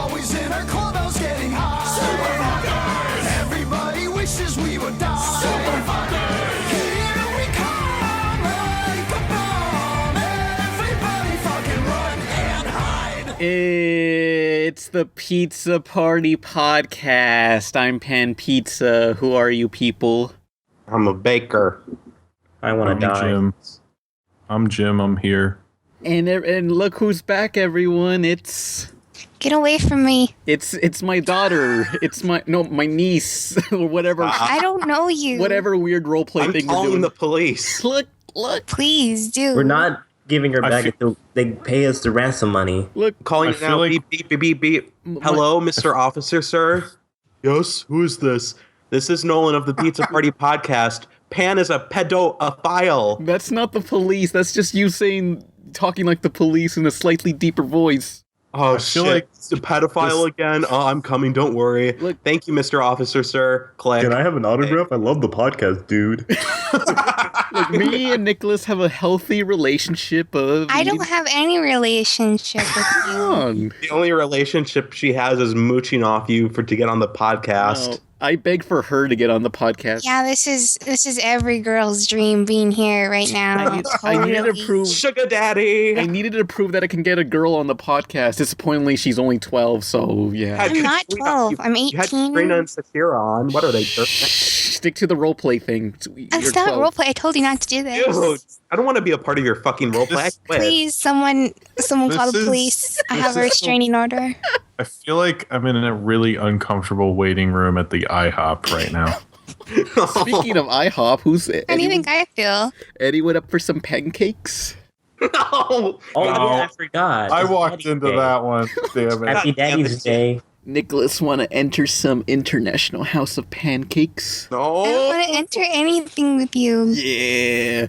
always in our clubhouse getting high. SuperFuckers! Everybody wishes we would die. SuperFuckers! Here we come like a bomb. Everybody fucking run and hide. It's the Pizza Party Podcast. I'm Pan Pizza. Who are you people? I'm a baker. I want to die. Jim. I'm Jim. I'm here. And look who's back, everyone. Get away from me. It's my daughter. It's my niece or whatever. I don't know you. Whatever weird roleplay thing I'm we're doing. calling the police. Look. Please do. We're not giving her back until they pay us the ransom money. Look. Calling now. like... Beep, beep, beep, beep. Hello, Mr. Officer, sir. Yes, who is this? This is Nolan of the Pizza Party Podcast. Pan is a pedophile. That's not the police. That's just you talking like the police in a slightly deeper voice. Oh, I feel shit. like It's a pedophile again. Oh, I'm coming. Don't worry. Look. Thank you, Mr. Officer, sir. Click. Can I have an autograph? I love the podcast, dude. Look, me and Nicolas have a healthy relationship of... I don't have any relationship with you. Come on. The only relationship she has is mooching off you to get on the podcast. No, I beg for her to get on the podcast. Yeah, this is every girl's dream being here right now. I needed to prove... Sugar daddy. I needed to prove that I can get a girl on the podcast. Disappointingly, she's only 12, so yeah. Had I'm not Katrina- 12. I'm You had 18. Katrina and Sakira on. What are they? Stick to the roleplay thing. That's not roleplay. I told you not to do this. Dude, I don't want to be a part of your fucking roleplay. I quit. Please, someone call the is- police. I this have a is- restraining order. I feel like I'm in a really uncomfortable waiting room at the IHOP right now. Speaking of IHOP, who's How do you think I feel? Eddie went up for some pancakes? No. Oh, yeah, I forgot. I It's walked Daddy's into Day. that one. Damn it. Happy Daddy's Day. Nicholas want to enter some international house of pancakes? I don't No. want to enter anything with you. Yeah.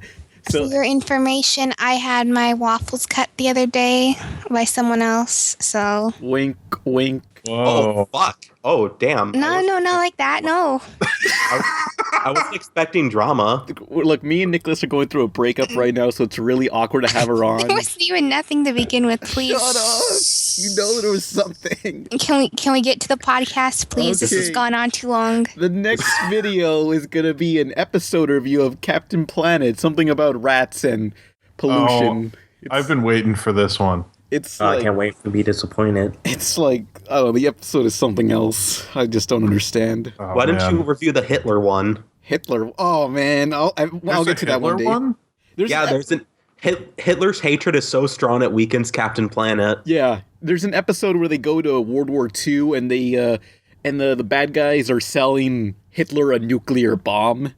For your information, I had my waffles cut the other day by someone else, so... Wink, wink. Whoa. Oh, fuck. Oh, damn. No, not like that, no. I wasn't expecting drama. Look, me and Nicholas are going through a breakup right now, so it's really awkward to have her on. There wasn't even nothing to begin with, please. Shut up! You know there was something. Can we get to the podcast, please? This has Okay. gone on too long. The next video is going to be an episode review of Captain Planet, something about rats and pollution. I've been waiting for this one. It's I like, can't wait to be disappointed. it's like, I don't know, the episode is something else. I just don't understand. Oh, Why didn't man. you review the Hitler one? Hitler, oh man, I'll There's get a to that one Hitler day. There's an Hitler's hatred is so strong it weakens Captain Planet. Yeah, there's an episode where they go to World War II and they and the bad guys are selling Hitler a nuclear bomb.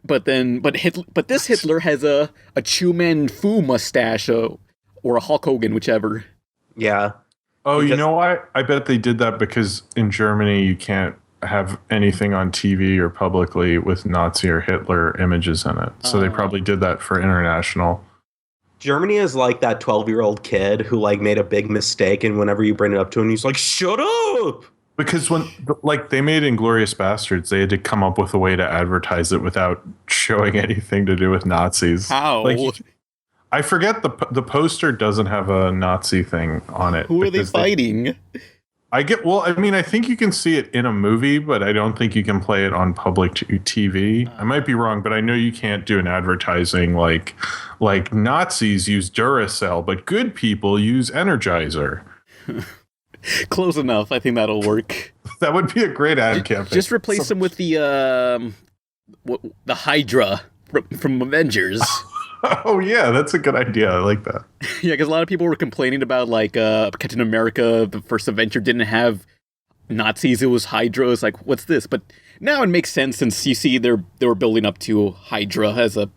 But this Hitler has a Chu Man Fu mustache or a Hulk Hogan, whichever. Yeah. Oh, you Because- know what? I bet they did that because in Germany you can't have anything on TV or publicly with Nazi or Hitler images in it. So they probably did that for international. Germany is like that 12-year-old kid who like made a big mistake, and whenever you bring it up to him, he's like, "Shut up!" Because when, like, they made Inglourious Bastards, they had to come up with a way to advertise it without showing anything to do with Nazis. How? Like, I forget the poster doesn't have a Nazi thing on it. Who are they because fighting? I think you can see it in a movie, but I don't think you can play it on public TV. I might be wrong, but I know you can't do an advertising like Nazis use Duracell, but good people use Energizer. Close enough. I think that'll work. That would be a great ad campaign. Just replace them with the Hydra from Avengers. Oh yeah, that's a good idea. I like that. Yeah, because a lot of people were complaining about like Captain America, the first Avenger, didn't have Nazis. It was Hydra. It's like, what's this? But now it makes sense since you see they were building up to Hydra as a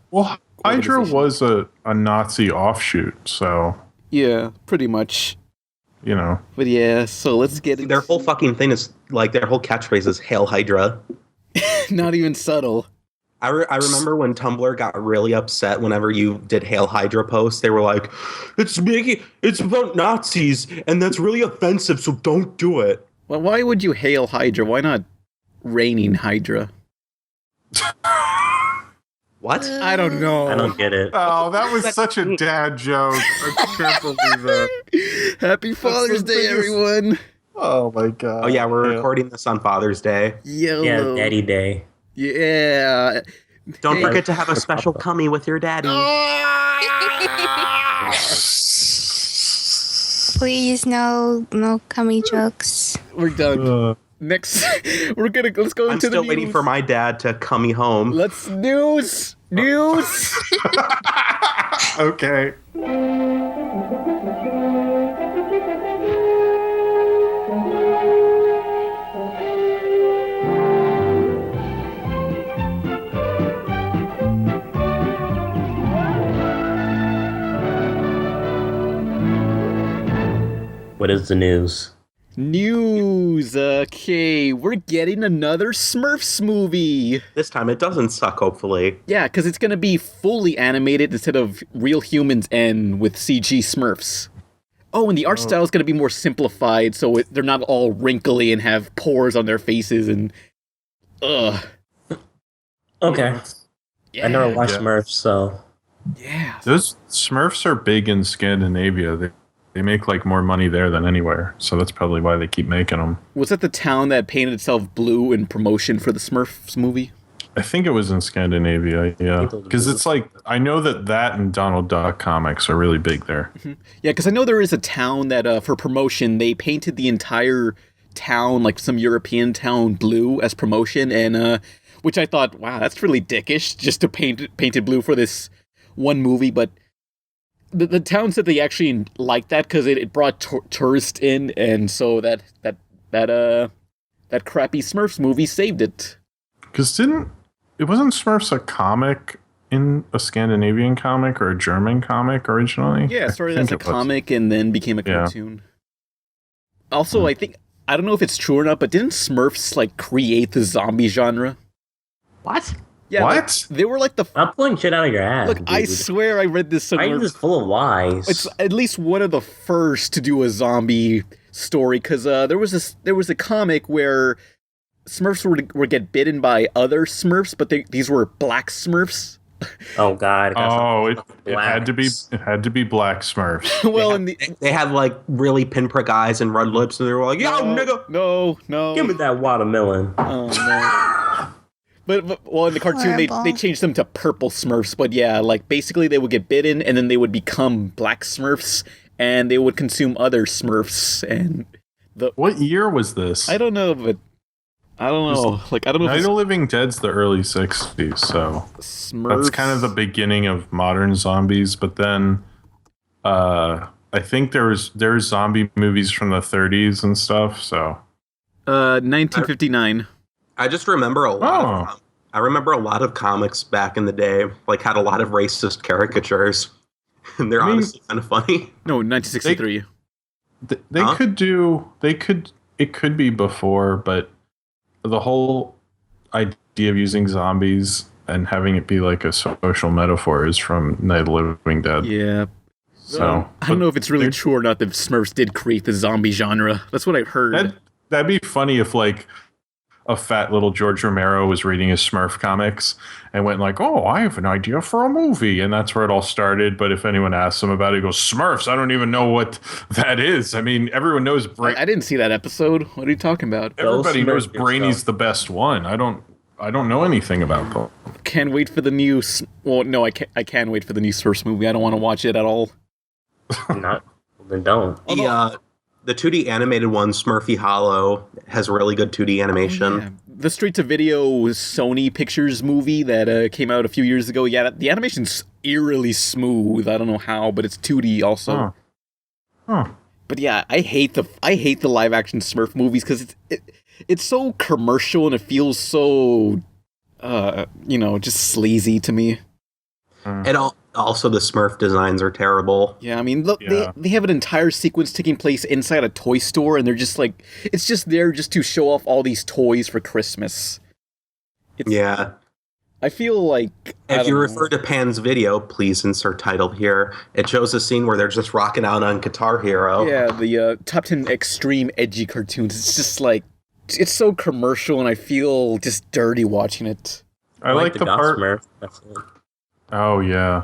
Hydra organization. was a Nazi offshoot, so yeah, pretty much. you know. But yeah, so let's get it. Their whole fucking thing is like their whole catchphrase is "Hail Hydra." Not even subtle. I remember when Tumblr got really upset whenever you did Hail Hydra posts. They were like, it's about Nazis, and that's really offensive, so don't do it. Well, why would you hail Hydra? Why not raining Hydra? What? I don't know. I don't get it. Oh, that was such a dad joke. I can't believe that. Happy Father's the Day, biggest- everyone. Oh my god. Oh yeah, we're recording this on Father's Day. Yeah, Yellow. Daddy Day. Yeah. Don't Hey. forget to have a special cummy with your daddy. Please, no cummy jokes. We're done. Next, let's go I'm into the still news. waiting for my dad to cummy home. Let's news. Okay. What is the news? News. Okay, we're getting another Smurfs movie. This time it doesn't suck, hopefully. Yeah, because it's gonna be fully animated instead of real humans and with CG Smurfs. Oh, and the art style is gonna be more simplified, so they're not all wrinkly and have pores on their faces and. Ugh. Okay. Yeah. I never watched Yeah. Smurfs, so Yeah. Those Smurfs are big in Scandinavia. They make like more money there than anywhere, so that's probably why they keep making them. Was that the town that painted itself blue in promotion for the Smurfs movie? I think it was in Scandinavia, yeah. Because it's like, I know that and Donald Duck comics are really big there. Yeah, because I know there is a town that, for promotion, they painted the entire town, like some European town, blue as promotion, and which I thought, wow, that's really dickish, just to paint it blue for this one movie, but the town said they actually liked that because it brought tourists in, and so that crappy Smurfs movie saved it. Because it wasn't Smurfs a comic in a Scandinavian comic or a German comic originally? Yeah, it started I as think a it was. comic and then became a Yeah. cartoon. Also, I don't know if it's true or not, but didn't Smurfs like create the zombie genre? What? Yeah, like, What? they were like the. I'm pulling shit out of your ass. Look, dude. I swear I read this Why somewhere. is this full of lies? It's at least one of the first to do a zombie story because there was a comic where Smurfs would get bitten by other Smurfs, but these were black Smurfs. Oh God! it got Oh, something it had to be blacks. Black Smurfs. Well, in the They had like really pinprick eyes and red lips, and they were like, "Yo, nigga!" no. Give me that watermelon. Oh no. But well, in the cartoon they Horrible. changed them to purple Smurfs. But yeah, like basically they would get bitten and then they would become black Smurfs and they would consume other Smurfs. And What year was this? I don't know, but I don't know. Like I don't know Night if of the Living Dead's the early 60s, so Smurfs. that's kind of the beginning of modern zombies. But then I think there's zombie movies from the 30s and stuff, so 1959. I just remember a lot. Oh. I remember a lot of comics back in the day, like had a lot of racist caricatures, and they're honestly kind of funny. No, 1963. They Huh? it could be before, but the whole idea of using zombies and having it be like a social metaphor is from Night of the Living Dead. Yeah. So I don't know if it's really they're- true or not that Smurfs did create the zombie genre. That's what I've heard. That'd be funny if like a fat little George Romero was reading his Smurf comics and went like, "Oh, I have an idea for a movie," and that's where it all started. But if anyone asks him about it, he goes, "Smurfs? I don't even know what that is." I mean, everyone knows. I didn't see that episode. What are you talking about? Everybody Smurf knows good Brainy's stuff. the best one. I don't know anything about them. Can't wait for the new. Well, no, I can wait for the new Smurfs movie. I don't want to watch it at all. Not. Well, then don't. The 2D animated one, Smurfy Hollow, has really good 2D animation. Yeah. The straight to video Sony Pictures movie that came out a few years ago. Yeah, the animation's eerily smooth. I don't know how, but it's 2D also. Huh. But yeah, I hate the live action Smurf movies because it's so commercial and it feels so just sleazy to me. And also the Smurf designs are terrible. Yeah, I mean, look, Yeah. they have an entire sequence taking place inside a toy store, and they're just like, it's just there just to show off all these toys for Christmas. Yeah. I feel like If you refer to Pan's video, please insert title here. It shows a scene where they're just rocking out on Guitar Hero. yeah, the top 10 extreme edgy cartoons. It's just like it's so commercial, and I feel just dirty watching it. I like the Goth part. Smurf. That's it. Oh yeah,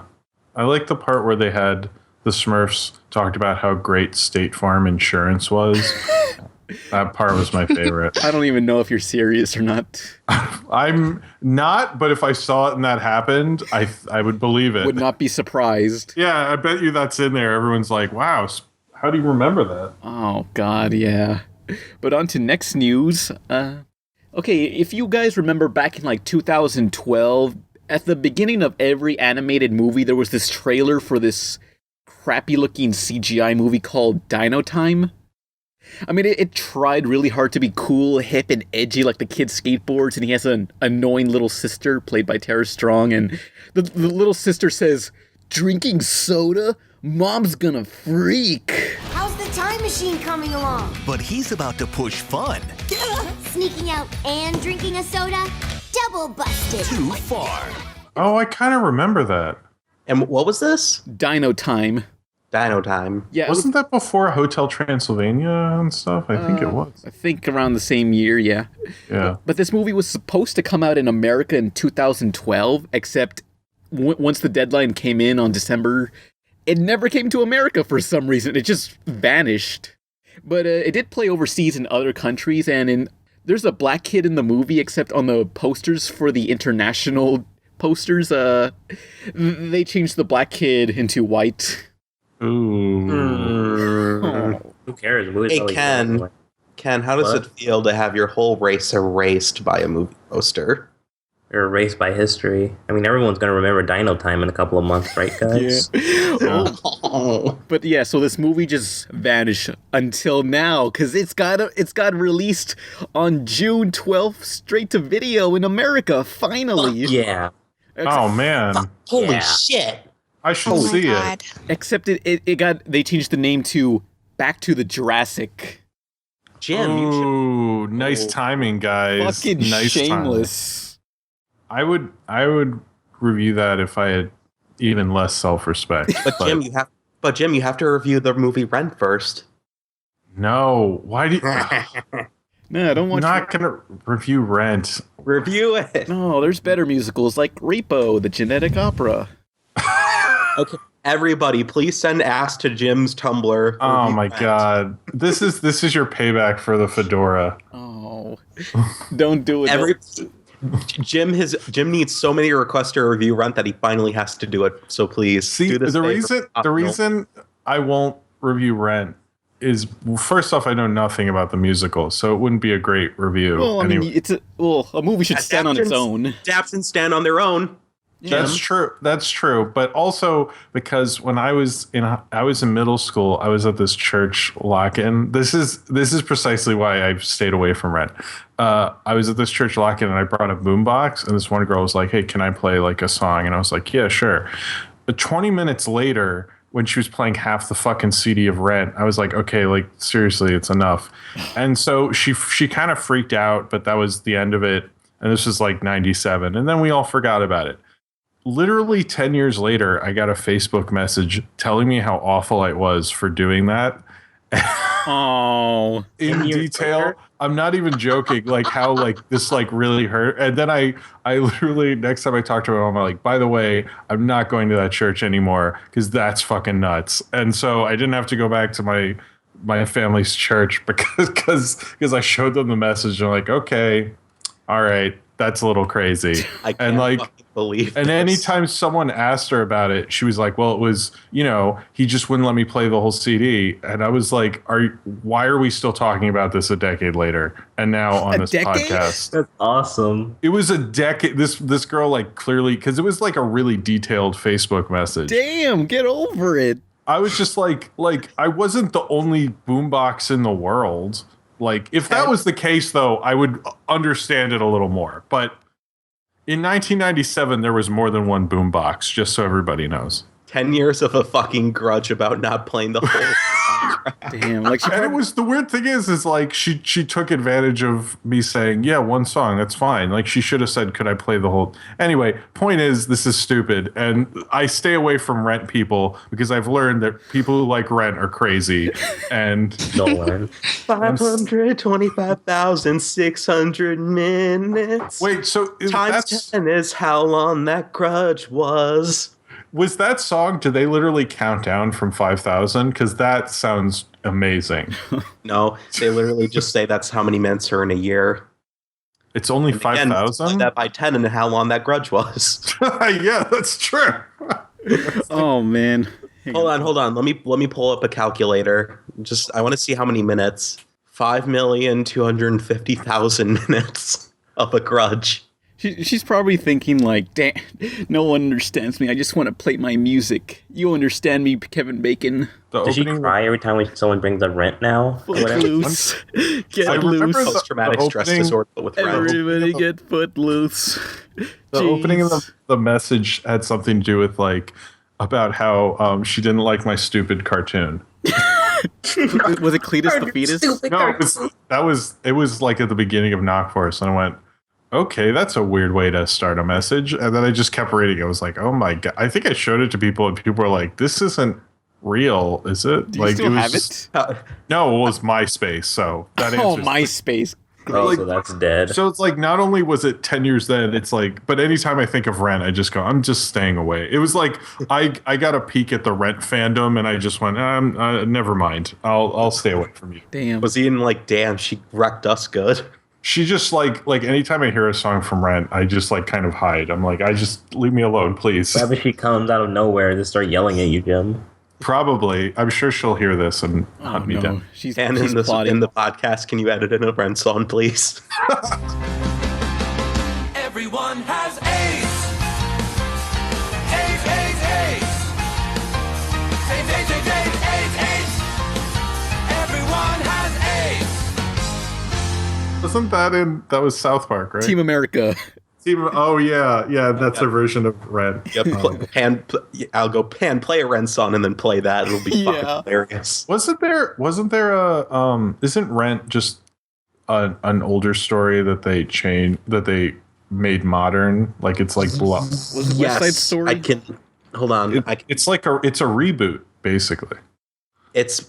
I like the part where they had the Smurfs talked about how great State Farm insurance was, That part was my favorite. I don't even know if you're serious or not. I'm not, but if I saw it and that happened, I would believe it. Would not be surprised. Yeah, I bet you that's in there. Everyone's like, wow, how do you remember that? Oh, God, yeah. But on to next news. Okay, if you guys remember back in like 2012, at the beginning of every animated movie, there was this trailer for this crappy-looking CGI movie called Dino Time. I mean, it tried really hard to be cool, hip, and edgy like the kid skateboards, and he has an annoying little sister played by Tara Strong, and the little sister says, "Drinking soda? Mom's gonna freak." How's the time machine coming along? But he's about to push fun Sneaking out and drinking a soda? Double busted. too far. Oh, I kind of remember that. And what was this? Dino Time. Dino Time. Yeah, Wasn't that before Hotel Transylvania and stuff? I think it was. I think around the same year, yeah. Yeah. But this movie was supposed to come out in America in 2012, except once the deadline came in on December, it never came to America for some reason. It just vanished. But it did play overseas in other countries, and there's a black kid in the movie, except on the posters for the international posters, they changed the black kid into white. Ooh. Who cares? The movie's Hey, always Ken. going. Ken, how does What? it feel to have your whole race erased by a movie poster? They're erased by history. I mean, everyone's going to remember Dino Time in a couple of months, right, guys? Oh. But yeah, so this movie just vanished until now, because it's got released on June 12th straight to video in America, finally. Yeah. Oh, man. Holy Yeah. shit. I should Oh my see God. it. Except they changed the name to Back to the Jurrasic. Jim, you should. Ooh, nice timing, guys. Fucking nice shameless. Timing. I would review that if I had even less self-respect. But Jim, you have to review the movie Rent first. No, why do you? No, I don't I'm want not gonna review Rent. Review it. No, there's better musicals like Repo, the Genetic Opera. Okay. Everybody, please send ass to Jim's Tumblr. Oh Review my Rent. god, this is your payback for the fedora. Oh, don't do it. Jim needs so many requests to review Rent that he finally has to do it. So please See, do this. the favor. reason I won't review Rent is, first off, I know nothing about the musical, so it wouldn't be a great review. Well, I mean, anyway. a movie should stand on its own. Adapt and stand on their own. That's true. That's true. But also because when I was in middle school, I was at this church lock-in. This is precisely why I've stayed away from Rent. I was at this church lock-in and I brought a boombox, and this one girl was like, "Hey, can I play like a song?" And I was like, "Yeah, sure." But 20 minutes later, when she was playing half the fucking CD of Rent, I was like, "Okay, like seriously, it's enough." And so she kind of freaked out, but that was the end of it. And this was like 97, and then we all forgot about it. Literally 10 years later, I got a Facebook message telling me how awful I was for doing that. Oh, In 10 years detail. later? I'm not even joking. Like how like this like really hurt. And then I literally, next time I talk to my mom, I'm like, by the way, I'm not going to that church anymore because that's fucking nuts. And so I didn't have to go back to my family's church because I showed them the message. And like, okay, all right, that's a little crazy. I can't and like fucking believe and this. anytime someone asked her about it, she was like, "Well, it was, he just wouldn't let me play the whole CD." And I was like, "Why are we still talking about this a decade later?" And now on this podcast, That's awesome. it was a decade. This girl like clearly, because it was like a really detailed Facebook message. damn! Get over it. I was just like I wasn't the only boombox in the world. Like if that was the case, though, I would understand it a little more. But in 1997, there was more than one boombox, just so everybody knows. 10 years of a fucking grudge about not playing the whole soundtrack. Damn, like And it was, the weird thing is like she took advantage of me saying, yeah, one song, that's fine. Like she should have said, could I play the whole? Anyway, point is, this is stupid. And I stay away from Rent people because I've learned that people who like Rent are crazy. And Nolan. 525,600 minutes. wait, so Times 10 is how long that grudge was. Was that song, do they literally count down from 5,000? Because that sounds amazing. No, they literally just say that's how many minutes are in a year. It's only Again, 5,000? that by 10 and how long that grudge was. Yeah, that's true. Oh man. Hold on. Let me pull up a calculator. I want to see how many minutes. 5,250,000 minutes of a grudge. She's probably thinking like, damn, no one understands me. I just want to play my music. You understand me, Kevin Bacon? Does she cry every time someone brings a rent now? Foot loose. Get remember loose. Post-traumatic stress disorder with rent. Everybody get foot loose. The opening of the message had something to do with like about how she didn't like my stupid cartoon. Was it Cletus the fetus? No, it was like at the beginning of Knock Force, and I went, okay, that's a weird way to start a message. And then I just kept reading. I was like, oh my God. I think I showed it to people, and people were like, this isn't real, is it? Do you like, still it have was it? No, it was MySpace. So that Oh, answers MySpace. Oh, like- so that's dead. So it's like, not only was it 10 years then, it's like, but anytime I think of Rent, I just go, I'm just staying away. It was like, I got a peek at the Rent fandom, and I just went, never mind. I'll stay away from you. Damn. Was he in like, damn, she wrecked us good? She just like anytime I hear a song from Rent, I just like kind of hide. I'm like, I just leave me alone, please. What if she comes out of nowhere and just start yelling at you, Jim? Probably. I'm sure she'll hear this and hunt me down. She's And in plotting. the podcast, can you edit in a Rent song, please? Everyone has AIDS. AIDS, AIDS, AIDS. AIDS, AIDS, AIDS, AIDS, AIDS, AIDS. Everyone has AIDS. Wasn't that was South Park, right? Team America. Oh yeah, that's their version of Red. Yep. I'll go play a Rent song and then play that. It'll be fucking Yeah. hilarious. Wasn't there a isn't Rent just an older story that they made modern? Like it's like Was it West Side Story? I can hold on. it's like it's a reboot basically, It's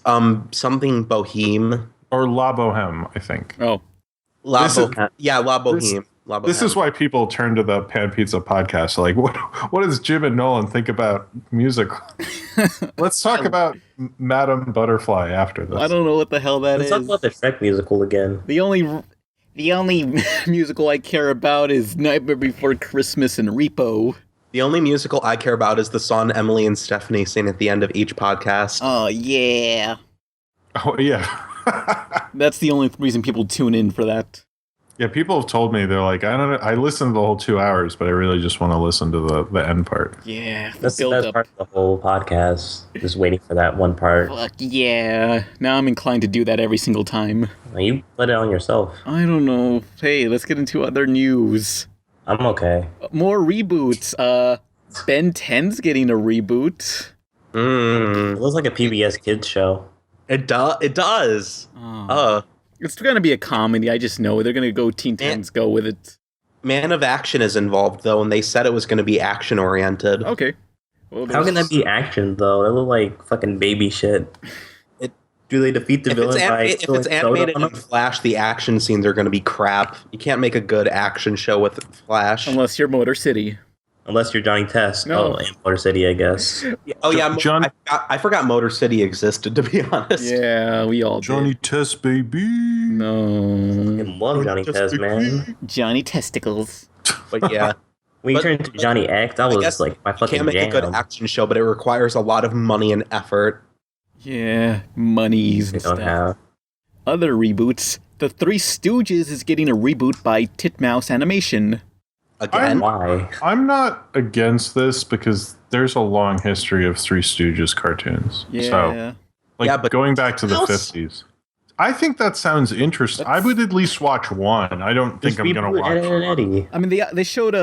something Boheme. or La Boheme, I think. Oh. La This is- Boheme. Yeah, La Boheme. La This Boheme. is why people turn to the Pan Pizza podcast. Like, what does Jim and Nolan think about music? Let's talk about Madame Butterfly after this. I don't know what the hell that Let's is. talk about the Shrek musical again. The only musical I care about is Nightmare Before Christmas and Repo. The only musical I care about is the song Emily and Stephanie sing at the end of each podcast. Oh yeah. Oh yeah, That's the only reason people tune in for that. yeah. People have told me, they're like, I don't know. I listened to the whole 2 hours, but I really just want to listen to the end part. Yeah. That's the build best up. part of the whole podcast. Just waiting for that one part. Fuck yeah. Now I'm inclined to do that every single time. You put it on yourself. I don't know. Hey, let's get into other news. I'm okay. More reboots. Ben 10's getting a reboot. It looks like a PBS Kids show. It does. It's gonna be a comedy. I just know they're gonna go Teen Titans Go with it. Man of Action is involved though, and they said it was going to be action oriented. Okay. Well, How can that be action though? That look like fucking baby shit. Do they defeat the If villain by it's spilling soda animated on in him? Flash, the action scenes are going to be crap. You can't make a good action show with Flash. Unless you're Motor City. Unless you're Johnny Test. No. Oh, and Motor City, I guess. Oh yeah, John- I forgot Motor City existed, to be honest. Yeah, we all Johnny did. Test, baby. No. I love Johnny Test, man. Johnny Testicles. But yeah, When you But- turn into Johnny X, that I was guess like my you fucking can't make jam. a good action show, but it requires a lot of money and effort. Yeah, monies They and don't stuff. have. Other reboots. The Three Stooges is getting a reboot by Titmouse Animation. Again, Why? I'm not against this because there's a long history of Three Stooges cartoons. Yeah. So, like, Yeah, but going back to the else? 50s. I think that sounds interesting. I would at least watch one. I don't think Just I'm going to reboot watch Ed, Edd Eddy. I mean, they showed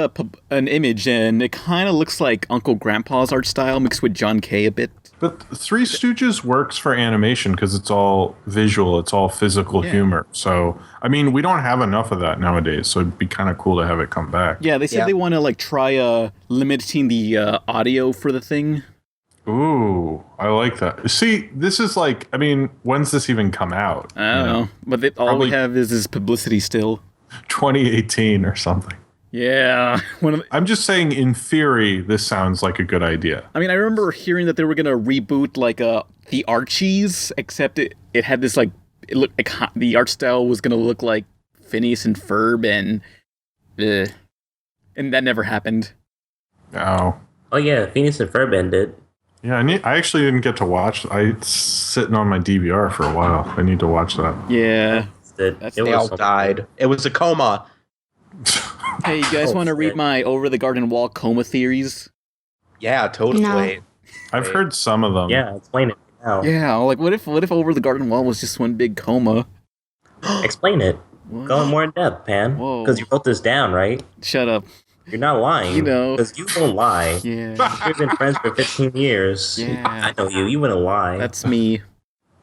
an image, and it kind of looks like Uncle Grandpa's art style mixed with John Kay a bit. But Three Stooges works for animation because it's all visual, it's all physical Yeah. humor. So, I mean, we don't have enough of that nowadays. So it'd be kind of cool to have it come back. Yeah, they said Yeah. they want to like try limiting the audio for the thing. Ooh, I like that. See, this is like, I mean, when's this even come out? I don't know, but all Probably- we have is publicity still. 2018 or something. Yeah. I'm just saying, in theory, this sounds like a good idea. I mean, I remember hearing that they were gonna reboot like the Archies, except it had this like it looked like the art style was gonna look like Phineas and Ferb, and that never happened. Oh. Oh yeah, Phineas and Ferb ended. Yeah, I actually didn't get to watch. It's sitting on my DVR for a while. I need to watch that. Yeah. They all died. It was a coma. Hey, you guys want to read my over the garden wall coma theories? Yeah, totally. No. I've heard some of them. Yeah, explain it now. Yeah, like what if over the garden wall was just one big coma? Explain it. What? Go in more in depth, Pan. Whoa. Because you wrote this down, right? Shut up. You're not lying. You know. Because you won't lie. Yeah. We've been friends for 15 years. Yeah. I know you. You wouldn't lie. That's me.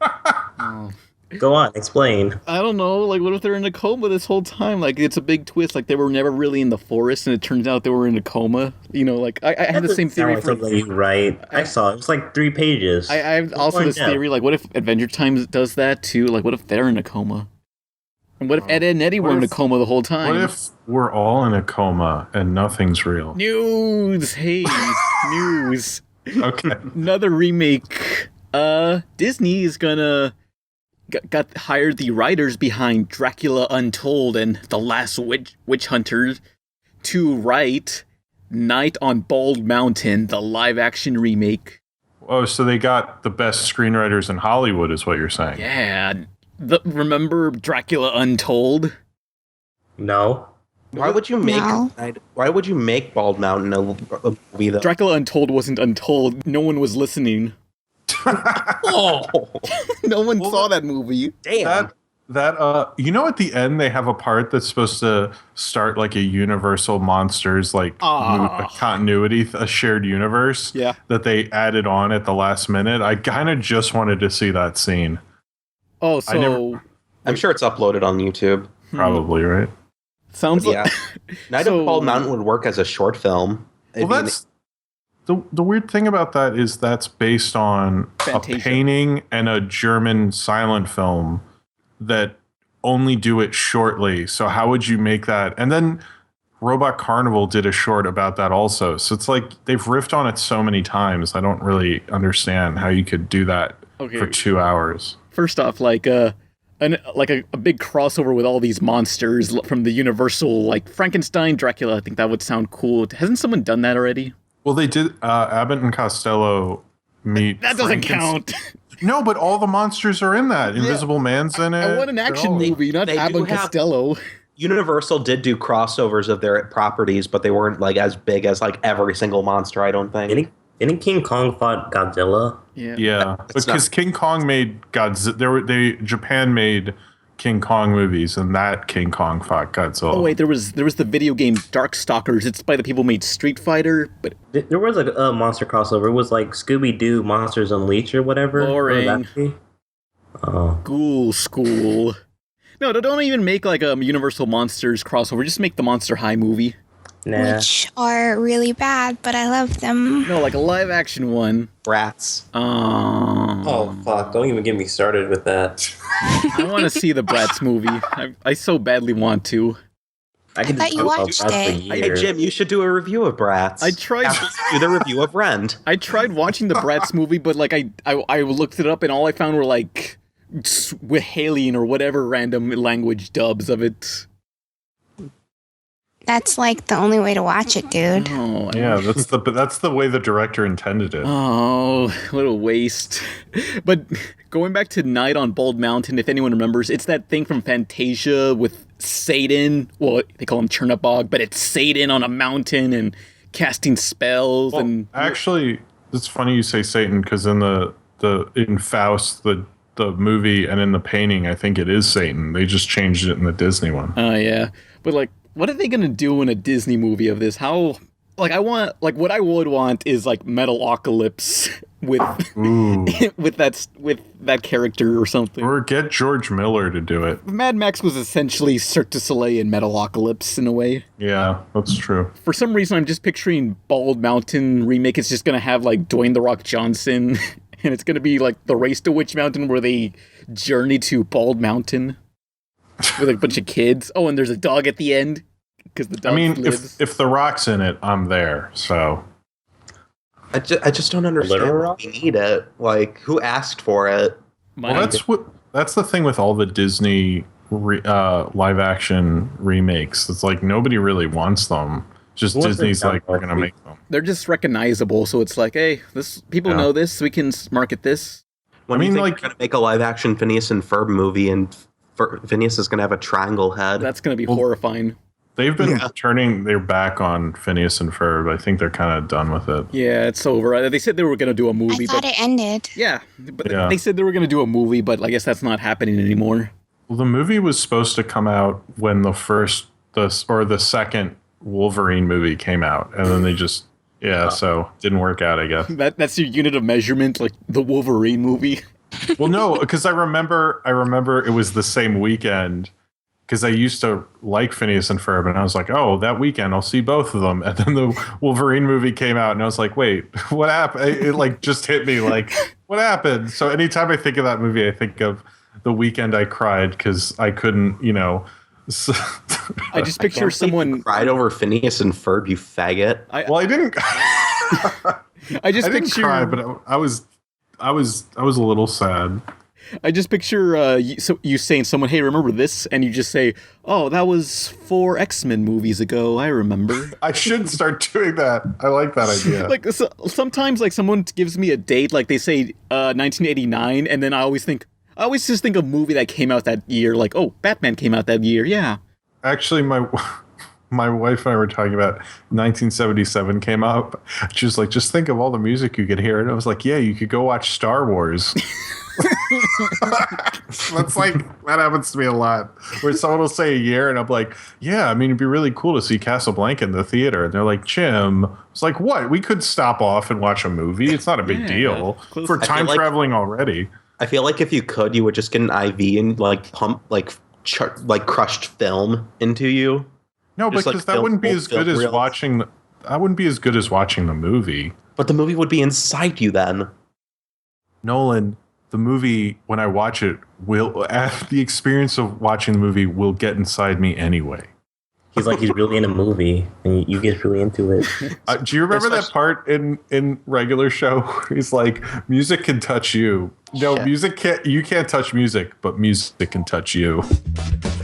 Oh. Go on, explain. I don't know, like what if they're in a coma this whole time? Like it's a big twist, like they were never really in the forest and it turns out they were in a coma. You know, like I have the same theory for you right. I saw it. It was like 3 pages. I have also this theory, like what if Adventure Time does that too? Like what if they're in a coma? And what if Ed, Edd and Eddy were in a coma the whole time? What if we're all in a coma and nothing's real? News! Hey, news. Okay. Another remake. Disney is gonna got hired the writers behind Dracula Untold and The Last Witch Hunter to write Night on Bald Mountain, the live-action remake. Oh, so they got the best screenwriters in Hollywood, is what you're saying? Yeah. Remember Dracula Untold? No. Why would you make? No. Why would you make Bald Mountain a movie though? Dracula Untold wasn't untold. No one was listening. Oh, No one saw that movie. damn! You know, at the end they have a part that's supposed to start like a Universal Monsters a continuity, a shared universe. Yeah. That they added on at the last minute. I kind of just wanted to see that scene. Oh, so I'm sure it's uploaded on YouTube. Probably, right? sounds Yeah, like Night So- of Bald Mountain would work as a short film. Well, that's the weird thing about that is that's based on Fantasia. a painting and a German silent film that only do it shortly. So how would you make that? And then Robot Carnival did a short about that also. So it's like they've riffed on it so many times. I don't really understand how you could do that for 2 hours. First off, like a big crossover with all these monsters from the Universal, like Frankenstein, Dracula. I think that would sound cool. Hasn't someone done that already? Well, they did. Abbott and Costello meet. That doesn't count. No, but all the monsters are in that. Invisible Man's in it. I want an action movie, not they Abbott do and have- Costello. Universal did do crossovers of their properties, but they weren't like as big as like every single monster. I don't think. Didn't King Kong fought Godzilla? Yeah, because King Kong made Godzilla. Japan made King Kong movies, and that King Kong fought Godzilla. Oh wait, there was the video game Darkstalkers. It's by the people who made Street Fighter, but There was a monster crossover. It was like Scooby-Doo Monsters Unleashed or whatever. Boring. What would that be? Oh. Ghoul School. No, don't even make like a Universal Monsters crossover. Just make the Monster High movie. Nah. Which are really bad, but I love them. No, like a live action one. Bratz. Oh, fuck. Don't even get me started with that. I want to see the Bratz movie. I so badly want to. I could thought just you talk about watched that for it. Hey years. Jim, you should do a review of Bratz. I tried. Do the review of Rend. I tried watching the Bratz movie, but like I looked it up and all I found were like Wahalian or whatever random language dubs of it. That's like the only way to watch it, dude. Oh, Yeah, that's the way the director intended it. Oh, what a waste. But going back to Night on Bald Mountain, if anyone remembers, it's that thing from Fantasia with Satan. Well, they call him Chernabog, but it's Satan on a mountain and casting spells. Well, and actually, it's funny you say Satan because in in Faust, the movie, and in the painting, I think it is Satan. They just changed it in the Disney one. Oh, yeah. But like, what are they gonna do in a Disney movie of this? How, like, what I would want is like Metalocalypse with Ooh. with that character or something. Or get George Miller to do it. Mad Max was essentially Cirque du Soleil and Metalocalypse in a way. Yeah, that's true. For some reason, I'm just picturing Bald Mountain remake. It's just gonna have like Dwayne the Rock Johnson, and it's gonna be like the Race to Witch Mountain where they journey to Bald Mountain with like, a bunch of kids. Oh, and there's a dog at the end. because the dog I mean, lives. if The Rock's in it, I'm there. So I just don't understand Literal? why we need it. Like, who asked for it? Money. well, that's the thing with all the Disney live action remakes. It's like nobody really wants them. Just Who wants Disney's to like, we're dump gonna off make them. They're just recognizable, so it's like, hey, this people Yeah. know this, so we can market this. When I do you mean, think like- they're gonna make a live action Phineas and Ferb movie, and Phineas is gonna have a triangle head? That's gonna be horrifying. They've been Yeah. turning their back on Phineas and Ferb. I think they're kind of done with it. Yeah, it's over. They said they were gonna do a I movie, thought but it ended. yeah, but Yeah. they said they were gonna do a movie, but I guess that's not happening anymore. Well, the movie was supposed to come out when the second Wolverine movie came out, and then they just so didn't work out, I guess. That's your unit of measurement, like the Wolverine movie. Well, no, because I remember it was the same weekend. Because I used to like Phineas and Ferb, and I was like, oh, that weekend I'll see both of them. And then the Wolverine movie came out, and I was like, wait, what happened? It like just hit me, like, what happened? So anytime I think of that movie, I think of the weekend I cried because I couldn't, So, I just picture someone. cried over Phineas and Ferb, you faggot. well, I didn't. I just I didn't picture. cry, but I was a little sad. I just picture you saying someone, "Hey, remember this?" And you just say, "Oh, that was 4 X-Men movies ago. I remember." I should start doing that. I like that idea. Like sometimes, like someone gives me a date, like they say 1989, and then I always just think of a movie that came out that year. Like, oh, Batman came out that year. Yeah. Actually, my wife and I were talking about 1977 came up. She was like, just think of all the music you could hear. And I was like, yeah, you could go watch Star Wars. That's like, that happens to me a lot. Where someone will say a year and I'm like, yeah, I mean, it'd be really cool to see Casablanca in the theater. And they're like, Jim. It's like, what? We could stop off and watch a movie. It's not a big Yeah, deal. close. For I feel time like- traveling already. I feel like if you could, you would just get an IV and like pump like crushed film into you. No, Just, because like, that wouldn't be film- as good film as reels. watching. That wouldn't be as good as watching the movie. But the movie would be inside you then. Nolan, the movie, when I watch it, the experience of watching the movie will get inside me anyway. He's like he's really in a movie, and you get really into it. Do you remember that part in regular show where he's like, music can touch you? No, Shit. you can't touch music, but music can touch you.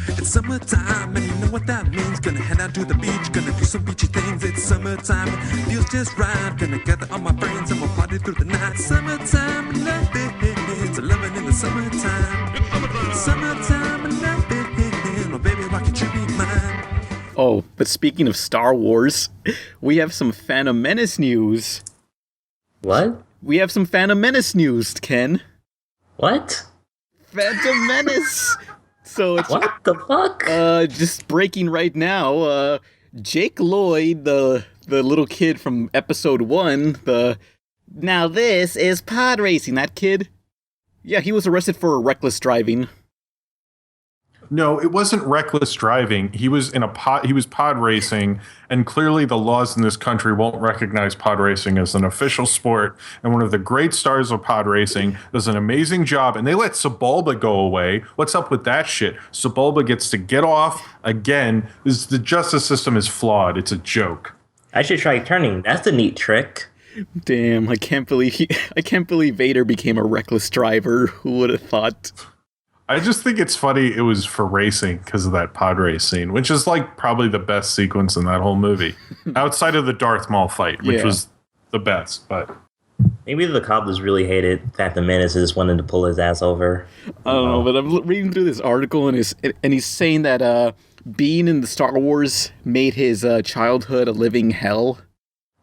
It's summertime, and you know what that means. Gonna head out to the beach, gonna do some beachy things. It's summertime, feels just right. Gonna gather all my friends and we'll party through the night. Summertime, love it. It's loving in the summertime. Summertime, love it. Oh, baby, why can't you be mine? Oh, but speaking of Star Wars, we have some Phantom Menace news. What? We have some Phantom Menace news, Ken. What? Phantom Menace. So it's What the fuck? just breaking right now. Jake Lloyd, the little kid from episode 1, now this is pod racing. That kid, yeah, he was arrested for reckless driving. No, it wasn't reckless driving. He was he was pod racing, and clearly the laws in this country won't recognize pod racing as an official sport. And one of the great stars of pod racing does an amazing job, and they let Sebulba go away. What's up with that shit? Sebulba gets to get off again. The justice system is flawed. It's a joke. I should try turning. That's a neat trick. Damn, I can't believe Vader became a reckless driver. Who would have thought? I just think it's funny it was for racing because of that pod race scene, which is like probably the best sequence in that whole movie. Outside of the Darth Maul fight, which Yeah. was the best, but Maybe the cobblers really hated Phantom Menace and just wanted to pull his ass over. I don't know, but I'm reading through this article and he's saying that being in the Star Wars made his childhood a living hell.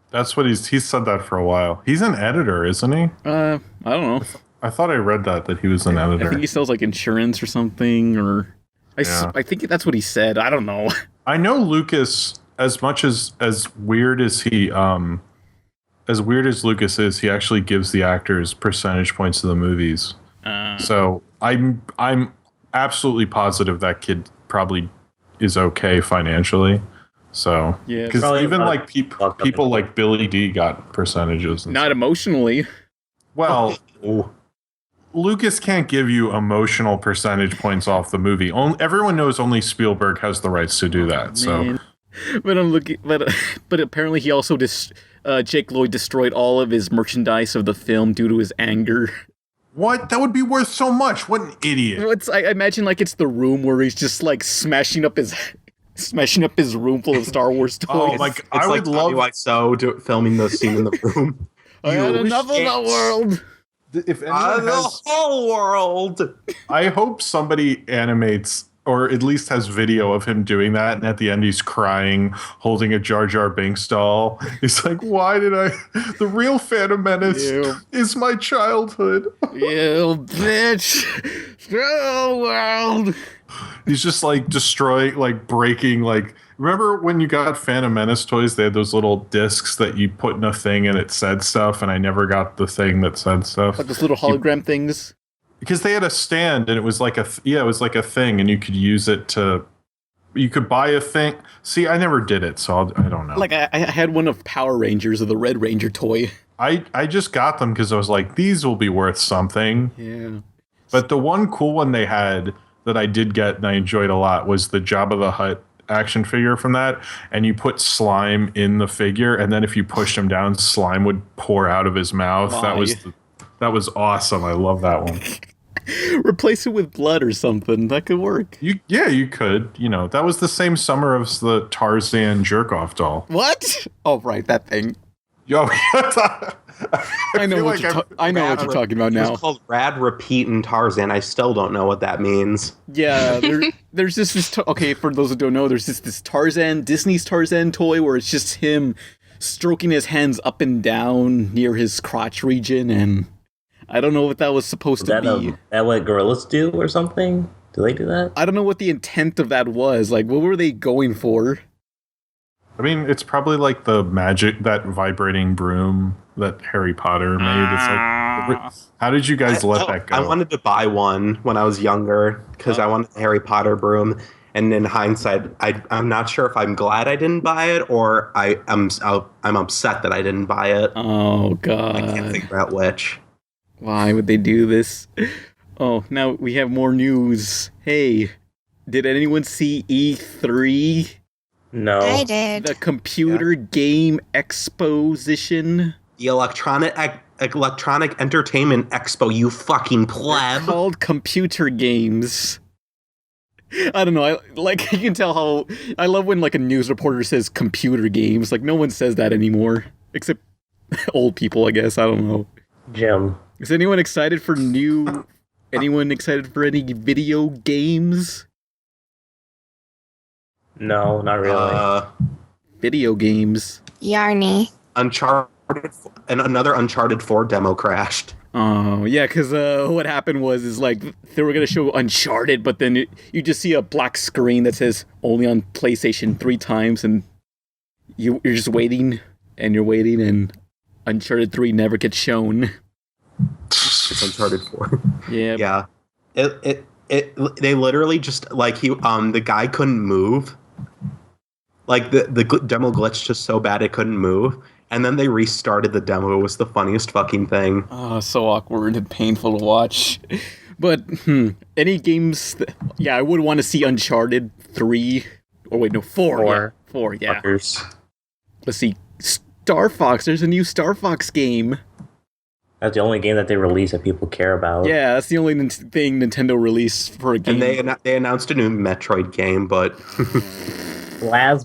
that's what he's said that for a while. He's an editor, isn't he? I don't know. I thought I read that he was an I editor. think he sells like insurance or something, or Yeah. I think that's what he said. I don't know. I know Lucas, as much as weird as as weird as Lucas is, he actually gives the actors percentage points to the movies. So I'm absolutely positive that kid probably is okay financially. So Yeah, because probably even not like fucked up people in- like Billy D got percentages. And not emotionally. well, Lucas can't give you emotional percentage points off the movie. Everyone knows only Spielberg has the rights to do that. So Man. But I'm looking, but apparently he also Jake Lloyd destroyed all of his merchandise of the film due to his anger. What? That would be worth so much. What an idiot. I imagine like it's the room where he's just like smashing up his room full of Star Wars toys. Oh, like I would love Wiseau filming the scene in the room. I had enough of the world. If anyone The whole world. I hope somebody animates or at least has video of him doing that, and at the end he's crying, holding a Jar Jar Binks doll. He's like, why did I... The real Phantom Menace is my childhood. You bitch. The world. He's just like destroying, like breaking, like... Remember when you got Phantom Menace toys, they had those little discs that you put in a thing and it said stuff, and I never got the thing that said stuff. Like those little hologram things? Because they had a stand and it was like it was like a thing, and you could use it to, you could buy a thing. See, I never did it, so I don't know. Like I had one of Power Rangers, of the Red Ranger toy. I just got them because I was like, these will be worth something. Yeah. But the one cool one they had that I did get and I enjoyed a lot was the Jabba the Hutt action figure from that, and you put slime in the figure, and then if you pushed him down, slime would pour out of his mouth. Why? That was awesome. I love that one. Replace it with blood or something. That could work. You could. You know, that was the same summer as the Tarzan jerk-off doll. What? Oh, right, that thing. Yo, I know what you're talking about now. It's called Rad Repeat in Tarzan. I still don't know what that means. Yeah, there's just this... okay, for those who don't know, there's just this Tarzan, Disney's Tarzan toy where it's just him stroking his hands up and down near his crotch region, and I don't know what that was supposed to be. That what gorillas do or something? Do they do that? I don't know what the intent of that was. Like, what were they going for? I mean, it's probably like the magic, that vibrating broom that Harry Potter made. It's like, how did you guys let that go? I wanted to buy one when I was younger because I wanted the Harry Potter broom. And in hindsight, I'm not sure if I'm glad I didn't buy it or I'm upset that I didn't buy it. Oh, God. I can't figure out which. Why would they do this? Oh, now we have more news. Hey, did anyone see E3? No. I did. The Computer Game Exposition? The Electronic Entertainment Expo, you fucking pleb. Called Computer Games. I don't know, you can tell how... I love when, like, a news reporter says computer games. Like, no one says that anymore. Except old people, I guess. I don't know. Jim. Is anyone excited for anyone excited for any video games? No, not really. Video games. Yarny. Uncharted, and another Uncharted 4 demo crashed. Oh, yeah, because what happened was like they were going to show Uncharted, but then you just see a black screen that says only on PlayStation 3 times, and you're just waiting, and you're waiting, and Uncharted 3 never gets shown. It's Uncharted 4. Yeah. Yeah. They literally just, like, the guy couldn't move. Like, the demo glitched just so bad it couldn't move. And then they restarted the demo. It was the funniest fucking thing. Oh, so awkward and painful to watch. But, any games... I would want to see Uncharted 3... Or wait, no, 4. 4. Yeah, 4, yeah. Fuckers. Let's see. Star Fox. There's a new Star Fox game. That's the only game that they release that people care about. Yeah, that's the only thing Nintendo released for a game. And they announced a new Metroid game, but...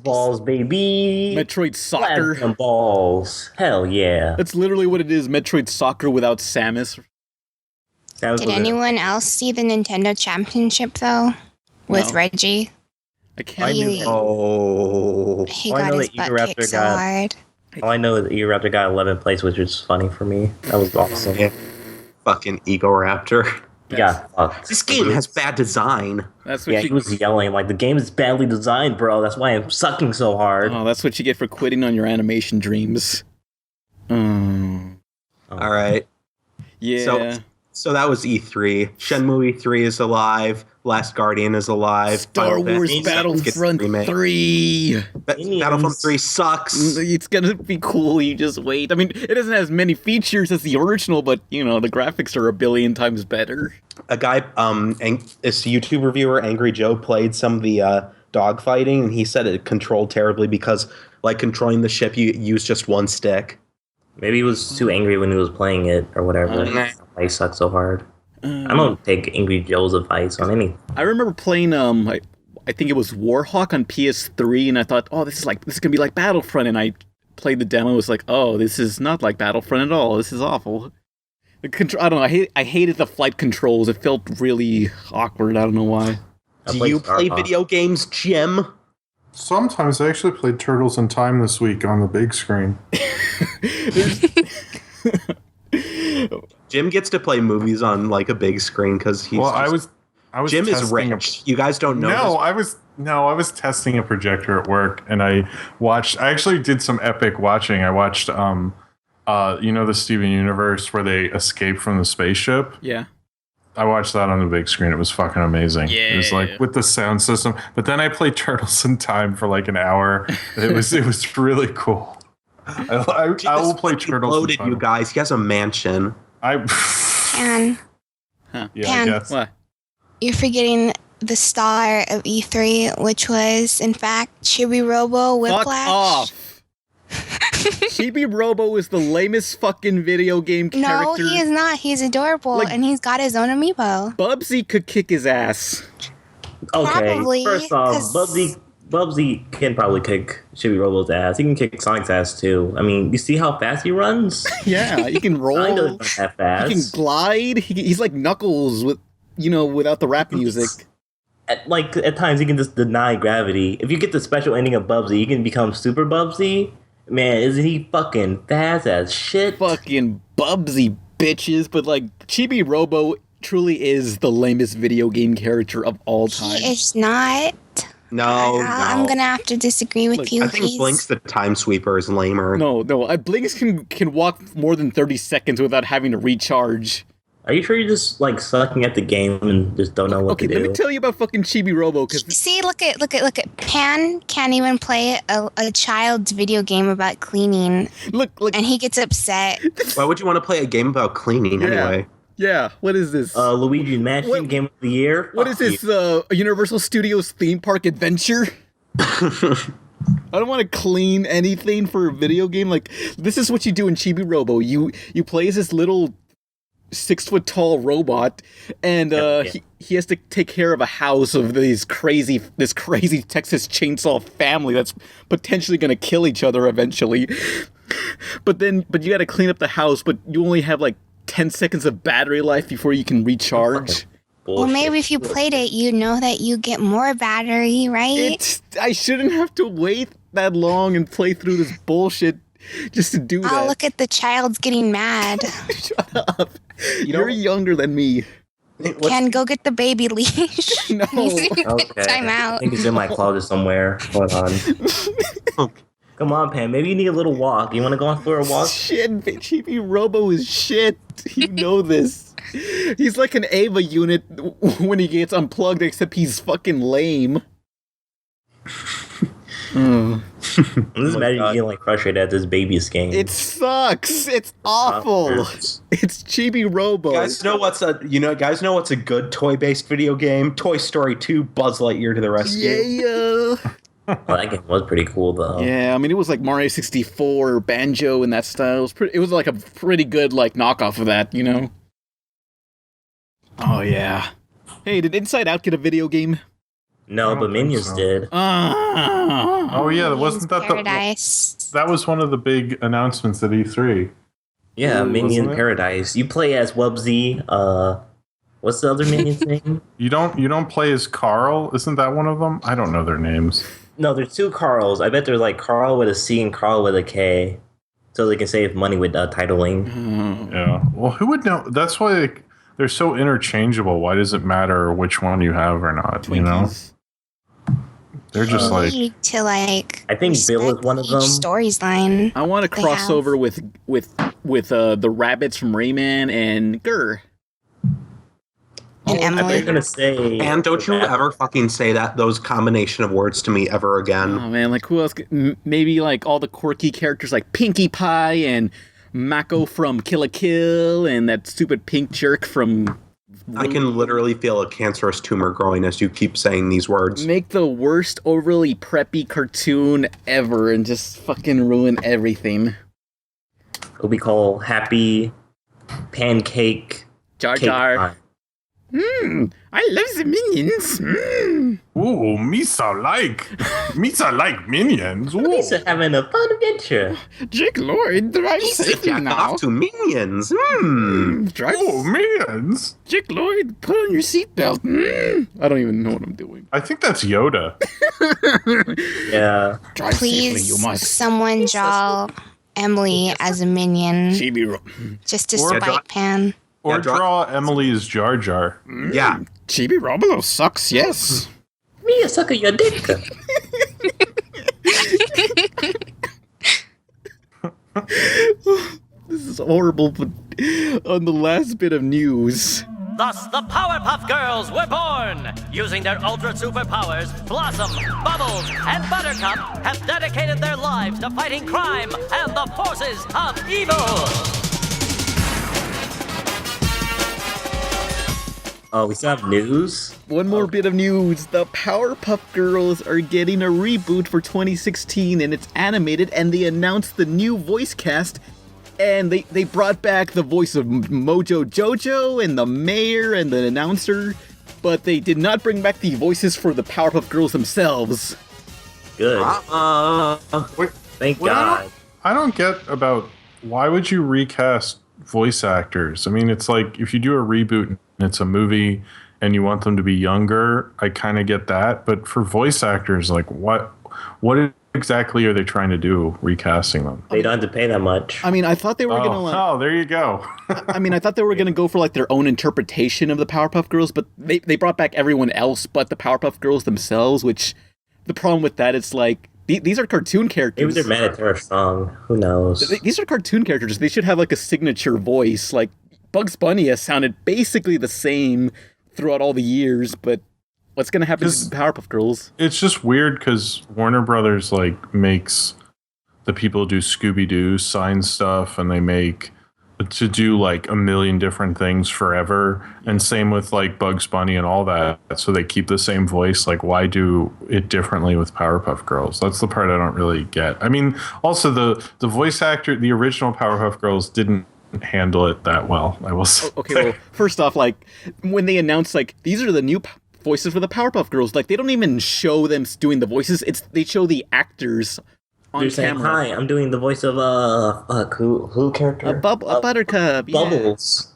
Balls, baby. Metroid Soccer. Plasma balls. Hell yeah. That's literally what it is. Metroid Soccer without Samus. Did anyone else see the Nintendo Championship, though? With No. Reggie? I can't. He Oh. got his butt kicked so hard. All I know is that Raptor got 11th place, which is funny for me. That was awesome. Yeah. Fucking Ego Raptor. Yeah, fucked. This game has bad design. That's what Yeah, he was yelling, like, the game is badly designed, bro. That's why I'm sucking so hard. Oh, that's what you get for quitting on your animation dreams. All right. Yeah. So that was E3. Shenmue E3 is alive. Last Guardian is alive. Star Wars Battlefront 3. Battlefront 3 sucks. It's gonna be cool, you just wait. I mean, it doesn't have as many features as the original, but, the graphics are a billion times better. A guy, this YouTube reviewer, Angry Joe, played some of the dogfighting, and he said it controlled terribly because, like, controlling the ship, you use just one stick. Maybe he was too angry when he was playing it or whatever. Why he sucked so hard. I don't take Angry Joe's advice on anything. I remember playing I think it was Warhawk on PS3, and I thought, oh, this is gonna be like Battlefront, and I played the demo. It was like, oh, this is not like Battlefront at all. This is awful. I don't know. I hated the flight controls. It felt really awkward. I don't know why. Do you play video games, Jim? Sometimes I actually played Turtles in Time this week on the big screen. Jim gets to play movies on like a big screen because he's. Well, I was. Jim is rich. You guys don't know. I was testing a projector at work, and I actually did some epic watching. I watched the Steven Universe where they escape from the spaceship. Yeah. I watched that on the big screen. It was fucking amazing. Yeah. It was like with the sound system. But then I played Turtles in Time for like an hour. It was really cool. I will play Turtles loaded, in Time. You guys. He has a mansion. Pan. Yeah, Pan. I guess. What? You're forgetting the star of E3, which was, in fact, Chibi Robo Whiplash. Fuck off. Chibi Robo is the lamest fucking video game character. No, he is not. He's adorable, and he's got his own amiibo. Bubsy could kick his ass. Okay, Probably, first off, Bubsy can probably kick Chibi Robo's ass. He can kick Sonic's ass too. I mean, you see how fast he runs? Yeah, he can roll. Sonic doesn't run that fast. He can glide. He's like Knuckles without the rap music. At times, he can just deny gravity. If you get the special ending of Bubsy, you can become Super Bubsy. Man, isn't he fucking fast as shit? Fucking Bubsy bitches. But like, Chibi Robo truly is the lamest video game character of all time. He is not. No, I'm gonna have to disagree with you. I think Blink's the Time Sweeper is lamer. No. Blinks can walk more than 30 seconds without having to recharge. Are you sure you're just like sucking at the game and just don't know what to do? Okay, let me tell you about fucking Chibi Robo. See, look at Pan can't even play a child's video game about cleaning. Look, and he gets upset. Why would you want to play a game about cleaning anyway? Yeah, what is this? Luigi's Mansion Game of the Year? What is this, Universal Studios theme park adventure? I don't want to clean anything for a video game. Like, this is what you do in Chibi Robo. You play as this little 6-foot-tall robot, and he has to take care of a house of this crazy Texas Chainsaw family that's potentially going to kill each other eventually. But you got to clean up the house, but you only have like 10 seconds of battery life before you can recharge. Well, maybe if you played it, you know that you get more battery, right? I shouldn't have to wait that long and play through this bullshit just to do that. Oh, look at the child's getting mad. Shut up. You're younger than me. Ken, go get the baby leash. No. Okay. Time out. I think it's in my closet somewhere. Hold on. Okay. Come on, Pam. Maybe you need a little walk. You want to go on for a walk? Shit, Chibi Robo is shit. You know this. He's like an Ava unit when he gets unplugged, except he's fucking lame. I'm just imagine you getting like frustrated at this baby's game. It sucks. It's awful. It's Chibi Robo. Guys know what's a good toy-based video game? Toy Story 2: Buzz Lightyear to the rescue. Yeah. Well, that game was pretty cool though. Yeah, I mean it was like Mario 64, Banjo in that style. It was like a pretty good like knockoff of that, you know. Oh yeah. Hey, did Inside Out get a video game? No, but Minions did. Oh yeah, wasn't that Paradise. that was one of the big announcements at E3? Yeah, Minion it? Paradise. You play as Wubsy. What's the other minion's name? You don't play as Carl? Isn't that one of them? I don't know their names. No, there's two Carls. I bet there's like Carl with a C and Carl with a K, so they can save money with titling. Yeah. Well, who would know? That's why they're so interchangeable. Why does it matter which one you have or not? You know. They're just I think Bill is one of them. Storyline. I want to cross over with the rabbits from Rayman and Gurr. And Emily. I'm gonna say. And don't you ever fucking say those combination of words to me ever again. Oh man, like who else? Maybe like all the quirky characters like Pinkie Pie and Mako from Kill la Kill and that stupid pink jerk from I can literally feel a cancerous tumor growing as you keep saying these words. Make the worst overly preppy cartoon ever and just fucking ruin everything. What we call Happy Pancake Jar Cake Jar. Time. I love the minions. Ooh, Misa like minions. Ooh. Lisa having a fun adventure. Jake Lloyd, drive safely Jack now. off to minions. Drive. Ooh, minions. Jake Lloyd, put on your seatbelt. I don't even know what I'm doing. I think that's Yoda. Yeah. Drive safely, Please, you must. someone draw Emily as a minion, Chibi Robo. just to Or- spite Pan. Or Yeah, draw Emily as Jar Jar. Yeah. Chibi Robo sucks, yes. Me a sucker your dick. This is horrible, but on the last bit of news. Thus, the Powerpuff Girls were born! Using their ultra superpowers, Blossom, Bubbles, and Buttercup have dedicated their lives to fighting crime and the forces of evil! Oh, we still have news? One more bit of news. The Powerpuff Girls are getting a reboot for 2016, and it's animated, and they announced the new voice cast, and they brought back the voice of Mojo Jojo, and the mayor, and the announcer, but they did not bring back the voices for the Powerpuff Girls themselves. Good. Wait, Thank what God. I don't get about why would you recast voice actors? I mean, it's like if you do a reboot and it's a movie and you want them to be younger, I kind of get that. But for voice actors, like what exactly are they trying to do recasting them? They don't have to pay that much. I mean, I thought they were gonna. There you go. I mean, I thought they were gonna go for like their own interpretation of the Powerpuff Girls, but they brought back everyone else but the Powerpuff Girls themselves. Which the problem with that, it's like these are cartoon characters. Maybe they're mad at their song. Who knows? These are cartoon characters. They should have like a signature voice. Like Bugs Bunny has sounded basically the same throughout all the years, but what's going to happen to the Powerpuff Girls? It's just weird because Warner Brothers like makes the people who do Scooby-Doo sign stuff, and they make to do like a million different things forever, and same with like Bugs Bunny and all that, so they keep the same voice. Like, why do it differently with Powerpuff Girls? That's the part I don't really get. I mean, also the voice actor, the original Powerpuff Girls didn't handle it that well, I will say. Okay, well, first off, like when they announced like these are the new voices for the Powerpuff Girls, like they don't even show them doing the voices. They show the actors on You're saying, camera. hi, I'm doing the voice of who character? A Buttercup, yeah. Bubbles.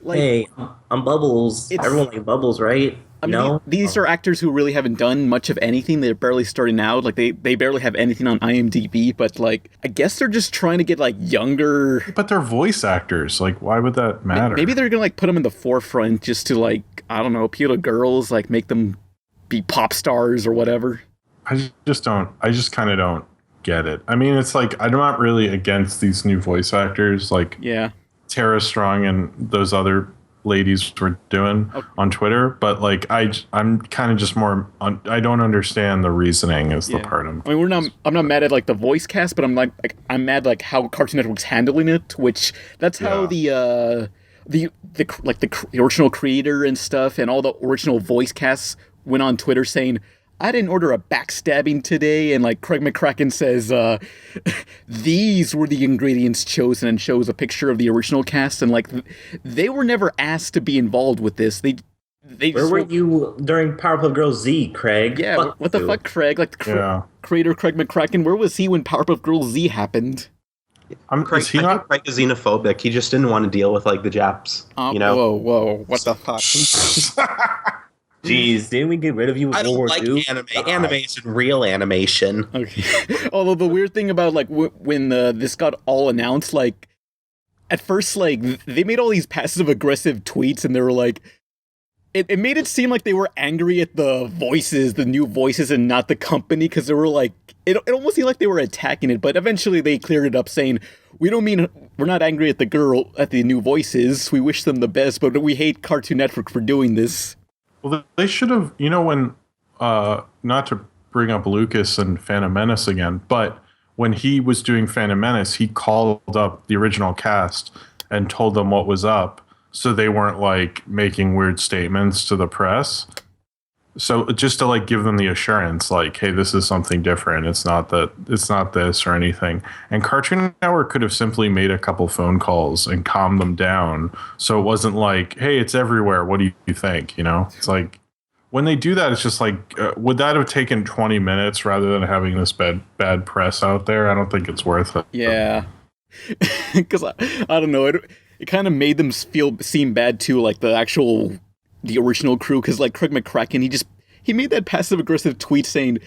Like, Hey, I'm Bubbles. It's- Everyone likes Bubbles, right? I mean, No? these are actors who really haven't done much of anything. They're barely starting out. Like they barely have anything on IMDb. But like, I guess they're just trying to get like younger. But they're voice actors. Like, why would that matter? Maybe they're gonna like put them in the forefront just to like, I don't know, appeal to girls, like make them be pop stars or whatever. I just kind of don't get it. I mean, it's like I'm not really against these new voice actors like Yeah. Tara Strong and those other ladies were doing on Twitter, but like I'm kind of just more I don't understand the reasoning is the part I mean, I'm not mad at like the voice cast, but I'm mad like how Cartoon Network's handling it, which that's how the original creator and stuff and all the original voice casts went on Twitter saying, I didn't order a backstabbing today, and like Craig McCracken says, these were the ingredients chosen, and shows a picture of the original cast, and like they were never asked to be involved with this. They Where were you during Powerpuff Girls Z, Craig? Yeah, Fuck what the you. fuck, Craig? Like the creator Craig McCracken, where was he when Powerpuff Girls Z happened? Craig, I think Craig is xenophobic. He just didn't want to deal with like the Japs. You know? Whoa, what the fuck? Jeez, didn't we get rid of you with I don't World War like II? anime. Anime is real animation. Okay. Although the weird thing about like when this got all announced, like at first, like they made all these passive aggressive tweets, and they were like, it made it seem like they were angry at the voices, the new voices, and not the company, because they were like, it almost seemed like they were attacking it. But eventually, they cleared it up, saying, we're not angry at the new voices. We wish them the best, but we hate Cartoon Network for doing this. Well, they should have, when, not to bring up Lucas and Phantom Menace again, but when he was doing Phantom Menace, he called up the original cast and told them what was up so they weren't like making weird statements to the press. So just to like give them the assurance, like, hey, this is something different. It's not this or anything. And Cartoon Network could have simply made a couple phone calls and calmed them down. So it wasn't like, hey, it's everywhere. What do you think? You know, it's like when they do that, it's just like, would that have taken 20 minutes rather than having this bad press out there? I don't think it's worth it. Yeah. Because I don't know. It kind of made them seem bad too, like the original crew, because like Craig McCracken, he made that passive aggressive tweet saying,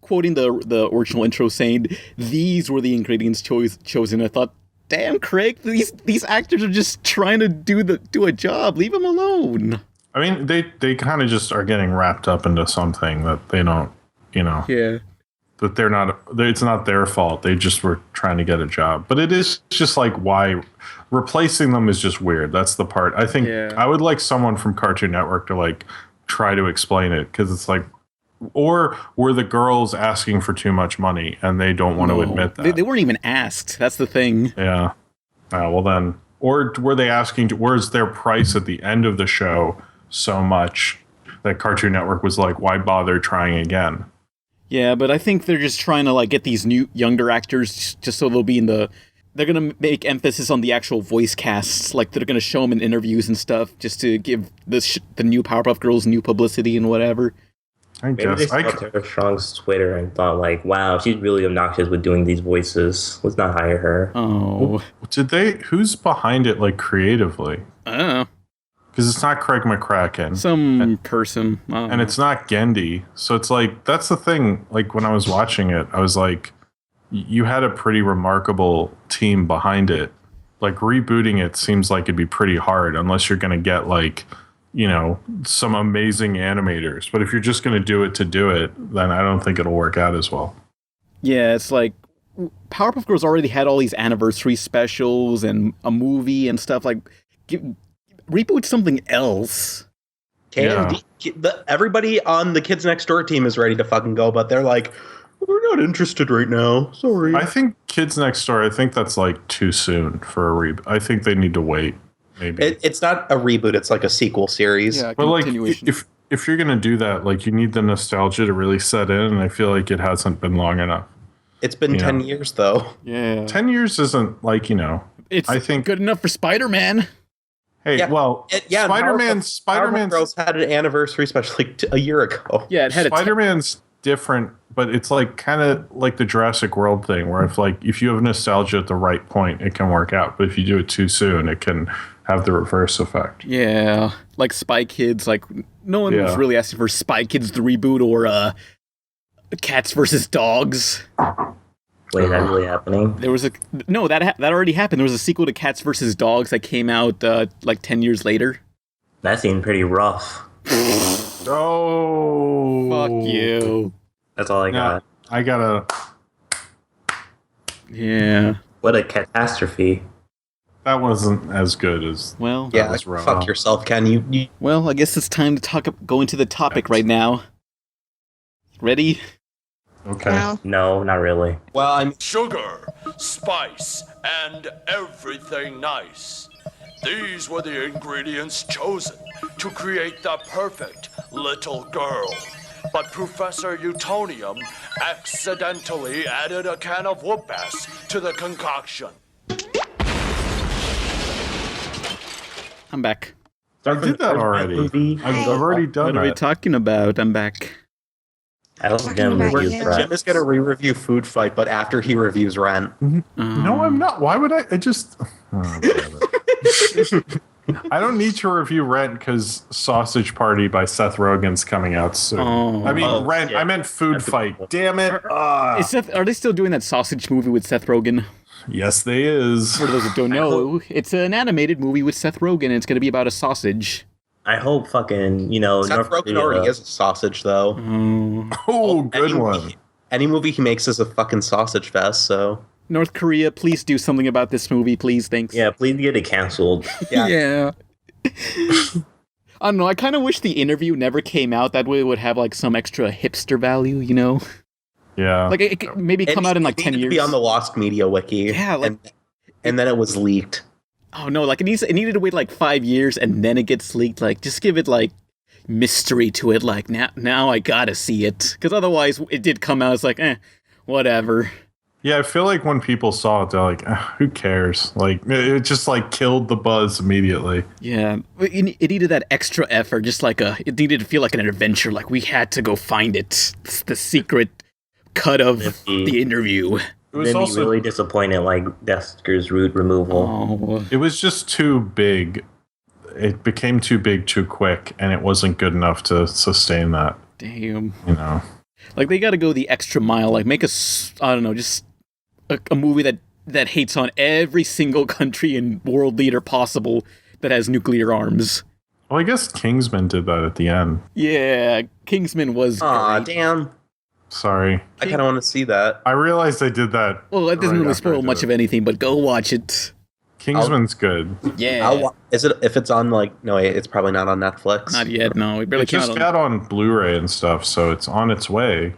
quoting the original intro, saying these were the ingredients chosen. I thought, damn, Craig, these actors are just trying to do a job. Leave them alone. I mean, they kind of just are getting wrapped up into something that they don't, you know. Yeah. That it's not their fault. They just were trying to get a job. But it is just like, why replacing them is just weird. That's the part. I think I would like someone from Cartoon Network to like try to explain it, because it's like, or were the girls asking for too much money and they don't want to admit that? They weren't even asked. That's the thing. Yeah. Well then, or were they asking where's their price at the end of the show so much that Cartoon Network was like, why bother trying again? Yeah, but I think they're just trying to like get these new younger actors just so they'll be they're going to make emphasis on the actual voice casts. Like they're going to show them in interviews and stuff just to give the new Powerpuff Girls new publicity and whatever. Maybe they saw Tara Strong's Twitter and thought like, wow, she's really obnoxious with doing these voices. Let's not hire her. Oh. Who's behind it like creatively? I don't know. Because it's not Craig McCracken. Some person. And it's not Gendy. So it's like, that's the thing. Like, when I was watching it, I was like, you had a pretty remarkable team behind it. Like, rebooting it seems like it'd be pretty hard unless you're going to get, like, you know, some amazing animators. But if you're just going to do it, then I don't think it'll work out as well. Yeah, it's like, Powerpuff Girls already had all these anniversary specials and a movie and stuff. Like, reboot something else. Everybody on the Kids Next Door team is ready to fucking go, but they're like, we're not interested right now. Sorry. I think Kids Next Door, I think that's like too soon for a reboot. I think they need to wait. Maybe it's not a reboot. It's like a sequel series. Yeah, but like if you're gonna do that, like you need the nostalgia to really set in, and I feel like it hasn't been long enough. It's been 10 years though. Yeah, 10 years isn't like, you know. I think good enough for Spider-Man. Hey, Spider-Man's Girls had an anniversary special like a year ago. Yeah, it had Spider-Man's different, but it's like kind of like the Jurassic World thing, where if you have nostalgia at the right point, it can work out. But if you do it too soon, it can have the reverse effect. Yeah, like Spy Kids. Like no one was really asking for Spy Kids the reboot or Cats versus Dogs. Wait, that's really happening? There was that already happened. There was a sequel to Cats versus Dogs that came out like 10 years later. That seemed pretty rough. Oh, fuck you. That's all I got. I gotta. Yeah. What a catastrophe. That wasn't as good as. Well, yeah. Fuck yourself, Ken. You. Well, I guess it's time to go into the topic right now. Ready? Okay. No, not really. Well, I'm sugar, spice, and everything nice. These were the ingredients chosen to create the perfect little girl. But Professor Utonium accidentally added a can of whoop-ass to the concoction. I'm back. I did that already. I've already done that. What are we talking about? I'm back. I don't think Jim is going to re-review Food Fight, but after he reviews Rent. No, I'm not. Why would I? I just... I don't need to review Rent because Sausage Party by Seth Rogen's coming out soon. I mean, Rent. Yeah. I meant Food Fight. Damn it. Are they still doing that sausage movie with Seth Rogen? Yes, they is. For those that don't know, it's an animated movie with Seth Rogen, and it's going to be about a sausage. I hope fucking, Seth Rogen already is a sausage, though. Good one. Any movie he makes is a fucking sausage fest, so... North Korea, please do something about this movie, please, thanks. Yeah, please get it canceled. Yeah. I don't know, I kind of wish the interview never came out. That way it would have, like, some extra hipster value, you know? Yeah. Like, it could maybe come out in, like, 10 years. Be on the Lost Media Wiki. Yeah, and then it was leaked. Oh no, like it needed to wait like 5 years and then it gets leaked. Like, just give it like mystery to it. Like now I gotta see it, because otherwise it did come out. It's like, whatever. Yeah, I feel like when people saw it, they're like, who cares? Like, it just like killed the buzz immediately. Yeah, it needed that extra effort. Just like it needed to feel like an adventure. Like we had to go find it. It's the secret cut of the interview. It was also really disappointed, like Desker's root removal. Oh. It was just too big. It became too big too quick, and it wasn't good enough to sustain that. Damn. You know, like they got to go the extra mile. Like make I don't know, just a movie that hates on every single country and world leader possible that has nuclear arms. Well, I guess Kingsman did that at the end. Yeah, Kingsman was. Aw, great. damn. Sorry. I kind of want to see that. I realized I did that. Well, that doesn't right really after I spoil did much it. of anything, but go watch it. Kingsman's good. Yeah. Is it if it's on like no? It's probably not on Netflix. Not yet. No, it barely It just got on Blu-ray and stuff, so it's on its way.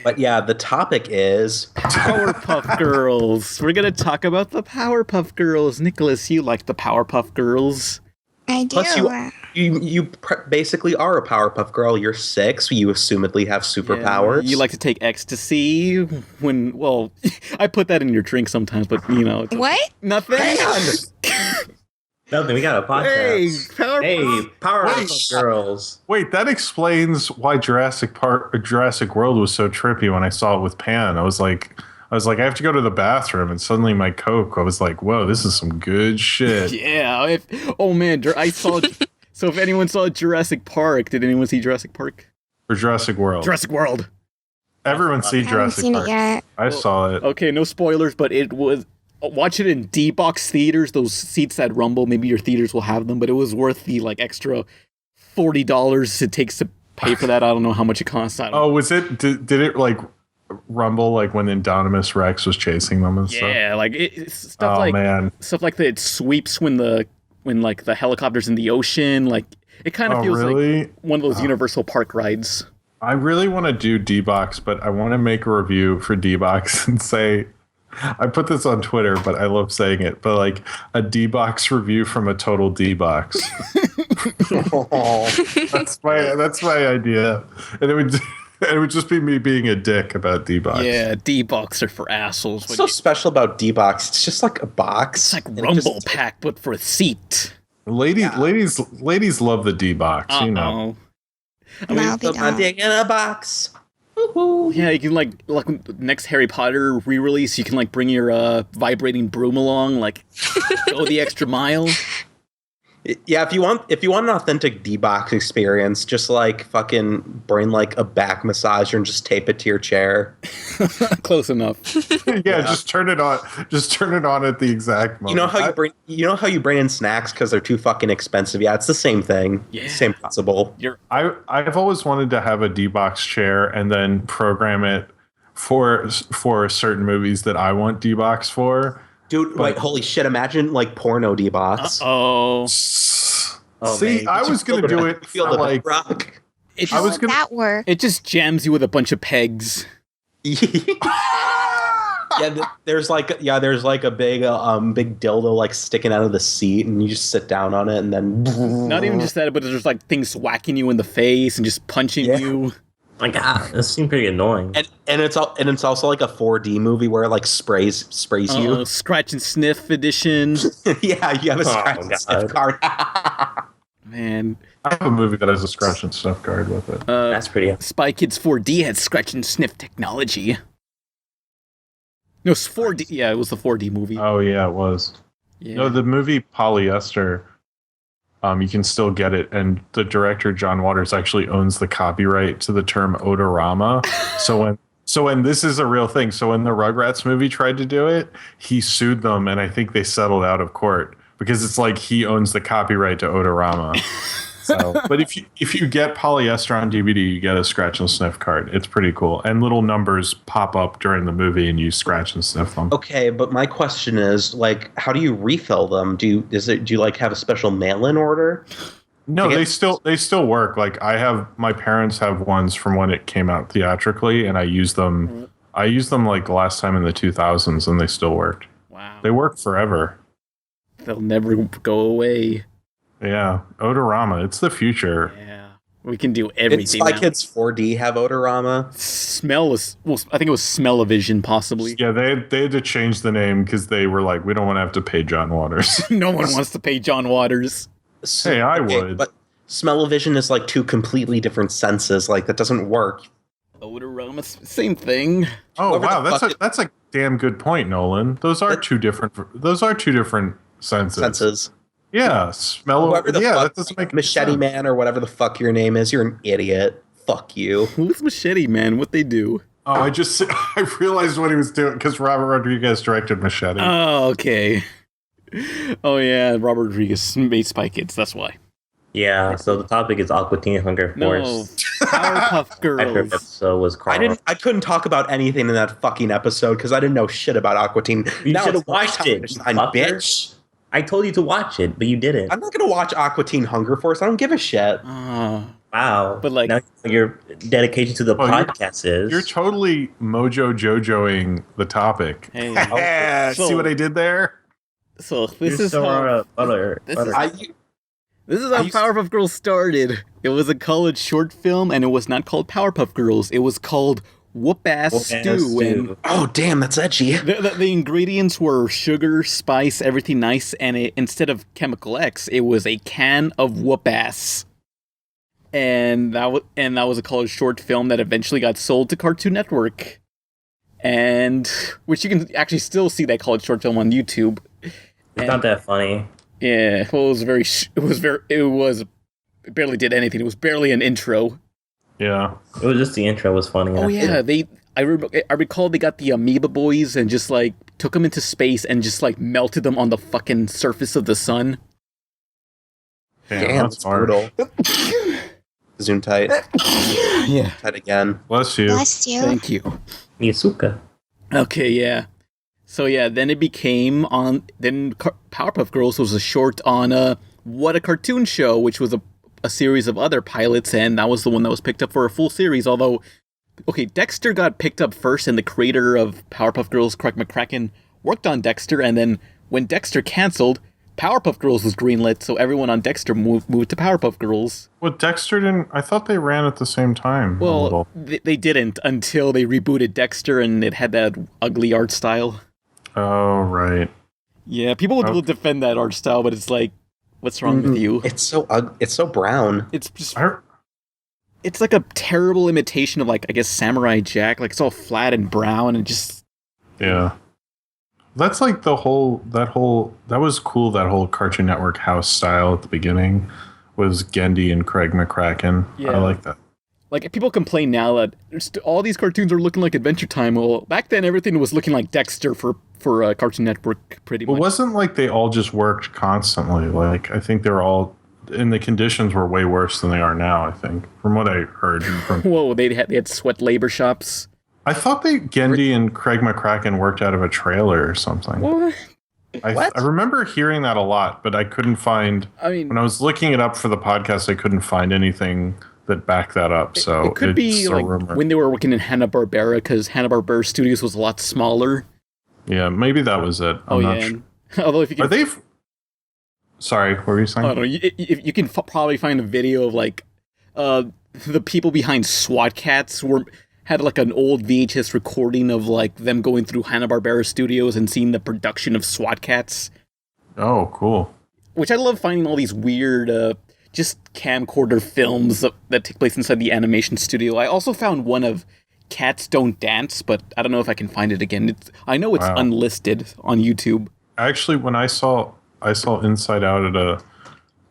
But yeah, the topic is Powerpuff Girls. We're gonna talk about the Powerpuff Girls. Nicholas, you like the Powerpuff Girls? I do. Plus you basically are a Powerpuff Girl. You're 6. You assumedly have superpowers. Yeah, you like to take ecstasy when, well, I put that in your drink sometimes, but you know. What? Nothing. Hang on. Nothing. We got a podcast. Hey, Powerpuff Girls. Wait, that explains why Jurassic World was so trippy when I saw it with Pan. I was like, I have to go to the bathroom, and suddenly my Coke, I was like, whoa, this is some good shit. Yeah. Oh man, I saw. So if anyone saw Jurassic Park, did anyone see Jurassic Park? Or Jurassic World. Jurassic World. Everyone see I haven't Jurassic seen Park. it yet. I saw it. Okay, no spoilers, but it was. Watch it in D-Box theaters, those seats that rumble. Maybe your theaters will have them, but it was worth the like extra $40 it takes to pay for that. I don't know how much it costs. Was it? Did it like rumble like when Indominus Rex was chasing them and stuff? Yeah, like stuff stuff like that. It sweeps when like the helicopter's in the ocean. Like it kind of feels like one of those Universal Park rides. I really want to do D-Box, but I want to make a review for D-Box and say, I put this on Twitter, but I love saying it, but like a D-Box review from a total D-Box. That's my idea. And it would just be me being a dick about D-Box. Yeah, D-Box are for assholes. What's so special about D-Box? It's just like a box. It's like Rumble Pack, but for a seat. Ladies love the D-Box, you know. I mean, Put my dick in a box. Yeah, you can like next Harry Potter re-release, you can like bring your vibrating broom along, like go the extra mile. Yeah, if you want an authentic D-Box experience, just like fucking bring like a back massager and just tape it to your chair. Close enough. Yeah, just turn it on. Just turn it on at the exact moment. You know how you bring in snacks because they're too fucking expensive. Yeah, it's the same thing. Yeah. Same principle. I've always wanted to have a D-Box chair and then program it for certain movies that I want D-Box for. Dude, wait, holy shit, imagine like porno D-Box. Oh. See, man. I was going to do it for like... rock. That work. It just jams you with a bunch of pegs. There's like a big dildo like sticking out of the seat, and you just sit down on it, and then not even just that, but there's like things whacking you in the face and just punching you. My God, this seems pretty annoying. And it's also like a 4D movie where it like sprays you. Scratch and sniff edition. Yeah, you have a scratch and sniff card. Man, I have a movie that has a scratch and sniff card with it. That's pretty. Spy Kids 4D had scratch and sniff technology. No, it's 4D. Yeah, it was the 4D movie. Oh yeah, it was. Yeah. No, the movie Polyester. You can still get it, and the director John Waters actually owns the copyright to the term odorama. So when this is a real thing. So when the Rugrats movie tried to do it, he sued them, and I think they settled out of court because it's like he owns the copyright to odorama. So, but if you get Polyester on DVD, you get a scratch and sniff card. It's pretty cool, and little numbers pop up during the movie, and you scratch and sniff them. Okay, but my question is, like, how do you refill them? Do you like have a special mail-in order? No, they still work. Like my parents have ones from when it came out theatrically, and I used them. I used them like last time in the 2000s, and they still worked. Wow, they work forever. They'll never go away. Yeah, Odorama. It's the future. Yeah, we can do Did everything Spy now. Kids 4D have Odorama? I think it was Smell-O-Vision, possibly. Yeah, they had to change the name because they were like, we don't want to have to pay John Waters. No one wants to pay John Waters. Hey, I would. But Smell-O-Vision is like two completely different senses. Like, that doesn't work. Odorama, same thing. Oh Whoever wow, the that's a damn good point, Nolan. Those are two different senses. Yeah, smell. Whoever the yeah, fuck, that doesn't make Machete sense. Man or whatever the fuck your name is, you're an idiot. Fuck you. Who's Machete Man? What they do? Oh, I realized what he was doing because Robert Rodriguez directed Machete. Oh, okay. Oh yeah, Robert Rodriguez made Spy Kids. That's why. Yeah, so the topic is Aqua Teen Hunger No, Force. Powerpuff My favorite Girls. episode was Carl. I couldn't talk about anything in that fucking episode because I didn't know shit about Aqua Teen. You Now should have it's my watched time it, to you shine, fucker. bitch. I told you to watch it, but you didn't. I'm not gonna watch Aqua Teen Hunger Force. I don't give a shit. Wow. But, like- now your dedication to the Well, podcast is. You're totally Mojo Jojoing the topic. Hey, See what I did there? So this You're is so how butter. this butter. this is how Powerpuff Girls started. It was a college short film, and it was not called Powerpuff Girls. It was called Whoop Ass Stew. And Oh damn, that's edgy. the ingredients were sugar, spice, everything nice, and instead of Chemical X, it was a can of Whoop Ass. And that was a college short film that eventually got sold to Cartoon Network, and which you can actually still see that college short film on YouTube. It's not that funny. Yeah, well, it barely did anything. It was barely an intro. Yeah. It was just the intro was funny. Oh yeah, I recall they got the Amoeba Boys and just like took them into space and just like melted them on the fucking surface of the sun. Damn, that's brutal. Zoom tight. Yeah. Tight again. Bless you. Bless you. Thank you. Miyasuka. Okay, yeah. So yeah, then it became on. Then Powerpuff Girls was a short on What a Cartoon Show, which was a series of other pilots, and that was the one that was picked up for a full series. Although, okay, Dexter got picked up first, and the creator of Powerpuff Girls, Craig McCracken, worked on Dexter, and then when Dexter canceled, Powerpuff Girls was greenlit, so everyone on Dexter moved to Powerpuff Girls. Well, Dexter didn't. I thought they ran at the same time. a Well, little. they didn't until they rebooted Dexter, and it had that ugly art style. Oh right. Yeah, people will defend that art style, but it's like, what's wrong with you? It's so brown. It's just, it's like a terrible imitation of, like, I guess, Samurai Jack. Like, it's all flat and brown and just... Yeah. That's like that was cool, that whole Cartoon Network house style at the beginning was Gendy and Craig McCracken. Yeah. I like that. Like, people complain now that all these cartoons are looking like Adventure Time. Well, back then, everything was looking like Dexter for Cartoon Network, pretty much. It wasn't like they all just worked constantly. Like, I think they were all... And the conditions were way worse than they are now, I think, from what I heard. Whoa, they had sweat labor shops. I thought Gendy and Craig McCracken worked out of a trailer or something. What? I remember hearing that a lot, but I couldn't find... I mean... When I was looking it up for the podcast, I couldn't find anything that backed that up, so it could be like rumor. when they were working in Hanna-Barbera, because Hanna-Barbera Studios was a lot smaller. Yeah, maybe that was it. I'm not sure. Although if you can... Are they... Sorry, what were you saying? I don't know. You can probably find a video of, like, the people behind SWAT Cats had like an old VHS recording of like them going through Hanna-Barbera Studios and seeing the production of SWAT Cats. Oh, cool. Which I love, finding all these weird, just camcorder films that take place inside the animation studio. I also found one of Cats Don't Dance, but I don't know if I can find it again. I know it's unlisted on YouTube. Actually, when I saw Inside Out at a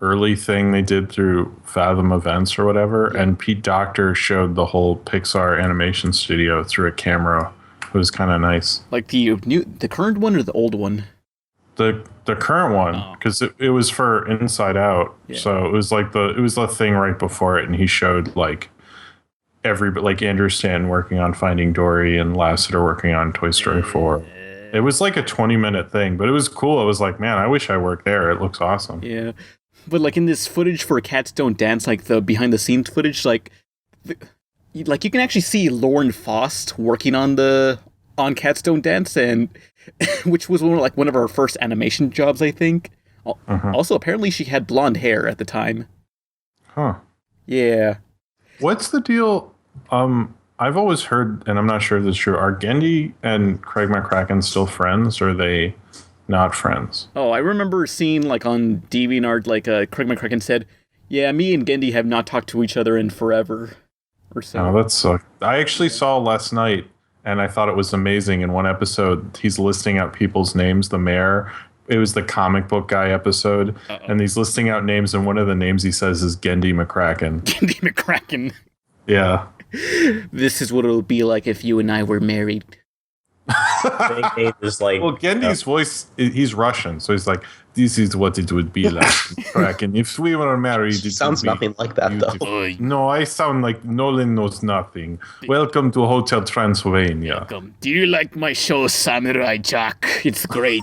early thing they did through Fathom Events or whatever, and Pete Docter showed the whole Pixar animation studio through a camera. It was kind of nice. Like the current one or the old one? The current one, because it was for Inside Out, so it was the thing right before it, and he showed like like Andrew Stanton working on Finding Dory and Lasseter working on Toy Story 4. It was like a 20-minute thing, but it was cool. I was like, man, I wish I worked there. It looks awesome. Yeah. But like in this footage for Cats Don't Dance, like the behind the scenes footage, like you can actually see Lauren Faust working on Cats Don't Dance, and which was one of our first animation jobs, I think. Also, apparently she had blonde hair at the time. Huh. Yeah. What's the deal? I've always heard, and I'm not sure if this is true, are Gendy and Craig McCracken still friends, or are they not friends? Oh, I remember seeing, like, on DeviantArt, like, Craig McCracken said, yeah, me and Gendy have not talked to each other in forever. Or so. Oh, that sucked. I actually saw last night, and I thought it was amazing. In one episode, he's listing out people's names, the mayor. It was the comic book guy episode, and he's listing out names, and one of the names he says is Gendy McCracken. Gendy McCracken. Yeah. This is what it'll be like if you and I were married. Just like, well, Gendy's voice, he's Russian, so he's like, this is what it would be like, Kraken. If we were married, it sounds nothing like that, though. No, I sound like Nolan knows nothing. Welcome to Hotel Transylvania. Welcome. Do you like my show, Samurai Jack? It's great.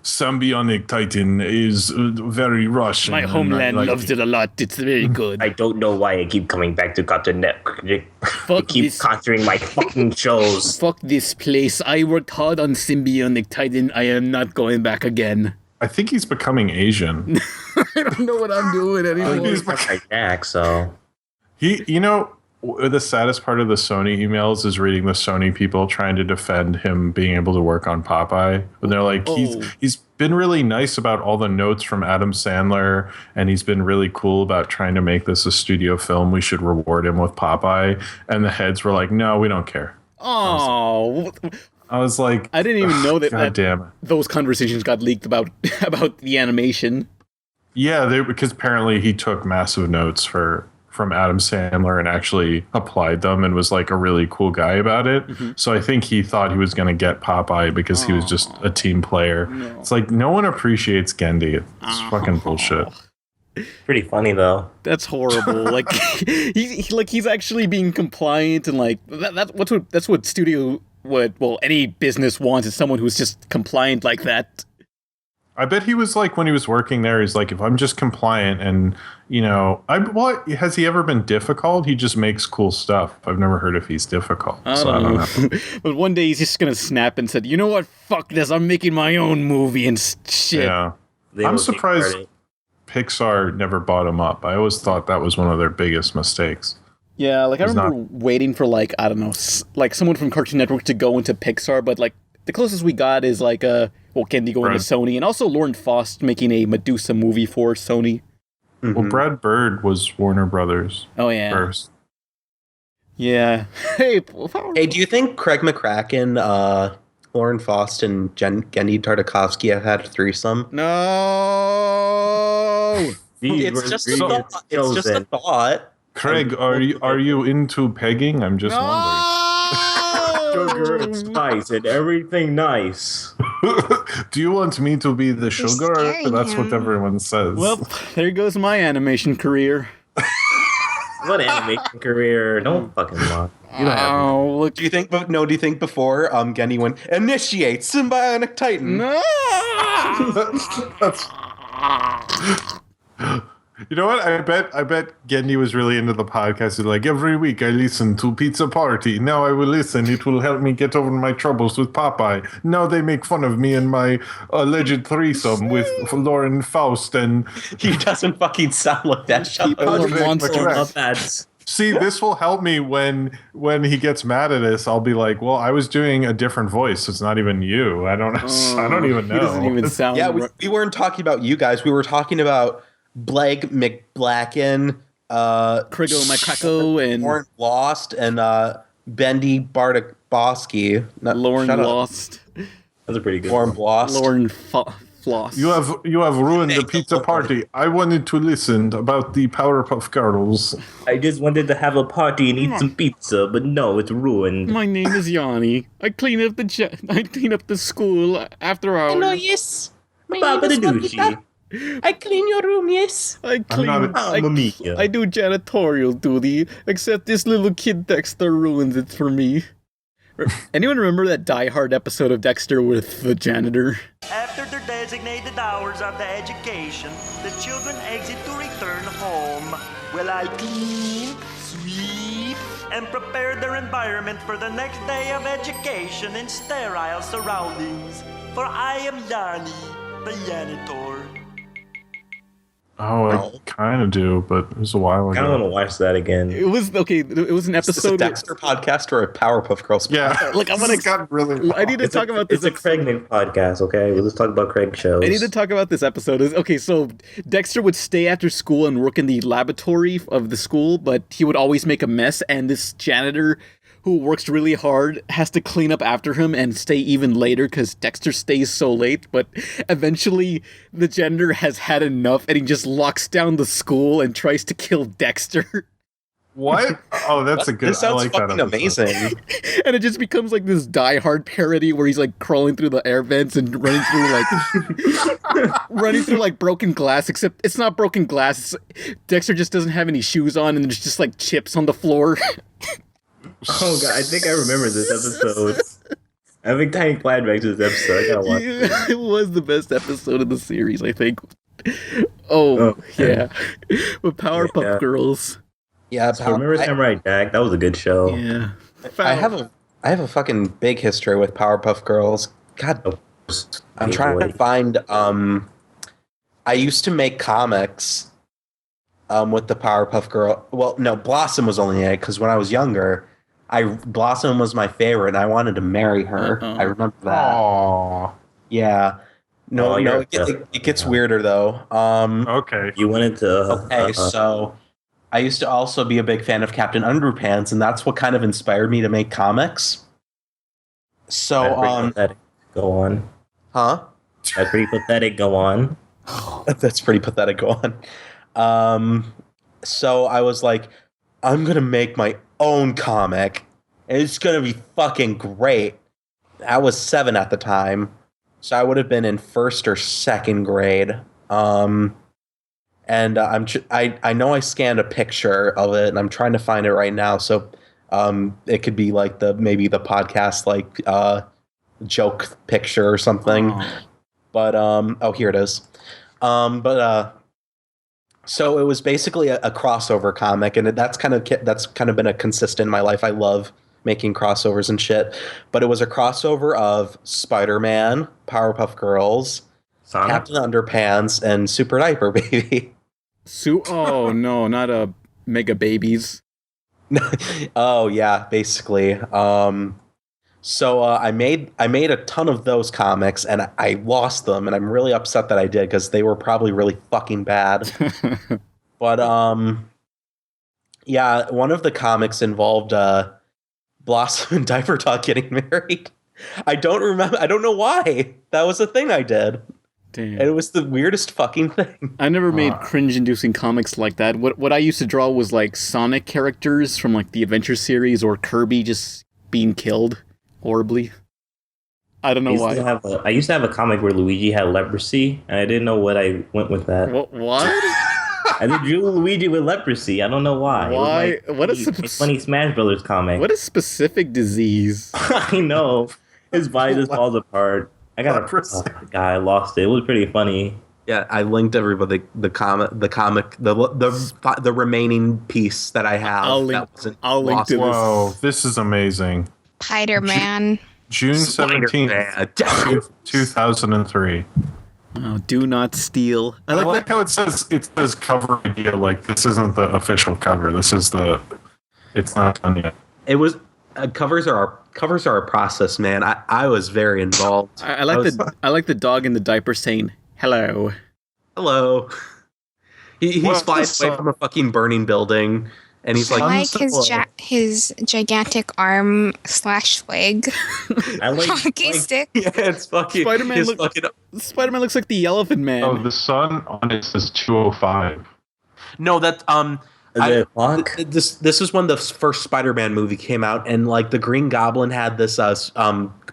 Symbionic Titan is very Russian. My homeland loves it a lot. It's very good. I don't know why I keep coming back to Cartoon Network. I keep conquering my fucking shows. Fuck this place. I worked hard on Symbionic Titan. I am not going back again. I think he's becoming Asian. I don't know what I'm doing anymore. He's like Jack, so the saddest part of the Sony emails is reading the Sony people trying to defend him being able to work on Popeye. When they're like, he's been really nice about all the notes from Adam Sandler, and he's been really cool about trying to make this a studio film. We should reward him with Popeye. And the heads were like, no, we don't care. Oh. I was like, I didn't even know that, damn it. Those conversations got leaked about the animation. Yeah, because apparently he took massive notes from Adam Sandler and actually applied them and was like a really cool guy about it. Mm-hmm. So I think he thought he was going to get Popeye because he was just a team player. No. It's like no one appreciates Gendy. It's fucking bullshit. Pretty funny though. That's horrible. Like he's actually being compliant and like that's what studio. Any business wants is someone who's just compliant like that. I bet he was like, when he was working there, he's like, if I'm just compliant and, has he ever been difficult? He just makes cool stuff. I've never heard if he's difficult. I don't know. But one day he's just going to snap and said, you know what? Fuck this. I'm making my own movie and shit. Yeah. I'm surprised Pixar never bought him up. I always thought that was one of their biggest mistakes. Yeah, like I remember waiting for like, I don't know, like someone from Cartoon Network to go into Pixar, but like the closest we got is like Gendy going to Sony, and also Lauren Faust making a Medusa movie for Sony. Mm-hmm. Well, Brad Bird was Warner Brothers. Oh yeah. First. Yeah. Hey, do you think Craig McCracken, Lauren Faust, and Gendy Tartakovsky have had a threesome? No. It's just a thought. It's just a thought. Craig, are you into pegging? I'm just wondering. Sugar and spice and everything nice. Do you want me to be the sugar? That's what everyone says. Well, there goes my animation career. What animation career? Don't fucking lie. You don't have look. Do you think before Gendy went initiate Symbiotic Titan? No. You know what? I bet Gendy was really into the podcast. He's like, every week I listen to Pizza Party. Now I will listen. It will help me get over my troubles with Popeye. Now they make fun of me and my alleged threesome with Lauren Faust and... He doesn't fucking sound like that. See, this will help me when he gets mad at us. I'll be like, well, I was doing a different voice. It's not even you. I don't even know. He doesn't even sound... Yeah, we weren't talking about you guys. We were talking about... Blake McBlacken, Krigo McCraco, and Lauren Lost, and Bendy Bartek-Bosky. Lauren Lost. That's a pretty good Lauren Lost. Lauren Floss. You have ruined the pizza party. I wanted to listen about the Powerpuff Girls. I just wanted to have a party and eat some pizza, but no, it's ruined. My name is Yanni. I clean up the school after hours. Hello, yes. Baba the Douchey. I clean your room, yes. I do janitorial duty, except this little kid Dexter ruins it for me. Anyone remember that Die Hard episode of Dexter with the janitor? After their designated hours of the education, the children exit to return home. Will I clean, sweep, and prepare their environment for the next day of education in sterile surroundings? For I am Yanni, the janitor. Oh, I kind of do, but it was a while I kind of ago. want to watch that again. It was okay. It was an Is this a episode. Dexter podcast or a Powerpuff Girls podcast? Yeah, Like, I want to. got really. I need to talk about this. It's a Craig Nick podcast, okay? We'll just talk about Craig shows. I need to talk about this episode. Okay, so Dexter would stay after school and work in the laboratory of the school, but he would always make a mess, and this janitor who works really hard has to clean up after him and stay even later because Dexter stays so late. But eventually, the janitor has had enough, and he just locks down the school and tries to kill Dexter. What? Oh, that's a good. This sounds I like that fucking episode. amazing. And it just becomes like this Die Hard parody where he's like crawling through the air vents and running through like broken glass, except it's not broken glass. Dexter just doesn't have any shoes on and there's just like chips on the floor. Oh god, I think I remember this episode. I think Tiny flashbacks to this episode. I gotta watch it. It was the best episode of the series, I think. Oh yeah. But Powerpuff Girls. Yeah, So remember Samurai Jack? That was a good show. Yeah. I have a fucking big history with Powerpuff Girls. God, I'm trying to find. I used to make comics. With the Powerpuff Girl. Well, no, Blossom was only it because when I was younger, Blossom was my favorite, and I wanted to marry her. I remember that. Aww. Yeah. No, it gets weirder though. Okay. You wanted to. Okay, so I used to also be a big fan of Captain Underpants, and that's what kind of inspired me to make comics. So, pathetic. Go on. Huh? That's pretty pathetic. Go on. That's pretty pathetic. Go on. So I was like, I'm gonna make my own comic, and it's gonna be fucking great. I was 7 at the time, so I would have been in 1st or 2nd grade. And I know I scanned a picture of it, and I'm trying to find it right now. So it could be like maybe the podcast like joke picture or something. But here it is. So it was basically a crossover comic, and that's kind of been a consistent in my life. I love making crossovers and shit. But it was a crossover of Spider-Man, Powerpuff Girls, Sonic? Captain Underpants, and Super Diaper Baby. Oh no, not a Mega Babies. Oh yeah, basically. So I made a ton of those comics, and I lost them, and I'm really upset that I did because they were probably really fucking bad. But yeah, one of the comics involved Blossom and Diaper Dog getting married. I don't know why. That was a thing I did. Damn. And it was the weirdest fucking thing. I never made cringe-inducing comics like that. What I used to draw was like Sonic characters from like the Adventure series or Kirby just being killed horribly. I don't know why. I used to have a comic where Luigi had leprosy, and I didn't know what I went with that. What? I did drew Luigi with leprosy. I don't know why. Why? It was What like is a funny Smash Brothers comic. What a specific disease. I know. His body just falls apart. I got a guy. I lost it. It was pretty funny. Yeah, I linked everybody the remaining piece that I have. I'll link to this. Whoa, this is amazing. Spider-Man. June 17th, 2003. Oh, do not steal. I like how it says cover idea, like this isn't the official cover. This is it's not done yet. It was covers are a process, man. I was very involved. I like the dog in the diaper saying hello. Hello. He's flying away from a fucking burning building, and he's like, I like his gigantic arm / leg. I like hockey stick. Yeah, it's fucking Spider-Man. Spider-Man looks like the Elephant Man. Oh, the sun on it says 2:05. No, that this is when the first Spider-Man movie came out, and like the Green Goblin had this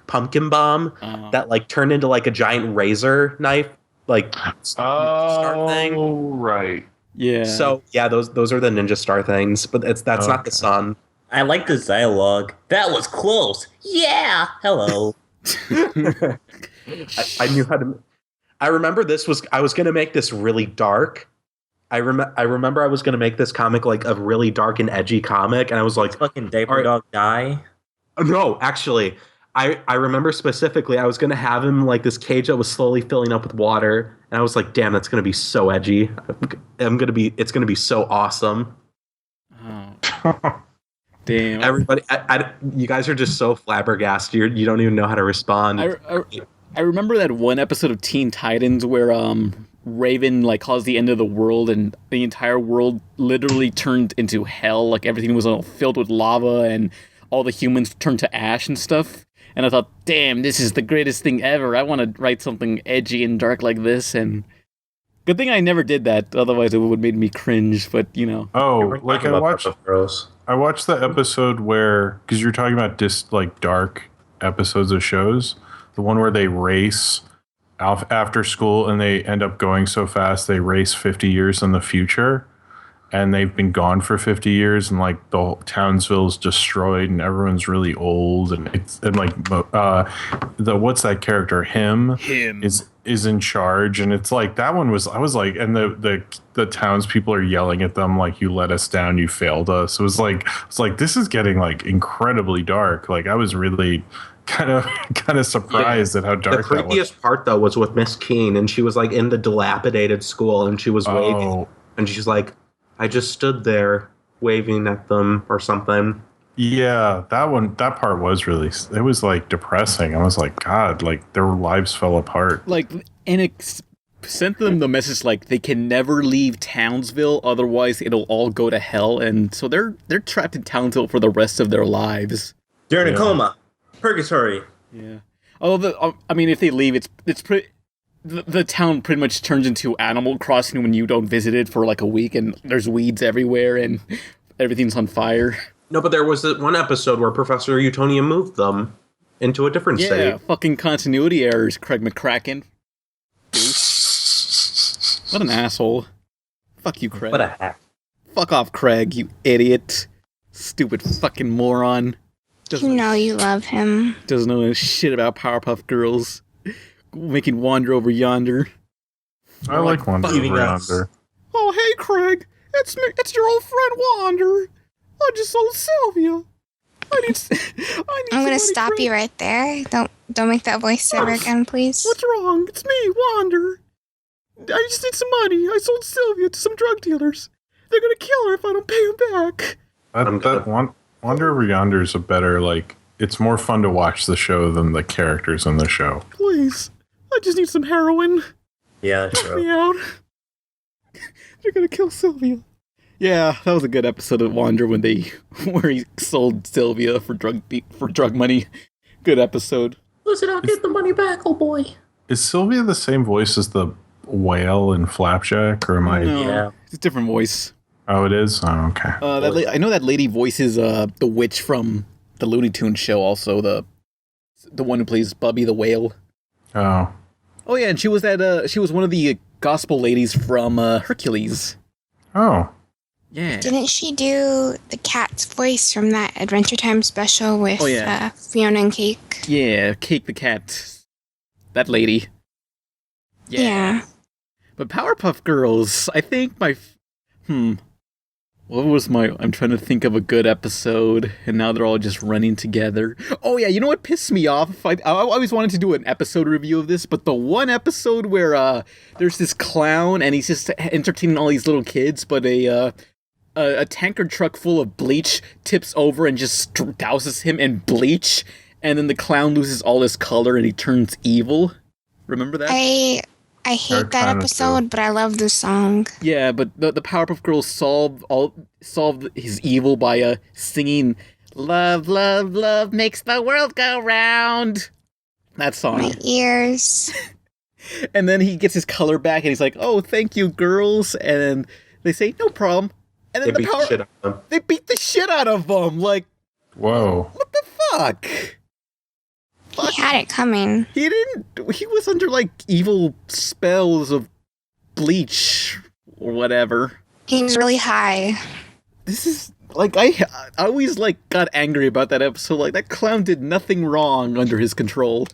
pumpkin bomb that like turned into like a giant razor knife, like star thing. Oh, right. Yeah. So yeah, those are the Ninja Star things, but that's not the sun. I like this dialogue. That was close. Yeah. Hello. I knew how to. I remember I was gonna make this really dark. I remember I was gonna make this comic like a really dark and edgy comic, and I was like, fucking Diaper Dog die. No, actually, I remember specifically I was gonna have him like this cage that was slowly filling up with water, and I was like, damn, that's gonna be so edgy. It's gonna be so awesome. Oh. Damn. Everybody, you guys are just so flabbergasted. You don't even know how to respond. I remember that one episode of Teen Titans where Raven like caused the end of the world, and the entire world literally turned into hell. Like everything was all filled with lava, and all the humans turned to ash and stuff. And I thought, damn, this is the greatest thing ever. I want to write something edgy and dark like this. And good thing I never did that. Otherwise, it would have made me cringe. But you know. Oh, like I watched the episode where, because you're talking about like dark episodes of shows, the one where they race after school and they end up going so fast they race 50 years in the future, and they've been gone for 50 years, and like the whole Townsville's destroyed and everyone's really old, and it's and like the what's that character him is in charge, and it's like that one was I was like, and the townspeople are yelling at them like, you let us down, you failed us. It was like this is getting like incredibly dark. Like I was really kind of surprised at how dark that was. The creepiest part though was with Miss Keene, and she was like in the dilapidated school, and she was waving, and she's like, I just stood there waving at them or something. Yeah, that part was really, it was like depressing. I was like, God, like their lives fell apart. Like, and it sent them the message like they can never leave Townsville, otherwise it'll all go to hell. And so they're trapped in Townsville for the rest of their lives. They're in a coma. Purgatory. Yeah. Although, I mean, if they leave, it's pretty... The town pretty much turns into Animal Crossing when you don't visit it for like a week, and there's weeds everywhere and everything's on fire. No, but there was that one episode where Professor Utonium moved them into a different state. Yeah, fucking continuity errors, Craig McCracken. What an asshole. Fuck you, Craig. What a hack. Fuck off, Craig, you idiot. Stupid fucking moron. You know you love him. Doesn't know shit about Powerpuff Girls. Making Wander Over Yonder. I like Wander Over Yonder. Oh, hey, Craig. It's me. It's your old friend Wander. I just sold Sylvia. I'm gonna stop you right there. Don't make that voice ever again, please. What's wrong? It's me, Wander. I just need some money. I sold Sylvia to some drug dealers. They're gonna kill her if I don't pay them back. Wander Over Yonder is a better, like, it's more fun to watch the show than the characters in the show. Please. I just need some heroin. Yeah, Help me out. They're gonna kill Sylvia. Yeah, that was a good episode of Wander where he sold Sylvia for drug money. Good episode. Listen, I'll get the money back, oh boy. Is Sylvia the same voice as the whale in Flapjack, or am I? No, Yeah, it's a different voice. Oh, it is. Oh, okay. I know that lady voices the witch from the Looney Tunes show. Also, the one who plays Bubby the whale. Oh. Oh yeah, and she was one of the gospel ladies from Hercules. Oh. Yeah. Didn't she do the cat's voice from that Adventure Time special with Fiona and Cake? Yeah, Cake the cat. That lady. Yeah. But Powerpuff Girls, I think what was I'm trying to think of a good episode, and now they're all just running together. Oh yeah, you know what pissed me off? I always wanted to do an episode review of this, but the one episode where there's this clown, and he's just entertaining all these little kids, but a tanker truck full of bleach tips over and just douses him in bleach, and then the clown loses all his color and he turns evil. Remember that? I hate that episode, but I love the song. Yeah, but the Powerpuff Girls solved his evil by singing "Love, love, love makes the world go round." That song. My ears. And then he gets his color back, and he's like, "Oh, thank you, girls." And then they say, "No problem." And then they beat the shit out of them. Like, whoa! What the fuck? He had it coming. He didn't. He was under like evil spells of bleach or whatever. He was really high. This is like I always like got angry about that episode. Like that clown did nothing wrong under his control.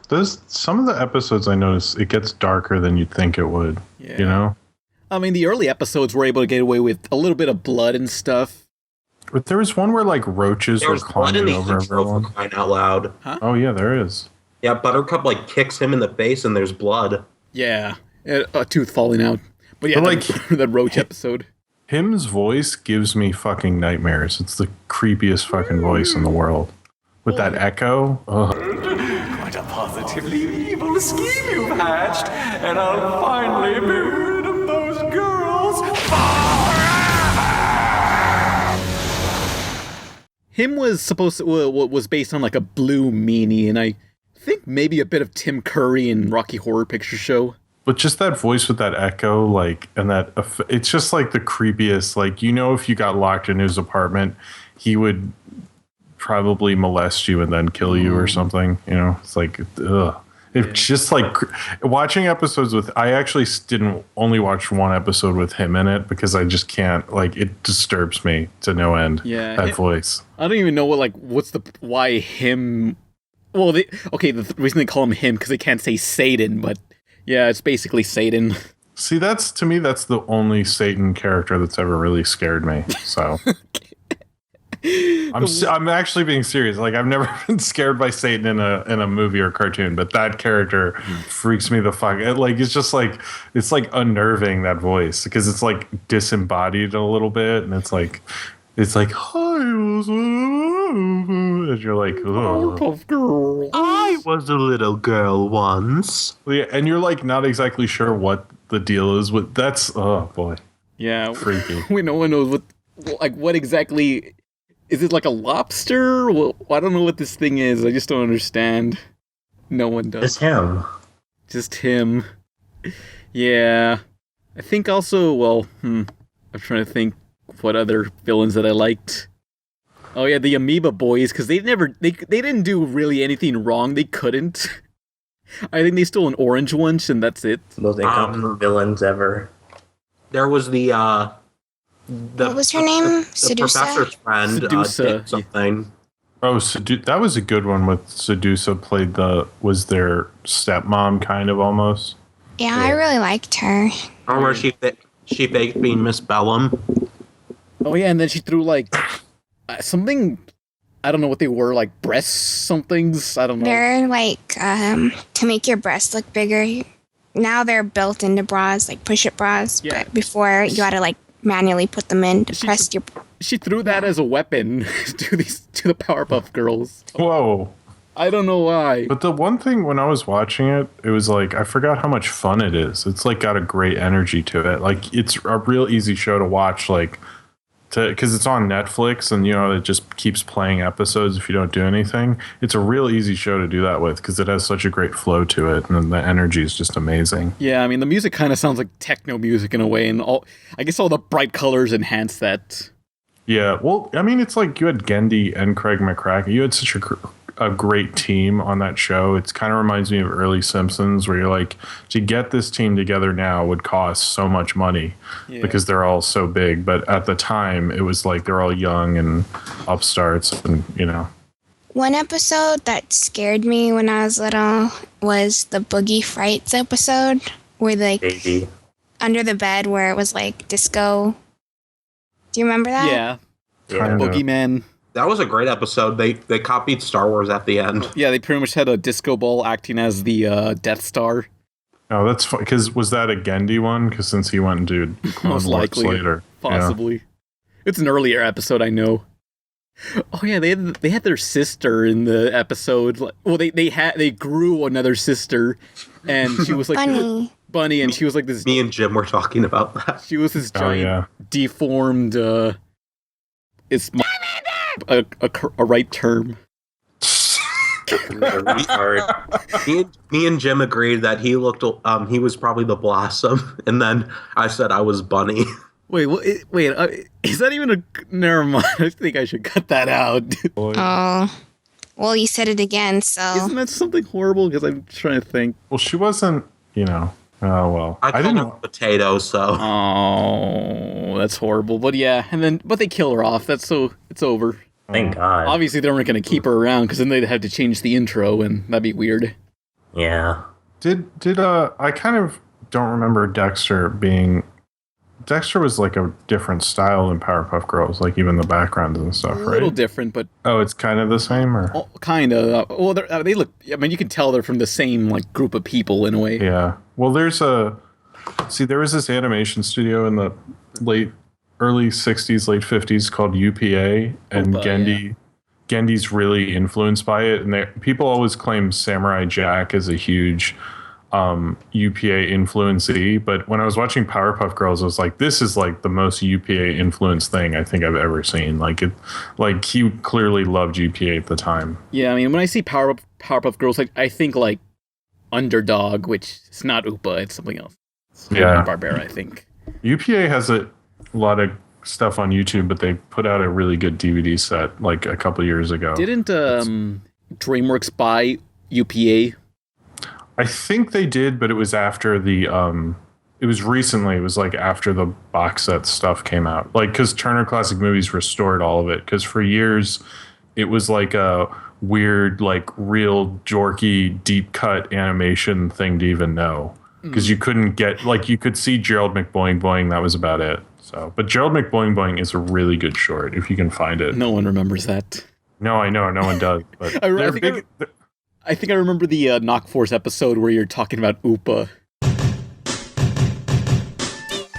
There's some of the episodes I noticed it gets darker than you'd think it would. Yeah. You know. I mean, the early episodes were able to get away with a little bit of blood and stuff. But there was one where like roaches were There's blood in climbing the over intro, everyone. for crying out loud. Huh? Oh yeah, there is. Yeah, Buttercup like kicks him in the face and there's blood. Yeah, a tooth falling out. But yeah, But, like, that roach episode. Him's voice gives me fucking nightmares. It's the creepiest fucking voice in the world. With that echo. Ugh. Quite a positively evil scheme you've hatched, and I'll finally be rid of those girls forever! Him was supposed to was based on like a blue meanie, and I think maybe a bit of Tim Curry in Rocky Horror Picture Show. But just that voice with that echo, like, and that, it's just like the creepiest. Like, you know, if you got locked in his apartment, he would probably molest you and then kill you or something. You know, it's like, ugh. It's just like watching episodes with, I actually didn't only watch one episode with him in it because I just can't, like, it disturbs me to no end. Yeah. That voice. I don't even know why him. Well, the reason they call him him because they can't say Satan, but yeah, it's basically Satan. See, to me, that's the only Satan character that's ever really scared me. So I'm actually being serious. Like, I've never been scared by Satan in a movie or cartoon, but that character freaks me the fuck. It's like unnerving, that voice, because it's like disembodied a little bit, and it's like and you're like, Powerpuff Girl. I was a little girl once. Yeah, and you're like not exactly sure what the deal is with that's, oh boy. Yeah, freaky. No one knows what exactly. Is it like a lobster? Well, I don't know what this thing is. I just don't understand. No one does. It's him. Just him. Yeah. I think also, I'm trying to think what other villains that I liked. Oh yeah, the Amoeba Boys, because they didn't do really anything wrong. They couldn't. I think they stole an orange once, and that's it. Most incompetent villains ever. There was what was her name? The Sedusa? professor's friend, Sedusa, something. Oh, that was a good one with Sedusa was their stepmom, kind of, almost. Yeah, I really liked her. Or where she faked being Miss Bellum. Oh yeah, and then she threw like something. I don't know what they were, like breast somethings. I don't know. They're like to make your breasts look bigger. Now they're built into bras, like push-up bras. Yeah. But before you gotta like manually put them in to press your. She threw that as a weapon to the Powerpuff Girls. Whoa. I don't know why. But the one thing when I was watching it, it was like, I forgot how much fun it is. It's like got a great energy to it. Like, it's a real easy show to watch, like, because it's on Netflix and, you know, it just keeps playing episodes if you don't do anything. It's a real easy show to do that with because it has such a great flow to it, and the energy is just amazing. Yeah, I mean, the music kind of sounds like techno music in a way, and I guess all the bright colors enhance that. Yeah, well, I mean, it's like you had Gendy and Craig McCracken. You had such a great team on that show. It kind of reminds me of early Simpsons, where you're like, to get this team together now would cost so much money because they're all so big. But at the time, it was like they're all young and upstarts, and you know. One episode that scared me when I was little was the Boogie Frights episode, where like under the bed where it was like disco. Do you remember that? Yeah. Boogeyman. That was a great episode. They copied Star Wars at the end. Yeah, they pretty much had a disco ball acting as the Death Star. Oh, that's fun. Because was that a Gendy one? Because since he went and did Clone Wars later. Possibly. Yeah. It's an earlier episode, I know. Oh yeah, they had their sister in the episode. Well, they grew another sister, and she was like Bunny, and she was like this. Me and Jim were talking about that. She was this giant, deformed. It's a right term. me and Jim agreed that he looked. He was probably the Blossom, and then I said I was Bunny. Wait, is that even a... Never mind. I think I should cut that out. Oh. Well, you said it again, so... Isn't that something horrible? Because I'm trying to think. Well, she wasn't, you know... Oh, well. I didn't know potato, so... Oh, that's horrible. But yeah, but they kill her off. It's over. Thank God. Obviously, they weren't going to keep her around, because then they'd have to change the intro, and that'd be weird. Yeah. Did I kind of don't remember Dexter being Dexter was like a different style than Powerpuff Girls, like even the backgrounds and stuff, right? A little different, but oh, it's kind of the same, or kind of. Well, they look. I mean, you can tell they're from the same like group of people in a way. yeah. Well, there was this animation studio in the early '60s, late '50s called UPA, and Gendy's really influenced by it, and people always claim Samurai Jack is a huge UPA influencee, but when I was watching Powerpuff Girls, I was like, this is like the most UPA influenced thing I think I've ever seen. Like he clearly loved UPA at the time. Yeah, I mean, when I see Powerpuff Girls, like I think like Underdog, which is not Upa, it's something else. It's Barbera, I think. UPA has a lot of stuff on YouTube, but they put out a really good DVD set like a couple years ago. Didn't DreamWorks buy UPA? I think they did, but it was after it was recently. It was like after the box set stuff came out. Like, because Turner Classic Movies restored all of it. Because for years, it was like a weird, like real jorky, deep cut animation thing to even know. Because you couldn't get, like, you could see Gerald McBoing Boing. That was about it. So, but Gerald McBoing Boing is a really good short if you can find it. No one remembers that. No, I know, no one does. But they're big. I think I remember the Knock Force episode where you're talking about Upa.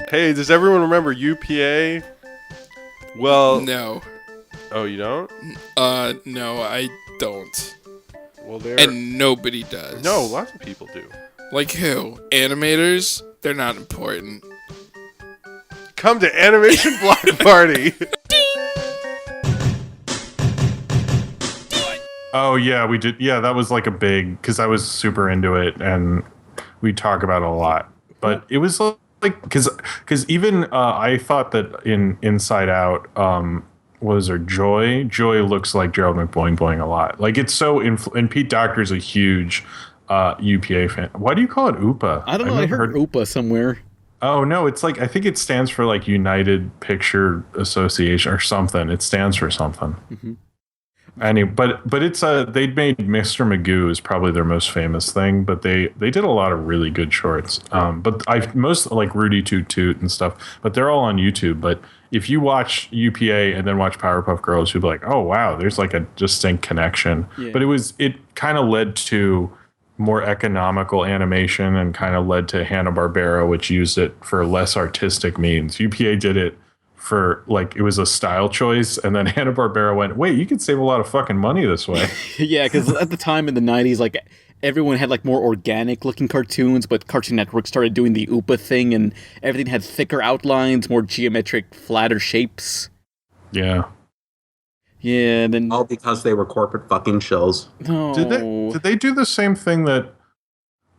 Hey, does everyone remember UPA? Well, no. Oh, you don't? No, I don't. Well, and nobody does. No, lots of people do. Like who? Animators? They're not important. Come to Animation Block Party. Oh, yeah, we did. Yeah, that was like a big, because I was super into it, and we talk about it a lot. But it was like, because even I thought that in Inside Out, was there Joy? Joy looks like Gerald McBoing Boing a lot. Like, it's so, and Pete Docter's a huge UPA fan. Why do you call it UPA? I don't know, I heard UPA somewhere. Oh, no, it's like, I think it stands for like United Picture Association or something. It stands for something. Mm-hmm. But it's they'd made Mr. Magoo is probably their most famous thing, but they did a lot of really good shorts. But most like Rudy Toot Toot and stuff, but they're all on YouTube. But if you watch UPA and then watch Powerpuff Girls, you'll be like, oh wow, there's like a distinct connection. Yeah. But it kind of led to more economical animation and kind of led to Hanna-Barbera, which used it for less artistic means. UPA did it for like, it was a style choice, and then Hanna-Barbera went, wait, you could save a lot of fucking money this way. Yeah, because at the time in the 90s, like everyone had like more organic looking cartoons, but Cartoon Network started doing the UPA thing, and everything had thicker outlines, more geometric, flatter shapes. Yeah. Yeah, then all because they were corporate fucking shills. No. Did they do the same thing that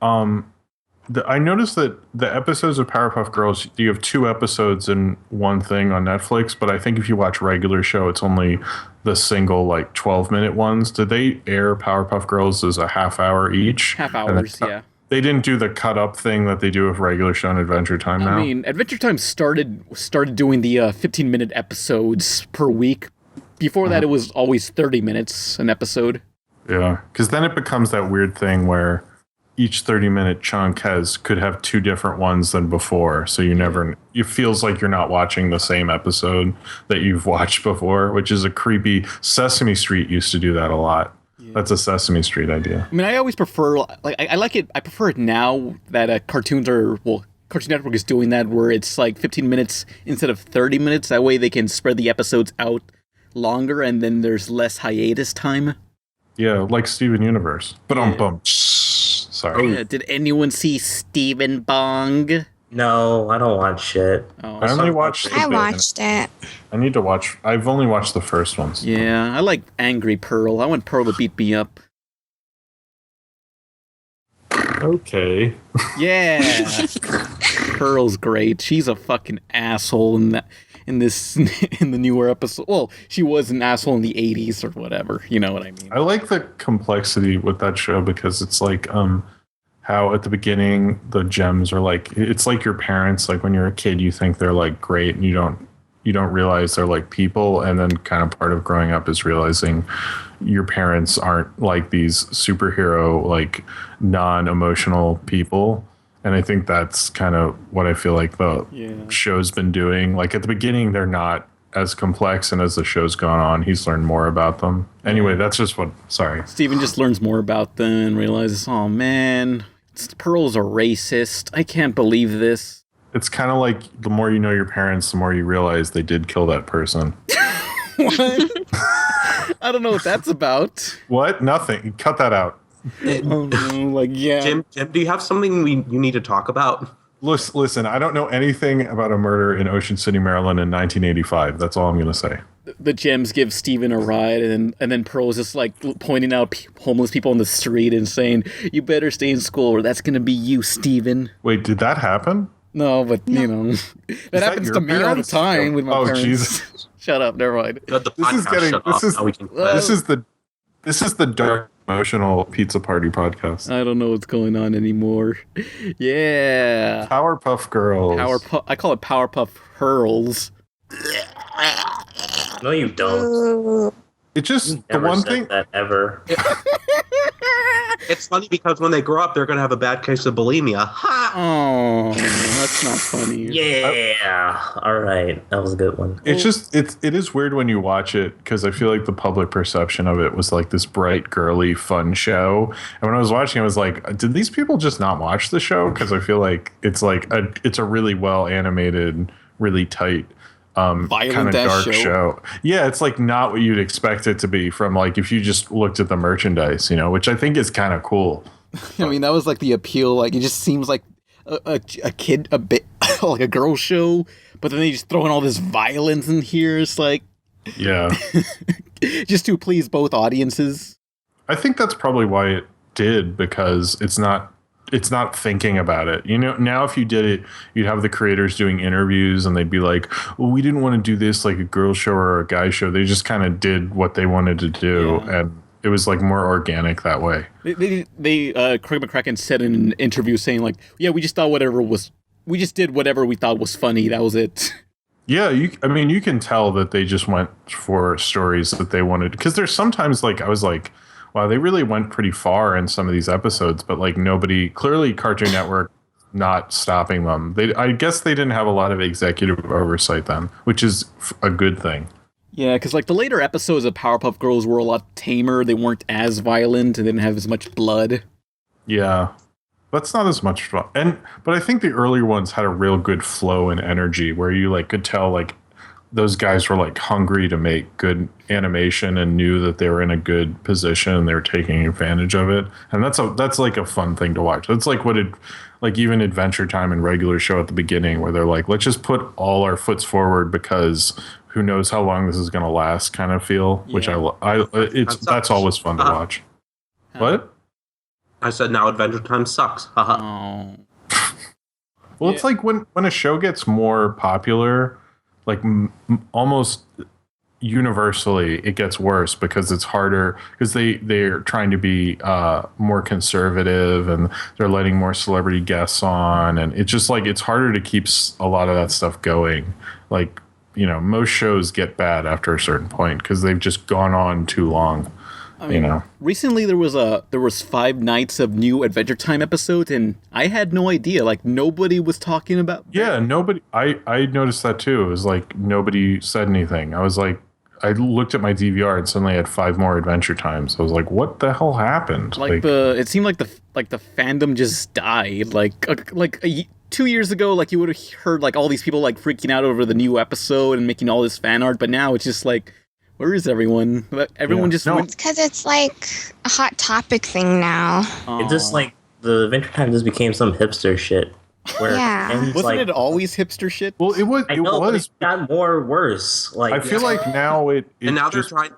I noticed that the episodes of Powerpuff Girls, you have 2 episodes in one thing on Netflix, but I think if you watch regular show, it's only the single like 12-minute ones. Did they air Powerpuff Girls as a half hour each? Half hours, yeah. They didn't do the cut up thing that they do with regular show on Adventure Time now. I mean, Adventure Time started doing the 15-minute episodes per week. Before that, it was always 30 minutes an episode. Yeah, because then it becomes that weird thing where each 30-minute chunk could have 2 different ones than before. So it feels like you're not watching the same episode that you've watched before, which is a creepy. Sesame Street used to do that a lot. Yeah. That's a Sesame Street idea. I mean, I always prefer, like, I like it. I prefer it now that Cartoon Network is doing that, where it's like 15 minutes instead of 30 minutes. That way they can spread the episodes out longer, and then there's less hiatus time. Yeah, like Steven Universe. But on sorry. Did anyone see Steven Bong? No, I don't watch shit. Oh, I only watched. I watched it. I need to watch. I've only watched the first ones. Yeah, I like Angry Pearl. I want Pearl to beat me up. Okay. Yeah. Pearl's great. She's a fucking asshole in the newer episode. Well, she was an asshole in the 80s or whatever. You know what I mean? I like the complexity with that show because it's like how at the beginning the gems are like, it's like your parents. Like when you're a kid, you think they're like great, and you don't realize they're like people. And then kind of part of growing up is realizing your parents aren't like these superhero, like non-emotional people. And I think that's kind of what I feel like the show's been doing. Like at the beginning, they're not as complex, and as the show's gone on, he's learned more about them. Anyway, that's just what. Sorry, Steven just learns more about them and realizes, oh man, Pearl's a racist. I can't believe this. It's kind of like the more you know your parents, the more you realize they did kill that person. What? I don't know what that's about. What? Nothing. Cut that out. Oh no! Like Jim, do you have something you need to talk about? Listen, I don't know anything about a murder in Ocean City, Maryland in 1985. That's all I'm going to say. The Gems give Steven a ride, and then Pearl's just like pointing out homeless people on the street and saying, "You better stay in school, or that's going to be you, Steven." Wait, did that happen? No, but you know, that happens to me all the time with my parents. Jesus. Shut up, never mind. This is the dark emotional pizza party podcast. I don't know what's going on anymore. Yeah. Powerpuff Girls. I call it Powerpuff Hurls. No, you don't. It just the one thing that ever. It's funny because when they grow up, they're going to have a bad case of bulimia. Ha! Oh, that's not funny. Yeah. All right, that was a good one. It's just it is weird when you watch it because I feel like the public perception of it was like this bright, girly, fun show. And when I was watching, I was like, did these people just not watch the show? Because I feel like it's a really well animated, really tight. Kind of dark show. Yeah, it's like not what you'd expect it to be from like if you just looked at the merchandise, you know, which I think is kind of cool. I mean, that was like the appeal. Like it just seems like a kid, a bit like a girl show, but then they just throw in all this violence in here. It's like, yeah, just to please both audiences. I think that's probably why it did, because it's not thinking about it. You know, now if you did it, you'd have the creators doing interviews and they'd be like, well, we didn't want to do this like a girl show or a guy show. They just kind of did what they wanted to do. Yeah. And it was like more organic that way. Craig McCracken said in an interview saying like, yeah, we just did whatever we thought was funny. That was it. Yeah. You can tell that they just went for stories that they wanted. Because there's sometimes like, I was like, wow, they really went pretty far in some of these episodes, but like clearly Cartoon Network not stopping them. I guess they didn't have a lot of executive oversight then, which is a good thing. Yeah, because like the later episodes of Powerpuff Girls were a lot tamer. They weren't as violent and didn't have as much blood. Yeah, that's not as much fun. But I think the earlier ones had a real good flow and energy where you like could tell like those guys were like hungry to make good animation and knew that they were in a good position and they were taking advantage of it. And that's like a fun thing to watch. That's like like even Adventure Time and regular show at the beginning where they're like, let's just put all our foots forward because who knows how long this is going to last kind of feel, which that's always fun to watch. What? I said now Adventure Time sucks. Oh. Well, it's like when a show gets more popular, like almost universally it gets worse because it's harder because they're trying to be more conservative and they're letting more celebrity guests on, and it's just like it's harder to keep a lot of that stuff going. Like, you know, most shows get bad after a certain point because they've just gone on too long. I mean, you know, recently there was 5 nights of new Adventure Time episodes, and I had no idea. Like nobody was talking about. Yeah, nobody. I noticed that too. It was like nobody said anything. I was like, I looked at my DVR and suddenly I had 5 more Adventure Times. I was like, what the hell happened? It seemed like the fandom just died. Like 2 years ago, like you would have heard like all these people like freaking out over the new episode and making all this fan art, but now it's just like, where is everyone? Everyone just went. It's because it's like a hot topic thing now. It's just like the Adventure Time just became some hipster shit. Where wasn't it always hipster shit? Well, it was. But it got more worse. Like I feel like now and now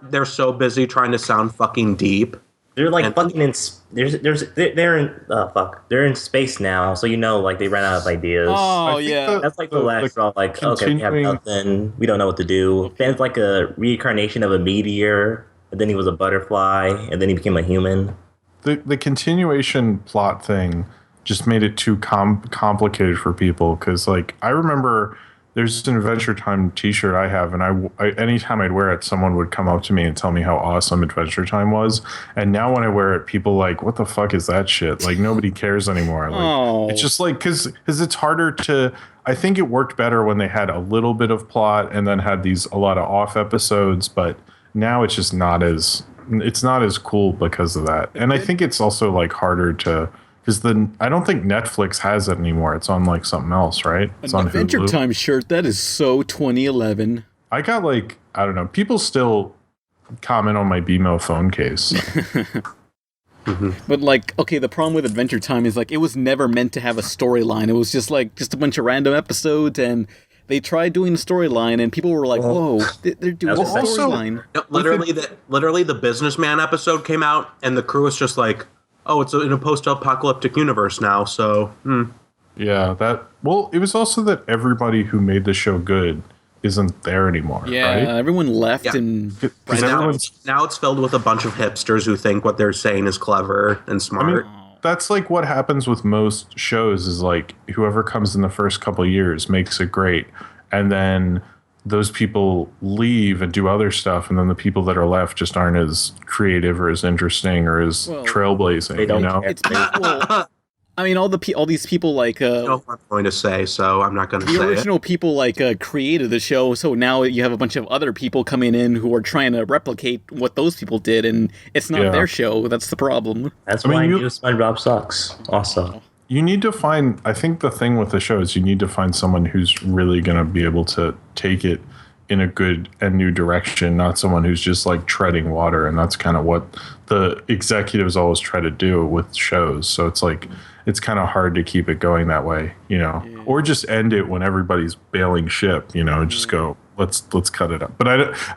they're so busy trying to sound fucking deep. They're like fucking in. They're in space now, so you know, like they ran out of ideas. Oh yeah, that's like the last straw. Like, okay, we have nothing. We don't know what to do. Ben's like a reincarnation of a meteor, and then he was a butterfly, and then he became a human. The continuation plot thing just made it too complicated for people because, like, I remember There's an Adventure Time T-shirt I have, and I anytime I'd wear it, someone would come up to me and tell me how awesome Adventure Time was. And now when I wear it, people like, "What the fuck is that shit?" Like nobody cares anymore. Like it's just like because it's harder to. I think it worked better when they had a little bit of plot and then had a lot of off episodes, but now it's just not as cool because of that. And I think it's also like harder to. Because I don't think Netflix has it anymore. It's on like something else, right? It's on Adventure Hulu. Time shirt. That is so 2011. I got like, I don't know. People still comment on my BMO phone case. But like, okay, the problem with Adventure Time is like it was never meant to have a storyline. It was just a bunch of random episodes, and they tried doing a storyline, and people were like, "Whoa, they're doing a storyline." Literally, the businessman episode came out, and the crew was just like, "Oh, it's in a post-apocalyptic universe now." So, Yeah, it was also that everybody who made the show good isn't there anymore. Yeah, right? everyone left, and now it's filled with a bunch of hipsters who think what they're saying is clever and smart. I mean, that's like what happens with most shows is like whoever comes in the first couple of years makes it great, and then those people leave and do other stuff, and then the people that are left just aren't as creative or as interesting or as trailblazing. You know, I mean, all these people like. I know what I'm going to say, so I'm not going to say it. The original people like created the show, so now you have a bunch of other people coming in who are trying to replicate what those people did, and it's not their show. That's the problem. That's why new SpongeBob sucks. Also, you need to find. I think the thing with the show is you need to find someone who's really going to be able to take it in a good and new direction, not someone who's just like treading water. And that's kind of what the executives always try to do with shows. So it's like it's kind of hard to keep it going that way, you know, or just end it when everybody's bailing ship, you know, just go, let's cut it up. But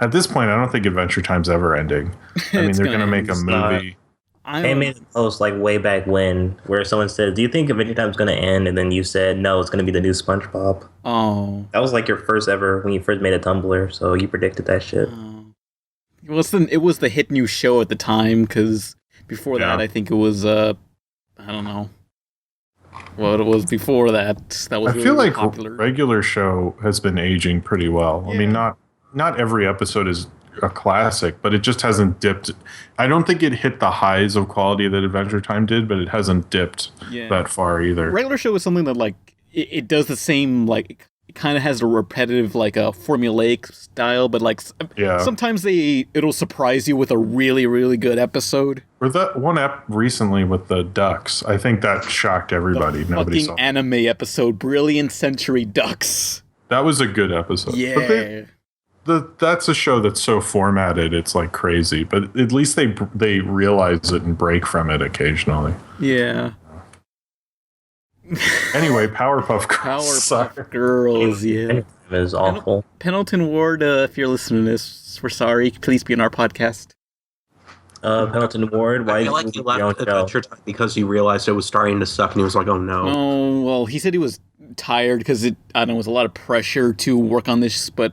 at this point, I don't think Adventure Time's ever ending. I mean, they're going to make a movie. They made a post like way back when where someone said, "Do you think Adventure Time's going to end?" And then you said, "No, it's going to be the new SpongeBob." Oh, that was like your first ever when you first made a Tumblr, so you predicted that shit. It was the hit new show at the time because before that, I think it was I don't know what it was before that. That was I feel like popular. Regular show has been aging pretty well. I mean, not every episode is a classic, but it just hasn't dipped. I don't think it hit the highs of quality that Adventure Time did, but it hasn't dipped that far either. Regular show is something that like it does the same, like it kind of has a repetitive, like a formulaic style, but like sometimes it'll surprise you with a really, really good episode. Or that one app recently with the ducks, I think that shocked everybody. Nobody saw anime episode, Brilliant Century Ducks. That was a good episode. Yeah. That's a show that's so formatted, it's like crazy. But at least they realize it and break from it occasionally. Yeah. Anyway, Powerpuff Girls. Powerpuff Girls, yeah. It was awful. Pendleton Ward, if you're listening to this, we're sorry. Please be on our podcast. Pendleton Ward, why I feel like he left Adventure Time because he realized it was starting to suck, and he was like, "Oh no." Oh well, he said he was tired because it was a lot of pressure to work on this, but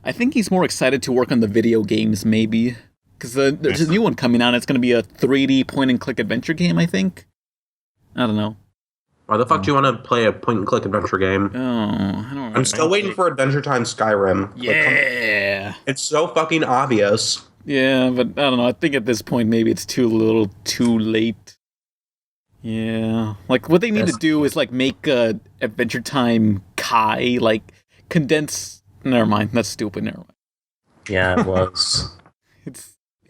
I think he's more excited to work on the video games, maybe. Because there's a new one coming out. It's going to be a 3D point-and-click adventure game, I think. I don't know. Why the fuck do you want to play a point-and-click adventure game? Oh, I don't know. I'm still waiting for Adventure Time Skyrim. Yeah. It's so fucking obvious. Yeah, but I don't know. I think at this point, maybe it's too late. Yeah. Like, what they need to do is, like, make Adventure Time Kai, like, condense... Never mind. That's stupid. Never mind. Yeah, it was.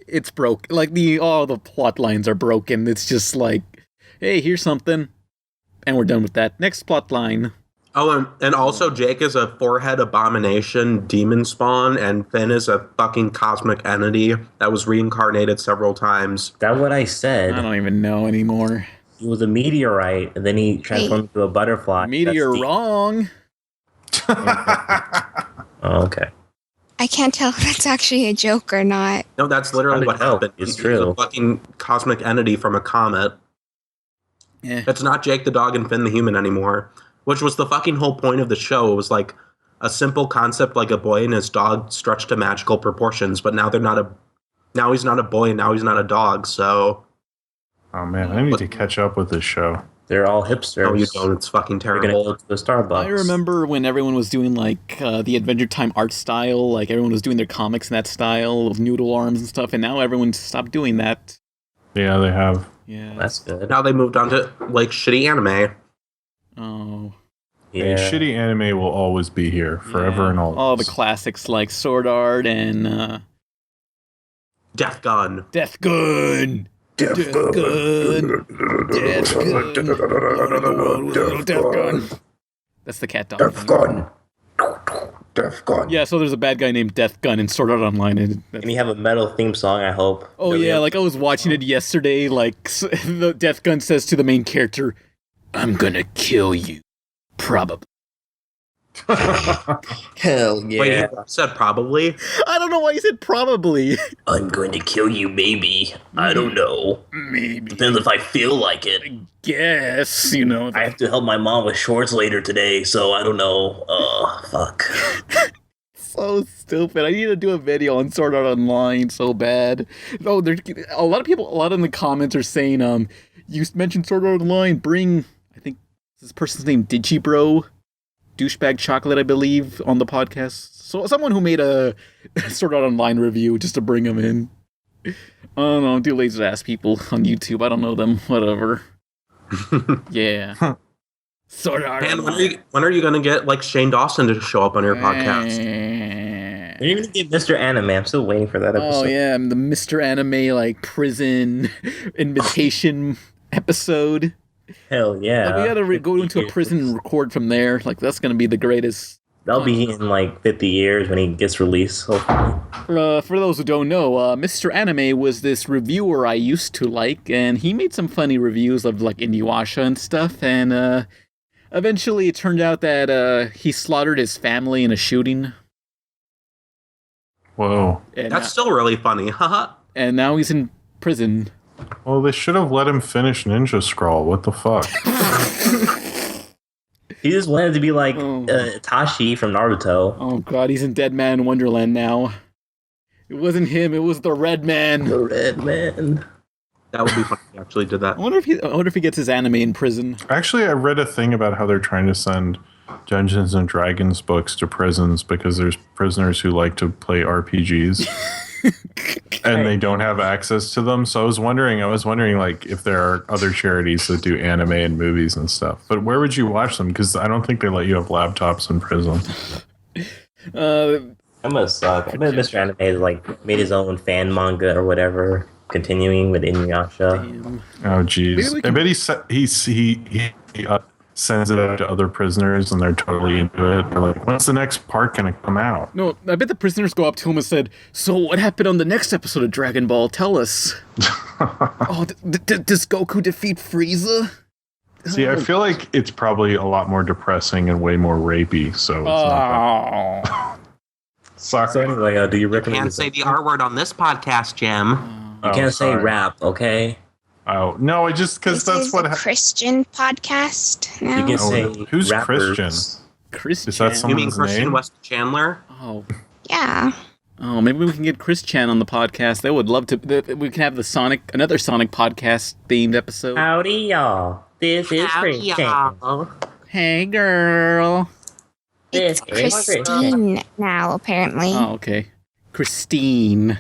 it's broke. Like the plot lines are broken. It's just like, hey, here's something, and we're done with that. Next plot line. Oh, and also Jake is a forehead abomination demon spawn, and Finn is a fucking cosmic entity that was reincarnated several times. That's what I said. I don't even know anymore. He was a meteorite, and then he transformed into a butterfly. Wrong. Oh, okay. I can't tell if that's actually a joke or not. No, that's literally what happened. It's true. He's a fucking cosmic entity from a comet. Yeah. It's not Jake the dog and Finn the human anymore, which was the fucking whole point of the show. It was like a simple concept, like a boy and his dog stretched to magical proportions, but now he's not a boy and now he's not a dog, so... Oh man, I need to catch up with this show. They're all hipsters. No, you don't. It's fucking They're gonna terrible. go to the Starbucks. I remember when everyone was doing like the Adventure Time art style, like everyone was doing their comics in that style of noodle arms and stuff, and now everyone's stopped doing that. Yeah, they have. Yeah. That's good. Now they moved on to like shitty anime. Oh. Yeah. Shitty anime will always be here forever and always. All the classics like Sword Art and Death Gun. Death Gun. Death Gun. Death Gun. Death Gun. That's the cat dog. Death Gun. Death Gun. Yeah, so there's a bad guy named Death Gun in Sword Art Online. And you have a metal theme song, I hope. Oh yeah, like I was watching it yesterday, like the Death Gun says to the main character, "I'm gonna kill you. Probably." Hell yeah. Wait, he said probably? I don't know why he said probably. I'm going to kill you, maybe. I don't know. Maybe. Depends if I feel like it. Guess, you know. I have to help my mom with shorts later today, so I don't know. Fuck. So stupid. I need to do a video on Sword Art Online so bad. Oh, there's a lot in the comments are saying, you mentioned Sword Art Online, bring, I think this person's name, Digibro, Douchebag Chocolate, I believe, on the podcast. So someone who made a Sword Art Online review just to bring them in. I don't know, do lazy ass people on YouTube. I don't know them. Whatever. Yeah. Sword Art Online. When are you gonna get like Shane Dawson to show up on your podcast? You're even gonna get Mr. Anime. I'm still waiting for that episode. Oh yeah, the Mr. Anime like prison invitation episode. Hell yeah. Like, we gotta go into a prison and record from there. Like that's gonna be the greatest. That'll be in like 50 years when he gets released, hopefully. For those who don't know, Mr. Anime was this reviewer I used to like, and he made some funny reviews of like Inuyasha and stuff, and eventually it turned out that he slaughtered his family in a shooting. Whoa. And That's still really funny, haha. And now he's in prison. Well, they should have let him finish Ninja Scroll. What the fuck? He just wanted to be like Itachi from Naruto. Oh god, he's in Dead Man Wonderland now. It wasn't him, it was the Red Man. The Red Man. That would be fun if he actually did that. I wonder if he gets his anime in prison. Actually, I read a thing about how they're trying to send Dungeons and Dragons books to prisons because there's prisoners who like to play RPGs and they don't have access to them. So I was wondering like if there are other charities that do anime and movies and stuff. But where would you watch them? Because I don't think they let you have laptops in prison. That must suck. I bet Mr. Anime has like made his own fan manga or whatever, continuing with Inuyasha. Damn. Oh jeez. I bet he sends it out to other prisoners and they're totally into it. They're like, when's the next part gonna come out? No, I bet the prisoners go up to him and said, "So what happened on the next episode of Dragon Ball? Tell us." Oh, does Goku defeat Frieza? See, I feel like it's probably a lot more depressing and way more rapey, so it's not that. Sorry. So anyway, do you recommend? Can't say the R word on this podcast, Jim. You can't say rap, okay? Oh no! I just because that's what Christian podcast now. You can say who's rappers. Christian? Christian. Is that You someone's mean Christian name? West Chandler? Oh. Yeah. Oh, maybe we can get Chris Chan on the podcast. They would love to. We can have another Sonic podcast themed episode. Howdy, y'all. This is Howdy, Christian. y'all. Hey, girl. It's Christine now, apparently. Oh, okay. Christine.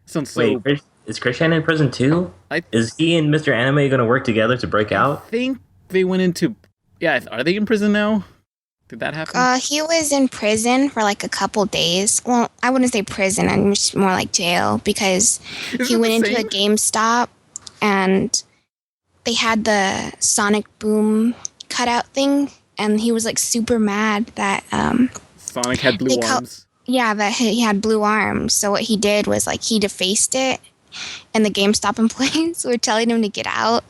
Sounds so. Wait, is Christian in prison too? Is he and Mr. Anime going to work together to break out? I think they went into. Yeah, are they in prison now? Did that happen? He was in prison for like a couple days. Well, I wouldn't say prison, I'm just more like jail, because he went into a GameStop and they had the Sonic Boom cutout thing, and he was like super mad that Sonic had blue arms. Yeah, that he had blue arms. So what he did was like he defaced it, and the GameStop employees were telling him to get out.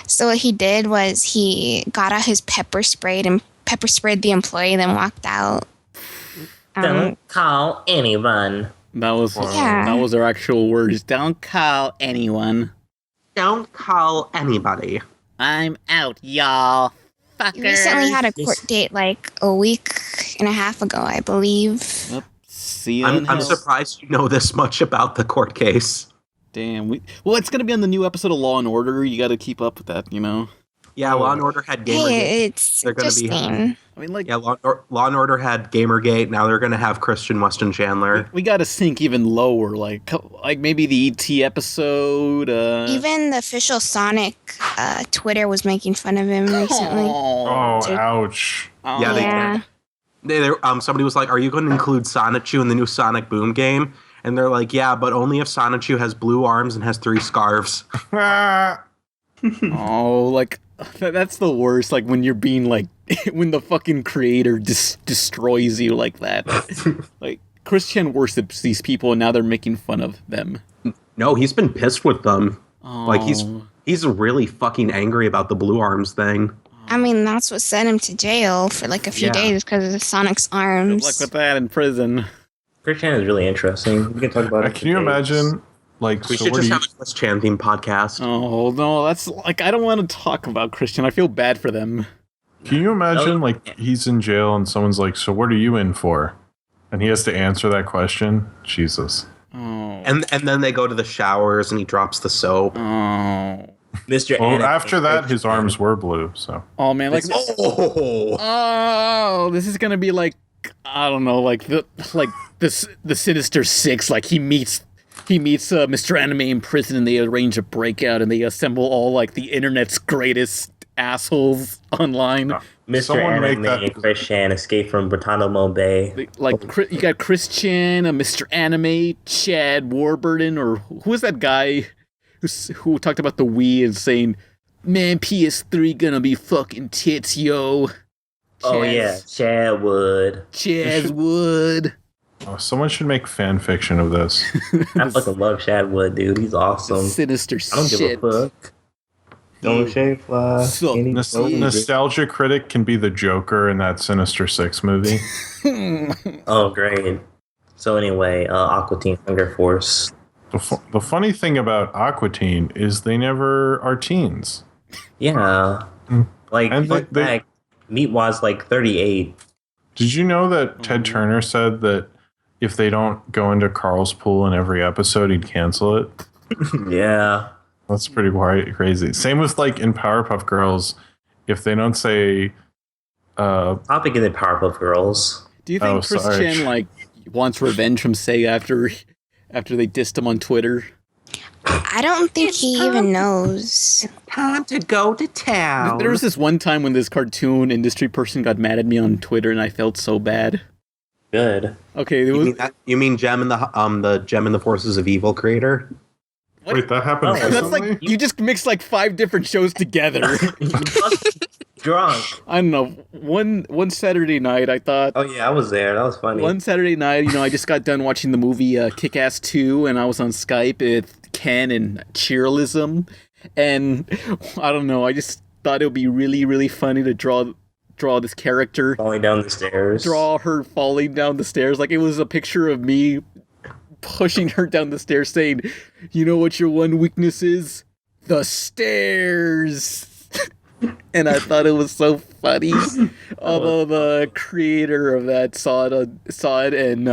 So what he did was he got out his pepper sprayed the employee, then walked out. Don't call anyone. That was their actual words. Don't call anyone. Don't call anybody. I'm out, y'all. Fuckers. He recently had a court date like a week and a half ago, I believe. Yep. See you. I'm surprised you know this much about the court case. Damn. Well, it's gonna be on the new episode of Law and Order. You got to keep up with that, you know. Yeah, Law and Order had Gamergate. Hey, it's They're gonna be. interesting. I mean, like, Yeah, Law and Order had Gamergate. Now they're gonna have Christian Weston Chandler. we gotta sink even lower, like maybe the ET episode. Even the official Sonic Twitter was making fun of him recently. Oh, ouch. Yeah, somebody was like, "Are you going to include Sonichu in the new Sonic Boom game?" And they're like, "Yeah, but only if Sonichu has blue arms and has 3 scarves." Oh, like that's the worst. Like when you're being like, when the fucking creator destroys you like that. Like Christian worships these people, and now they're making fun of them. No, he's been pissed with them. Oh. Like he's really fucking angry about the blue arms thing. I mean, that's what sent him to jail for like a few days because of Sonic's arms. Good luck with that in prison. Christian is really interesting. We can talk about it. Can you imagine? Like, We should just have a Chris Chan themed podcast. Oh no, that's like I don't want to talk about Christian. I feel bad for them. Can you imagine, like, he's in jail and someone's like, "So what are you in for?" And he has to answer that question. Jesus. Oh. And then they go to the showers and he drops the soap. Oh. Mr. Well, after that, his arms were blue. So. Oh man, like Oh, this is gonna be like I don't know, like the Sinister Six. Like he meets Mr. Anime in prison, and they arrange a breakout, and they assemble all like the internet's greatest assholes online. Mr. Anime and Christian escape from Guantanamo Bay. Like you got Christian, Mr. Anime, Chad Warburton, or who was that guy who talked about the Wii and saying, "Man, PS3 gonna be fucking tits, yo." Oh yeah, Chad Wood. Oh, someone should make fan fiction of this. I fucking love Chad Wood, dude. He's awesome. Sinister I don't shit. give a fuck. Don't shave fly. Nostalgia Critic can be the Joker in that Sinister Six movie. Oh, great. So anyway, Aqua Teen Hunger Force. The funny thing about Aqua Teen is they never are teens. Yeah. Like, Meat was like 38. Did you know that Ted Turner said that if they don't go into Carl's pool in every episode, he'd cancel it? Yeah. That's pretty crazy. Same with like in Powerpuff Girls, if they don't say topic in the Powerpuff Girls. Do you think Christian like wants revenge from Sega after they dissed him on Twitter? I don't think he even knows. Time to go to town. There was this one time when this cartoon industry person got mad at me on Twitter, and I felt so bad. Good. Okay, you mean Gem and the Gem and the Forces of Evil creator? What? Wait, that happened recently? That's like you just mixed like 5 different shows together. Drunk. I don't know. One Saturday night, I thought. Oh yeah, I was there. That was funny. One Saturday night, I just got done watching the movie Kick-Ass 2, and I was on Skype with Ken and Cheerlism, and I don't know. I just thought it would be really, really funny to draw this character falling down the stairs. Draw her falling down the stairs. Like it was a picture of me pushing her down the stairs, saying, "You know what your one weakness is? The stairs." And I thought it was so funny. Although the creator of that saw it, and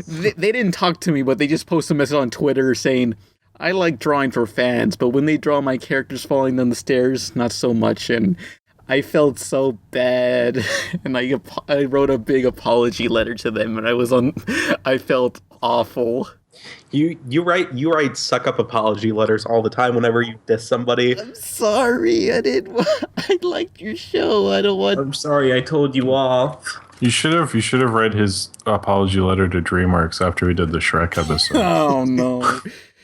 they didn't talk to me, but they just posted a message on Twitter saying, "I like drawing for fans, but when they draw my characters falling down the stairs, not so much." And I felt so bad, and I wrote a big apology letter to them, and I felt awful. You write suck up apology letters all the time whenever you diss somebody. I'm sorry, I liked your show. I don't want. I'm sorry, I told you off. You should have read his apology letter to DreamWorks after we did the Shrek episode. Oh no.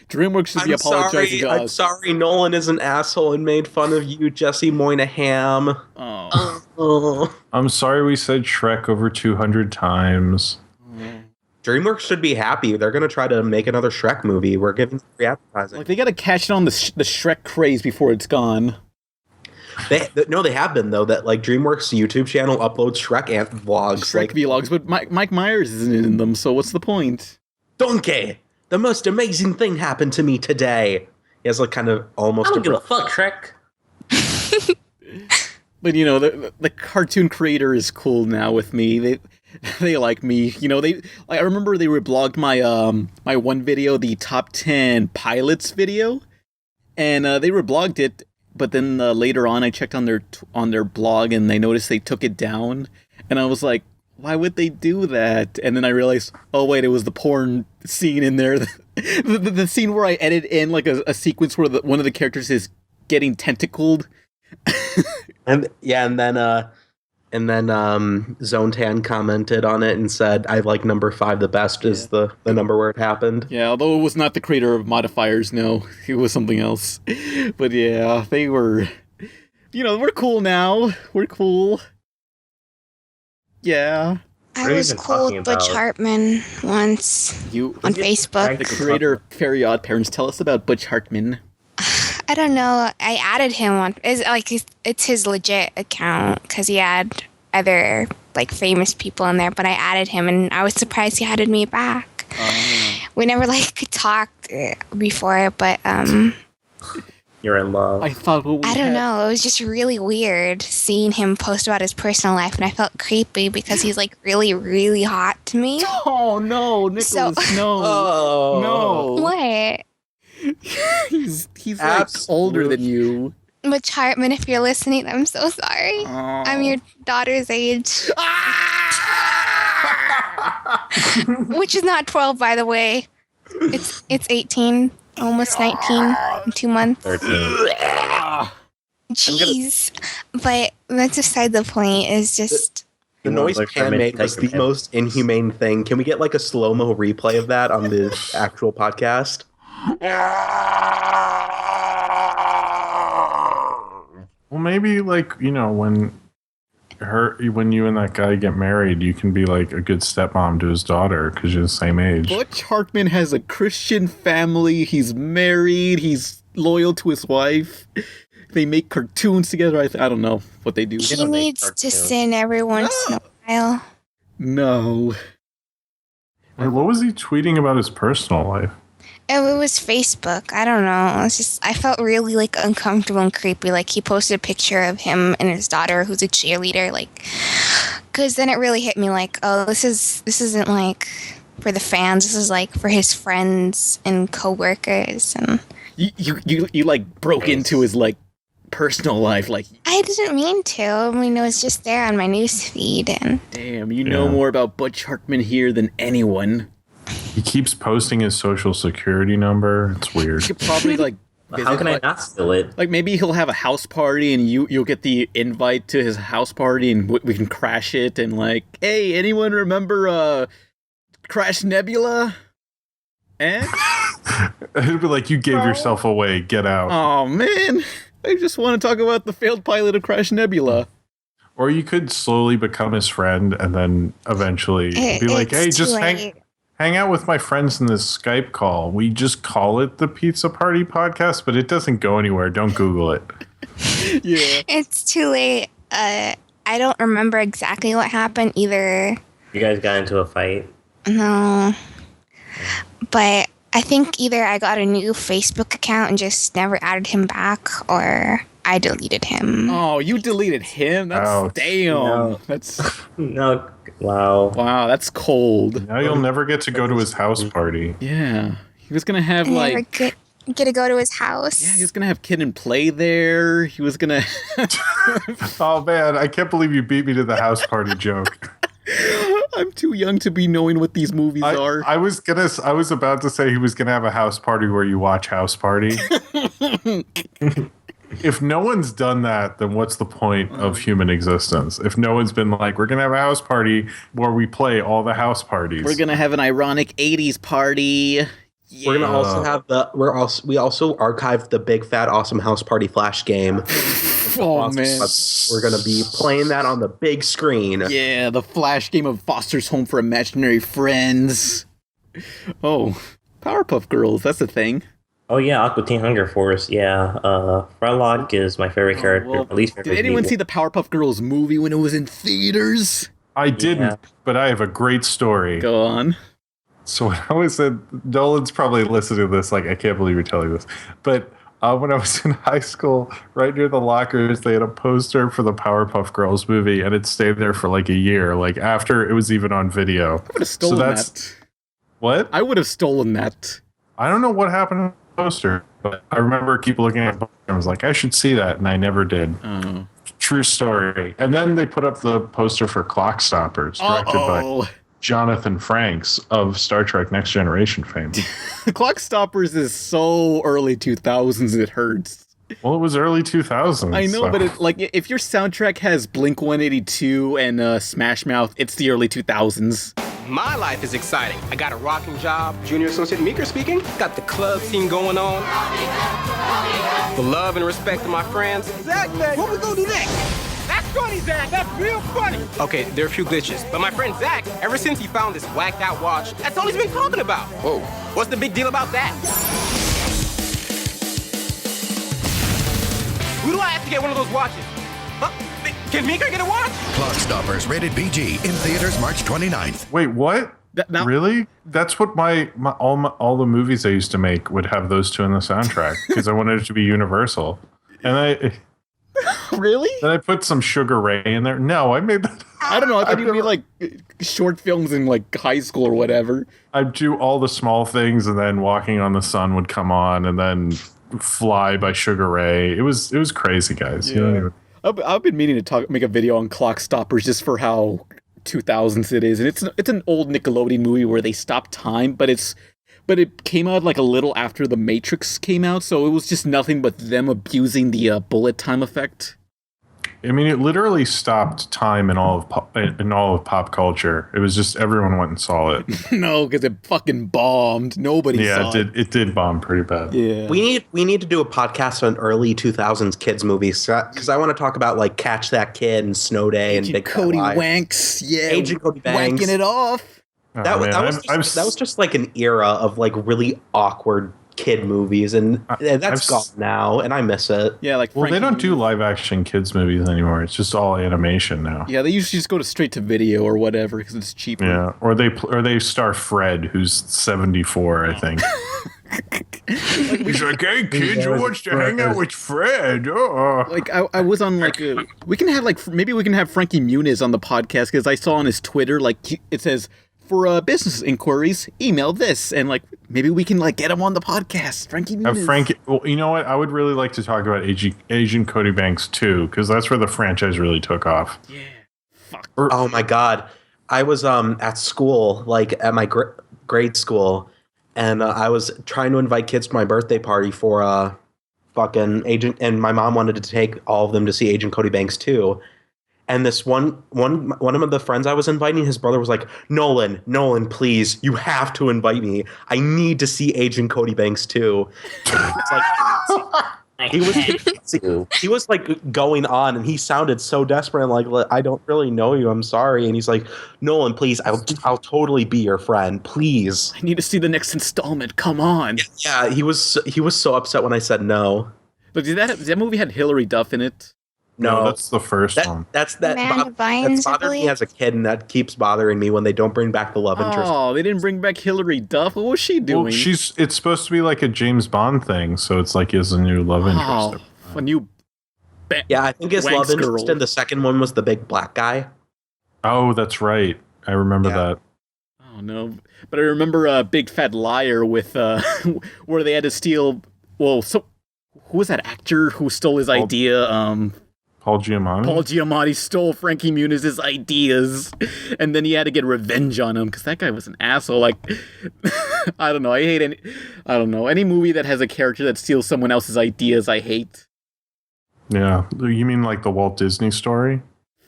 DreamWorks should be apologizing to us. I'm sorry, Nolan is an asshole and made fun of you, Jesse Moynihan. Oh. I'm sorry we said Shrek over 200 times. DreamWorks should be happy. They're going to try to make another Shrek movie. We're giving free advertising. Like, they got to catch it on the Shrek craze before it's gone. They have been, though, that, like, DreamWorks' YouTube channel uploads Shrek vlogs. Shrek vlogs, but Mike Myers isn't in them, so what's the point? Donkey! The most amazing thing happened to me today. He has, like, kind of almost... I don't give a fuck, Shrek. But, the cartoon creator is cool now with me. They like me. I remember they reblogged my my one video, the top 10 pilots video, and they reblogged it but then later on I checked on their blog and I noticed they took it down, and I was like, why would they do that? And then I realized, oh wait, it was the porn scene in there. The scene where I edit in like a sequence where one of the characters is getting tentacled. And then Zone Tan commented on it and said, I like number 5 the best is the number where it happened. Yeah, although it was not the creator of modifiers, no. It was something else. But yeah, they were, we're cool now. We're cool. Yeah. I was cool with Butch Hartman once on Facebook. The creator of Fairy Odd Parents. Tell us about Butch Hartman. I don't know. I added him on. It's his legit account because he had other like famous people in there. But I added him, and I was surprised he added me back. We never talked before, but You're in love. I don't know. It was just really weird seeing him post about his personal life, and I felt creepy because he's like really, really hot to me. Oh no, Nicolas, no, no. What? He's like older than you. Butch Hartman, if you're listening, I'm so sorry. I'm your daughter's age. Which is not 12, by the way. It's 18, almost 19 in 2 months. 13. Jeez. But that's beside the point. Is just the noise Pan made was the most inhumane thing. Can we get like a slow-mo replay of that on the actual podcast? Well, maybe like when you and that guy get married, you can be like a good stepmom to his daughter because you're the same age. Butch Hartman has a Christian family. He's married. He's loyal to his wife. They make cartoons together. I don't know what they do. He needs to sin every once in a while. No. Wait, what was he tweeting about his personal life? It was Facebook. I don't know. It's just I felt really like uncomfortable and creepy. Like he posted a picture of him and his daughter, who's a cheerleader. Like, because then it really hit me. Like, oh, this isn't like for the fans. This is like for his friends and coworkers. And you like broke into his like personal life. Like I didn't mean to. I mean, it was just there on my news feed. And damn, you know more about Butch Hartman here than anyone. He keeps posting his social security number. It's weird. You could probably like. How can I not steal it? Like maybe he'll have a house party and you'll get the invite to his house party and we can crash it and like, hey, anyone remember Crash Nebula? Eh? It'd be like you gave yourself away. Get out. Oh man, I just want to talk about the failed pilot of Crash Nebula. Or you could slowly become his friend and then eventually be like, hey, just hang out with my friends in this Skype call. We just call it the Pizza Party Podcast, but it doesn't go anywhere. Don't Google it. Yeah. It's too late. I don't remember exactly what happened either. You guys got into a fight? No. But I think either I got a new Facebook account and just never added him back, or I deleted him. Oh, you deleted him? That's damn. No. That's no. Wow. Wow, that's cold. Now you'll never get to go to his house party. Yeah. He was going to have never get to go to his house. Yeah, he was going to have Kid and Play there. He was going to Oh man, I can't believe you beat me to the house party joke. I'm too young to be knowing what these movies are. I was about to say he was gonna have a house party where you watch House Party. If no one's done that, then what's the point of human existence? If no one's been like, we're gonna have a house party where we play all the house parties. We're gonna have an ironic 80s party. Yeah. We're gonna also have we also archived the Big Fat Awesome House Party Flash game. Oh man, we're gonna be playing that on the big screen. Yeah, the Flash game of Foster's Home for Imaginary Friends. Oh, Powerpuff Girls, that's a thing. Oh yeah, Aqua Teen Hunger Force. Yeah, Frylock is my favorite character. Well, at least did anyone see the Powerpuff Girls movie when it was in theaters? I didn't, but I have a great story. Go on. So when I was Nolan's probably listening to this, like, I can't believe you're telling this. But when I was in high school, right near the lockers, they had a poster for the Powerpuff Girls movie, and it stayed there for like a year, like after it was even on video. I would have stolen that. What? I would have stolen that. I don't know what happened poster, but I remember keep looking at it. I was like, I should see that, and I never did. True story. And then they put up the poster for Clock Stoppers, directed by Jonathan Frakes of Star Trek Next Generation fame. Clock Stoppers is so early 2000s, it hurts. Well, it was early 2000s. I know, so. but if your soundtrack has Blink 182 and Smash Mouth, it's the early 2000s. My life is exciting. I got a rocking job. Junior Associate Meeker speaking. Got the club scene going on. The love and respect of my friends. Zach, what we gonna do next? That's funny, Zach. That's real funny. Okay, there are a few glitches. But my friend Zach, ever since he found this whacked out watch, that's all he's been talking about. Whoa. What's the big deal about that? Who do I have to get one of those watches? Huh? Can Meeker get a watch? Clock Stoppers, rated PG, in theaters March 29th. Wait, what? Really? That's what all the movies I used to make would have those two in the soundtrack because I wanted it to be universal. And I really? Then I put some Sugar Ray in there. No, I made that. I don't know. I thought you made like short films in like high school or whatever. I'd do all the small things, and then Walking on the Sun would come on, and then Fly by Sugar Ray. It was crazy, guys. Yeah. You don't even... I've been meaning to make a video on Clock Stoppers just for how 2000s it is, and it's an old Nickelodeon movie where they stop time, but it came out like a little after The Matrix came out, so it was just nothing but them abusing the bullet time effect. I mean, it literally stopped time in all of pop culture. It was just everyone went and saw it. No, because it fucking bombed. Nobody saw it. It did bomb pretty bad. Yeah, we need to do a podcast on early 2000s kids movies because I want to talk about like Catch That Kid and Snow Day and Big Cody Fat Lies. Wanks. Yeah, Agent Cody Banks. wanking it off. That was just like an era of like really awkward kid movies, and that's gone now, and I miss it. Yeah, like they don't do live action kids movies anymore. It's just all animation now. Yeah, they usually just go to straight to video or whatever because it's cheaper. Yeah, or they star Fred, who's 74, I think. He's like, hey kids, who wants to hang out with Fred? Oh. Like I was on like we can have Frankie Muniz on the podcast because I saw on his Twitter like it says, for business inquiries, email this, and like maybe we can like get him on the podcast. Frankie Muniz. Well, you know what? I would really like to talk about Agent Cody Banks too, because that's where the franchise really took off. Yeah. Fuck. Oh my god, I was at school, like at my grade school, and I was trying to invite kids to my birthday party for fucking Agent, and my mom wanted to take all of them to see Agent Cody Banks too. And this one of the friends I was inviting, his brother was like, Nolan, please, you have to invite me. I need to see Agent Cody Banks too. It's like, he was like going on, and he sounded so desperate and like, I don't really know you, I'm sorry. And he's like, Nolan, please, I'll totally be your friend, please. I need to see the next installment. Come on. Yeah, he was so upset when I said no. But did that movie had Hilary Duff in it? No, that's the first one. That's Amanda Bynes, that's bothered me as a kid, and that keeps bothering me when they don't bring back the love interest. Oh, they didn't bring back Hilary Duff. What was she doing? Well, it's supposed to be like a James Bond thing, so it's like he has a new love interest. A new. Yeah, I think his love interest girl. in the second one was the big black guy. Oh, that's right. I remember that. Oh no, but I remember Big Fat Liar with where they had to steal. Well, so who was that actor who stole his idea? Paul Giamatti? Paul Giamatti stole Frankie Muniz's ideas, and then he had to get revenge on him because that guy was an asshole. Like, I don't know. I hate any movie that has a character that steals someone else's ideas. I hate. Yeah, you mean like the Walt Disney story?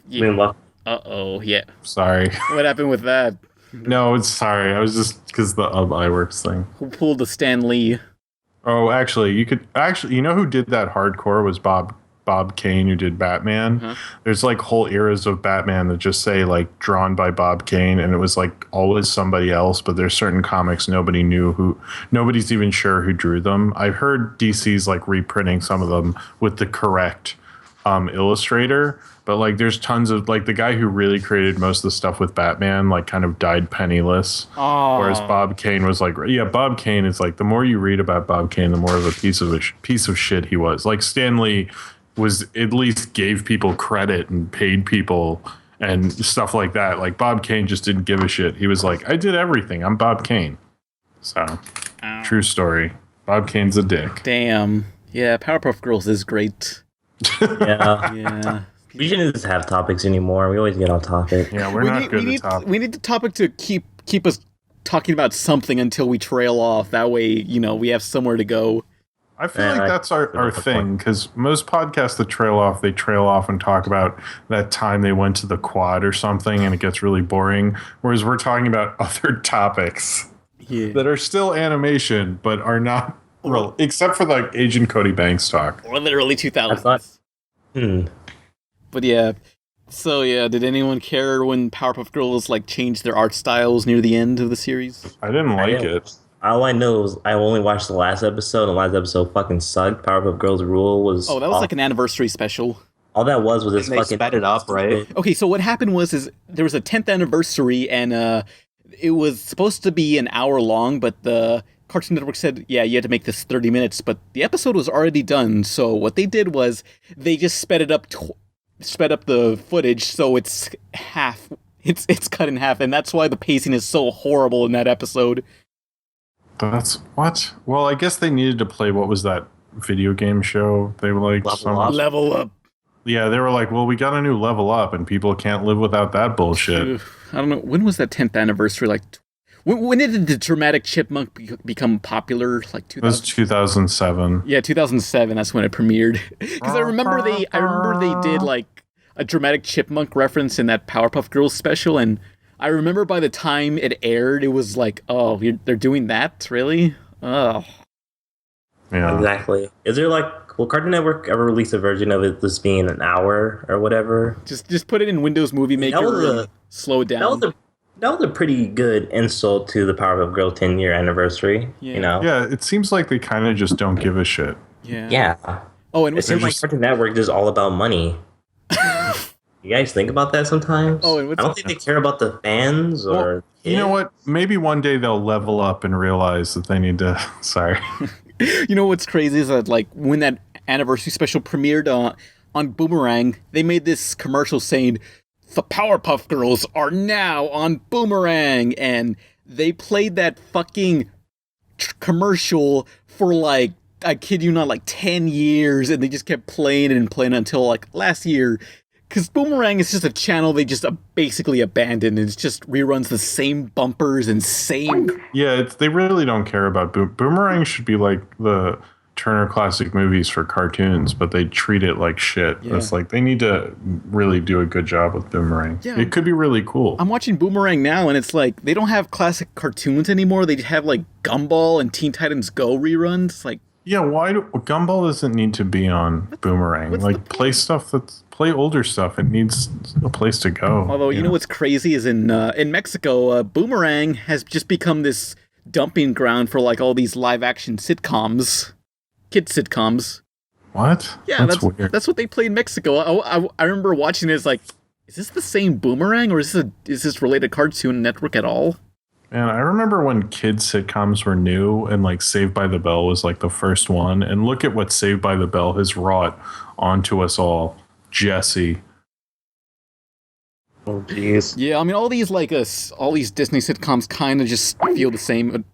Yeah. Uh-oh, yeah. Sorry. What happened with that? No, it's sorry. I was just because the iWorks thing. Who pulled the Stan Lee? Oh, actually, you know who did that hardcore was Bob Kane, who did Batman. Uh-huh. There's like whole eras of Batman that just say like drawn by Bob Kane, and it was like always somebody else, but there's certain comics nobody's even sure who drew them. I've heard DC's like reprinting some of them with the correct illustrator, but like there's tons of like the guy who really created most of the stuff with Batman like kind of died penniless. Oh. Whereas Bob Kane was like, yeah, Bob Kane is like, the more you read about Bob Kane, the more of a piece of shit he was. Like Stan Lee was at least gave people credit and paid people and stuff like that. Like Bob Kane just didn't give a shit. He was like, I did everything. I'm Bob Kane. So, true story. Bob Kane's a dick. Damn. Yeah, Powerpuff Girls is great. Yeah. Yeah. We shouldn't just have topics anymore. We always get on topic. Yeah, we're not good at topics. We need the topic to keep us talking about something until we trail off. That way, we have somewhere to go. I feel like that's our thing, because most podcasts that trail off and talk about that time they went to the quad or something, and it gets really boring, whereas we're talking about other topics that are still animation, but are not real, except for like Agent Cody Banks talk. Or the early 2000s. But yeah, so yeah, did anyone care when Powerpuff Girls changed their art styles near the end of the series? I didn't like it. All I know is I only watched the last episode, and the last episode fucking sucked. Powerpuff Girls Rule was... Oh, that was like an anniversary special. All that was this They fucking... sped it up, right? Okay, so what happened was there was a 10th anniversary, and it was supposed to be an hour long, but the Cartoon Network said, yeah, you had to make this 30 minutes, but the episode was already done, so what they did was they just sped up the footage, so it's half. It's cut in half, and that's why the pacing is so horrible in that episode. That's what? Well, I guess they needed to play, what was that video game show? They were like... Level Up. Yeah, they were like, well, we got a new Level Up, and people can't live without that bullshit. I don't know. When was that 10th anniversary? When did the Dramatic Chipmunk become popular? 2000? It was 2007. Yeah, 2007. That's when it premiered. Because I remember they did a Dramatic Chipmunk reference in that Powerpuff Girls special, and I remember by the time it aired, it was like, oh, they're doing that? Really? Oh. Yeah. Exactly. Is there will Cartoon Network ever release a version of it just being an hour or whatever? Just put it in Windows Movie Maker and slow it down. That was a pretty good insult to the Powerpuff Girls 10-year anniversary. Yeah. Yeah, it seems like they kind of just don't give a shit. Yeah. Yeah. Oh, and it seems like Cartoon Network is all about money. You guys think about that sometimes? Oh, and I don't think they care about the fans or... You know what? Maybe one day they'll level up and realize that they need to... Sorry. You know what's crazy is that when that anniversary special premiered on Boomerang, they made this commercial saying, the Powerpuff Girls are now on Boomerang, and they played that fucking commercial for I kid you not, 10 years, and they just kept playing it and playing it until last year. Because Boomerang is just a channel they just basically abandoned. It's just reruns the same bumpers and same... Yeah, they really don't care about Boomerang should be like the Turner Classic Movies for cartoons, but they treat it like shit. Yeah. It's they need to really do a good job with Boomerang. Yeah. It could be really cool. I'm watching Boomerang now, and it's they don't have classic cartoons anymore. They have Gumball and Teen Titans Go reruns. Yeah, why Gumball doesn't need to be on Boomerang? Play older stuff. It needs a place to go. Although, you know what's crazy is in Mexico, Boomerang has just become this dumping ground for all these live action sitcoms, kid sitcoms. What? Yeah, that's weird. That's what they play in Mexico. I remember watching it. It's is this the same Boomerang, or is this related Cartoon Network at all? Man, I remember when kids sitcoms were new and Saved by the Bell was the first one. And look at what Saved by the Bell has wrought onto us all. Jesse. Oh, jeez. Yeah, I mean, all these all these Disney sitcoms kind of just feel the same.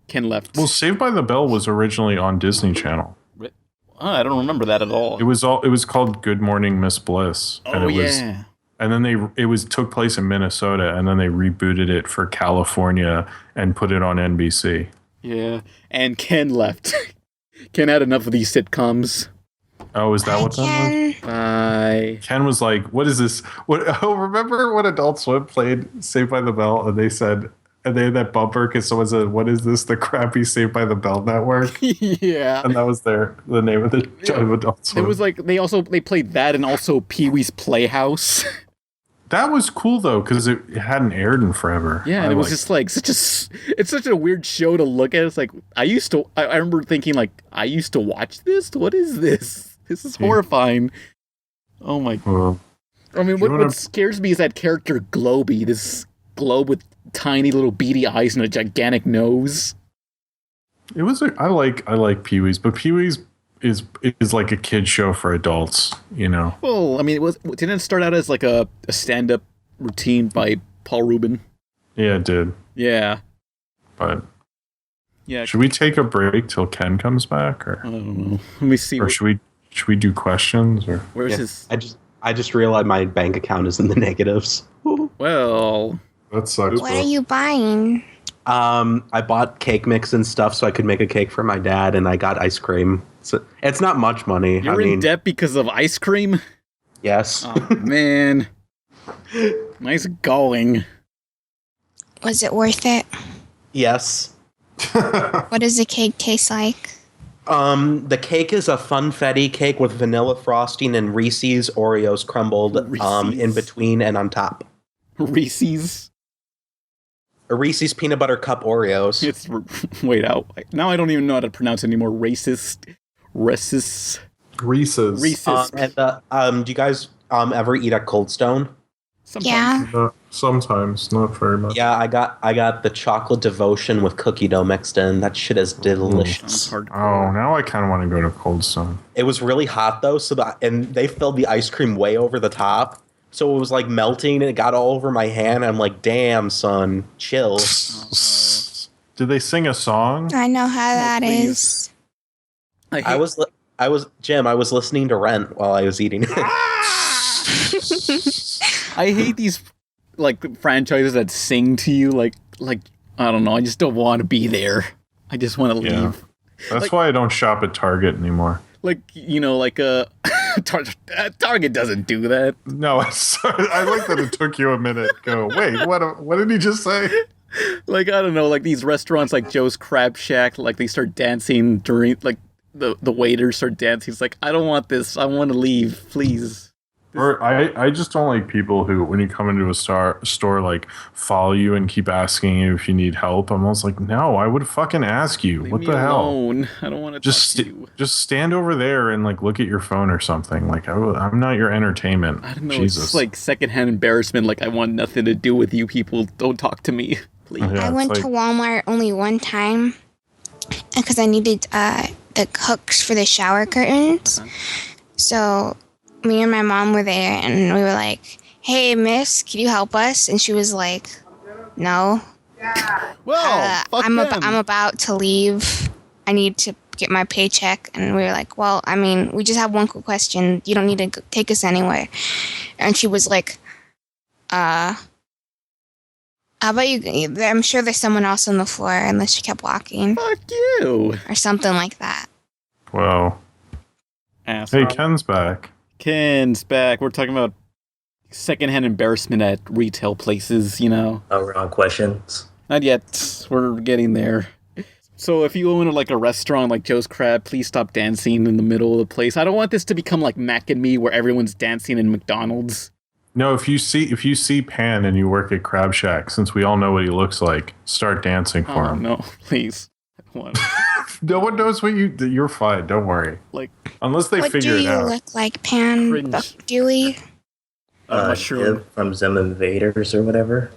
Ken left. Well, Saved by the Bell was originally on Disney Channel. I don't remember that at all. It was called Good Morning Miss Bliss. Oh, yeah. And then took place in Minnesota, and then they rebooted it for California and put it on NBC. Yeah, and Ken left. Ken had enough of these sitcoms. Oh, is that what that was? Bye. Ken was like, what is this? Remember when Adult Swim played Saved by the Bell, and they said, and they had that bumper because someone said, what is this, the crappy Saved by the Bell network? Yeah. And that was the name of the of Adult Swim. It was they played that and also Pee-wee's Playhouse. That was cool though, because it hadn't aired in forever. Yeah, and it was just it's such a weird show to look at. It's I remember thinking I used to watch this? What is this? This is horrifying. Oh my god. I mean, what scares me is that character Globy, this globe with tiny little beady eyes and a gigantic nose. It was I like Pee-wee's, but Pee-wee's is like a kid show for adults, you know. Well, I mean, didn't it start out as a stand-up routine by Paul Rubin? Yeah, it did. Yeah. But Yeah. Should we take a break till Ken comes back, or I don't know. Let me see. or should we do questions, or Where's his? I just realized my bank account is in the negatives. Well, that sucks. What are you buying? I bought cake mix and stuff so I could make a cake for my dad, and I got ice cream. So it's not much money. You're in debt because of ice cream? Yes. Oh, man. Nice going. Was it worth it? Yes. What does the cake taste like? The cake is a funfetti cake with vanilla frosting and Reese's Oreos crumbled in between and on top. Reese's? A Reese's peanut butter cup Oreos. It's wait out. Now I don't even know how to pronounce it anymore. Racist. Reese's. And do you guys ever eat at Cold Stone? Sometimes. Yeah. Sometimes, not very much. Yeah, I got the chocolate devotion with cookie dough mixed in. That shit is delicious. Oh, now I kind of want to go to Cold Stone. It was really hot though, and they filled the ice cream way over the top, so it was like melting and it got all over my hand. I'm like, damn, son, chill. Did they sing a song? I know how that is. I was listening to Rent while I was eating. I hate these like franchises that sing to you like I don't know, I just don't want to be there. I just want to leave. That's why I don't shop at Target anymore. Like, you know, like Target doesn't do that. No, sorry. I like that it took you a minute. Go, wait, what did he just say? Like, I don't know, like these restaurants like Joe's Crab Shack, like they start dancing during, like the waiters start dancing. It's like, I don't want this. I want to leave, please. Or I just don't like people who, when you come into a store, like follow you and keep asking you if you need help. I'm almost like, no, I would fucking ask you. Leave what me the alone. hell? I don't want to just talk to you. Just stand over there and like look at your phone or something. Like I'm not your entertainment. I don't know. Jesus. It's just like secondhand embarrassment. Like, I want nothing to do with you people. Don't talk to me, please. I went to Walmart only one time because I needed the hooks for the shower curtains. So me and my mom were there, and we were like, "Hey, miss, can you help us?" And she was like, "No. Well, I'm about to leave. I need to get my paycheck." And we were like, "Well, I mean, we just have one quick question. You don't need to take us anywhere." And she was like, how about you? I'm sure there's someone else on the floor," and then she kept walking. Fuck you. Or something like that. Well, Asshole. hey, Ken's back. Ken's back. We're talking about secondhand embarrassment at retail places, you know. Oh, we're on questions. Not yet. We're getting there. So if you go into like a restaurant like Joe's Crab, please stop dancing in the middle of the place. I don't want this to become like Mac and Me, where everyone's dancing in McDonald's. No, if you see Pan and you work at Crab Shack, since we all know what he looks like, start dancing for him. No, please. No one knows what you're fine. Don't worry. Like, unless they figure it out. What do you look like, Pan? Dewey? Shiv from Zem Invaders or whatever.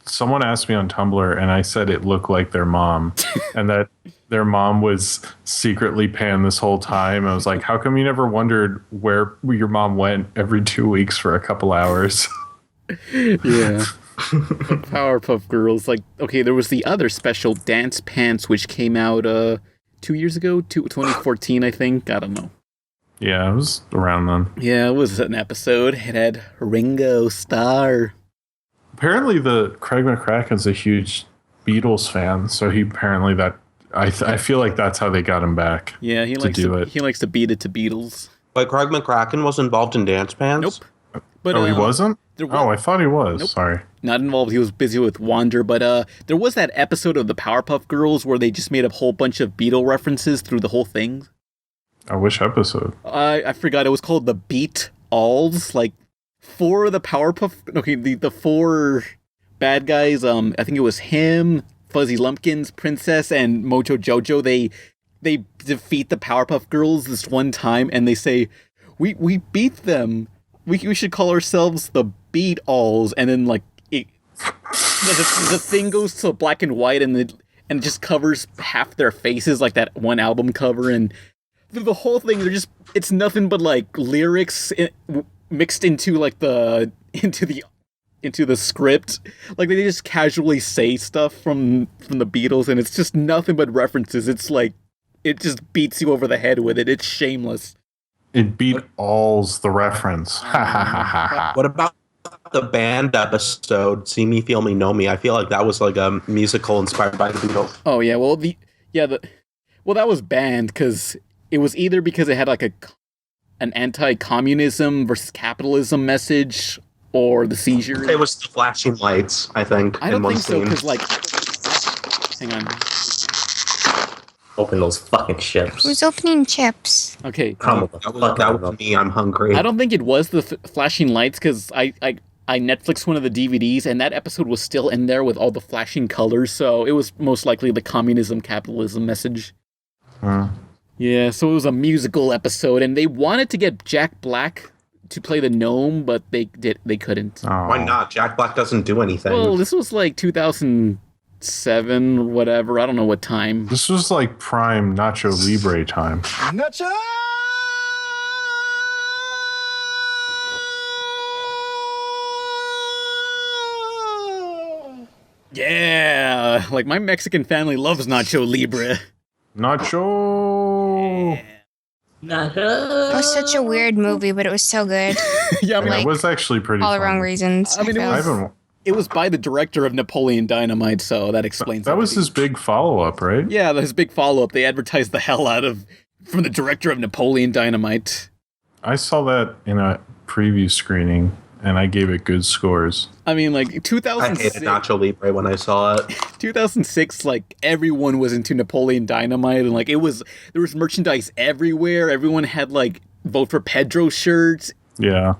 Someone asked me on Tumblr, and I said it looked like their mom, and that their mom was secretly Pan this whole time. I was like, how come you never wondered where your mom went every 2 weeks for a couple hours? Yeah. Powerpuff Girls, like, okay, there was the other special Dance Pants, which came out 2 years ago, 2014, I think. I don't know. Yeah, it was around then. Yeah, it was an episode. It had Ringo Starr. Apparently, Craig McCracken's a huge Beatles fan, so he apparently I feel like that's how they got him back. Yeah, he likes to beat it to Beatles. But Craig McCracken was involved in Dance Pants? Nope. But, he wasn't? I thought he was. Nope. Sorry. Not involved. He was busy with Wander, but there was that episode of the Powerpuff Girls where they just made a whole bunch of Beatle references through the whole thing. Which episode? I forgot. It was called the Beat Alls. Like, four of the Powerpuff... Okay, the four bad guys, I think it was him, Fuzzy Lumpkins, Princess, and Mojo Jojo. They defeat the Powerpuff Girls this one time, and they say, we beat them. We should call ourselves the Beat Alls, and then like the thing goes to black and white, and it just covers half their faces, like that one album cover, and the whole thing it's nothing but like lyrics mixed into like the into the script. Like they just casually say stuff from the Beatles, and it's just nothing but references. It's like it just beats you over the head with it. It's shameless. It beat all's the reference. Ha ha ha ha ha. What about the band episode, See Me, Feel Me, Know Me? I feel like that was like a musical inspired by the Beatles. Oh yeah, well that was banned because it was either because it had like an anti-communism versus capitalism message, or the seizure. It was the flashing lights, I think. I don't in one think so scene. because like, hang on. Open those fucking ships. Who's opening chips? Okay, that was me. I'm hungry. I don't think it was the flashing lights because I Netflixed one of the DVDs and that episode was still in there with all the flashing colors, so it was most likely the communism capitalism message. Yeah, so it was a musical episode, and they wanted to get Jack Black to play the gnome, but they couldn't. Why not? Jack Black doesn't do anything. Well, this was like 2007 or whatever. I don't know what time. This was like prime Nacho Libre time. Nacho! Yeah, like my Mexican family loves Nacho Libre. Nacho. It was such a weird movie, but it was so good. Yeah, I mean, it was actually pretty. All the funny. wrong reasons. I mean, it was by the director of Napoleon Dynamite, so that explains. That was his big follow-up, right? Yeah, his big follow-up. They advertised the hell out of from the director of Napoleon Dynamite. I saw that in a preview screening, and I gave it good scores. I mean, like 2006. I hated Nacho Libre when I saw it. 2006, like everyone was into Napoleon Dynamite, and like there was merchandise everywhere. Everyone had like Vote for Pedro shirts. Yeah.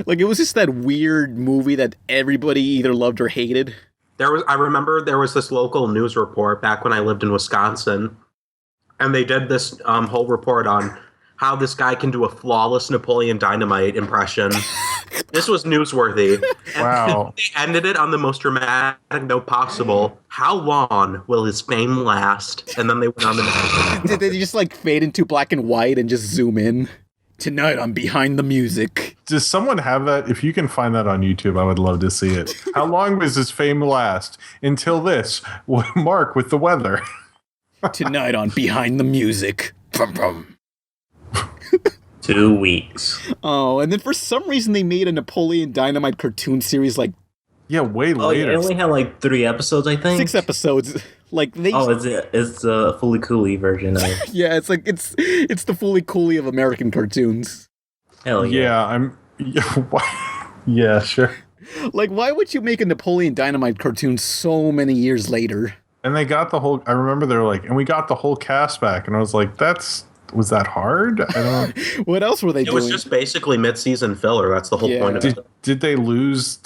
Like it was just that weird movie that everybody either loved or hated. I remember there was this local news report back when I lived in Wisconsin, and they did this whole report on how this guy can do a flawless Napoleon Dynamite impression. This was newsworthy. Wow. They ended it on the most dramatic note possible. How long will his fame last? And then they went on the next. Did they just like fade into black and white and just zoom in? Tonight on Behind the Music. Does someone have that? If you can find that on YouTube, I would love to see it. How long does his fame last? Until this. Mark with the weather. Tonight on Behind the Music. 2 weeks. Oh, and then for some reason they made a Napoleon Dynamite cartoon series like... Yeah, way later. It only had like 3 episodes, I think. 6 episodes. Like they. Oh, it's a fully coolly version of. Yeah, it's like it's the fully coolly of American cartoons. Hell yeah. Yeah, sure. Like, why would you make a Napoleon Dynamite cartoon so many years later? And they got I remember they were like, and we got the whole cast back, and I was like, was that hard? I don't. What else were they doing? It was just basically mid-season filler. That's the whole point of it. Did they lose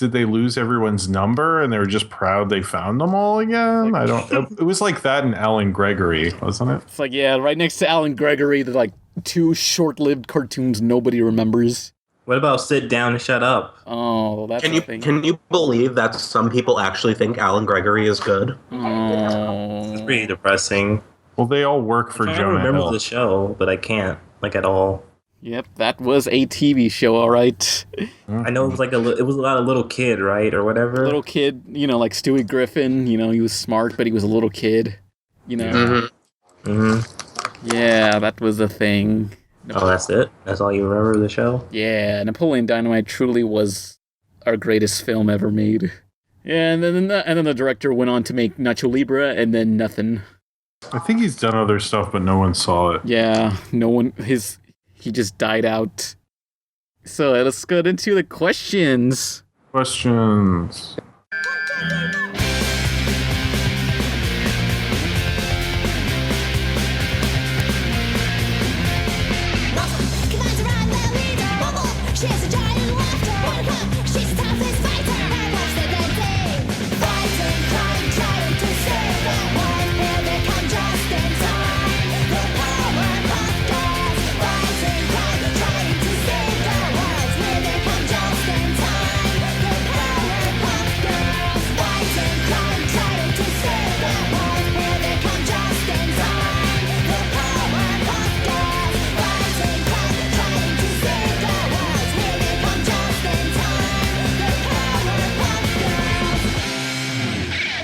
everyone's number, and they were just proud they found them all again? I don't. It was like that in Alan Gregory, wasn't it? It's like, yeah, right next to Alan Gregory, the like 2 short-lived cartoons nobody remembers. What about Sit Down and Shut Up? Oh, that's the thing. Can you believe that some people actually think Alan Gregory is good? Oh. It's pretty depressing. Well, they all work for Jonah I remember Hill. the show, but I can't like at all. Yep, that was a TV show, all right. I know it was like it was about a little kid, right, or whatever. Little kid, like Stewie Griffin. He was smart, but he was a little kid. Yeah, that was a thing. Oh, that's it? That's all you remember of the show? Yeah, Napoleon Dynamite truly was our greatest film ever made. Yeah, and then the director went on to make Nacho Libre, and then nothing. I think he's done other stuff, but no one saw it. Yeah, no one. He just died out. So let's get into the questions. Questions. She's a giant laughter. She's the toughest fighter. And what's the good thing? Fighting crime, trying to save the world. Here they come just in time. The Powerpuff Girls. Fighting crime, trying to save the world. Here they come just in time. The Powerpuff Girls.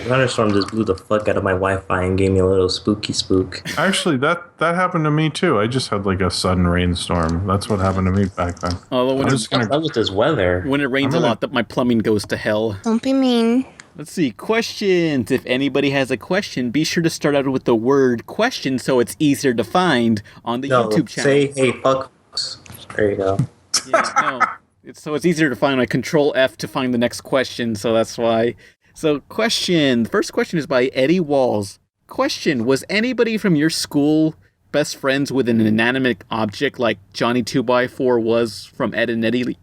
Thunderstorm just blew the fuck out of my Wi-Fi and gave me a little spooky spook. Actually, that happened to me too. I just had like a sudden rainstorm. That's what happened to me back then. Although when, That was this weather. when it rains a lot, that my plumbing goes to hell. Don't be mean. Let's see, questions. If anybody has a question, be sure to start out with the word question so it's easier to find on the YouTube channel. Say, hey, fuck. There you go. Yeah, no. So it's easier to find. I Control F to find the next question, so that's why. So question. The first question is by Eddie Walls. Question, was anybody from your school best friends with an inanimate object like Johnny 2x4 was from Ed, Edd Eddy?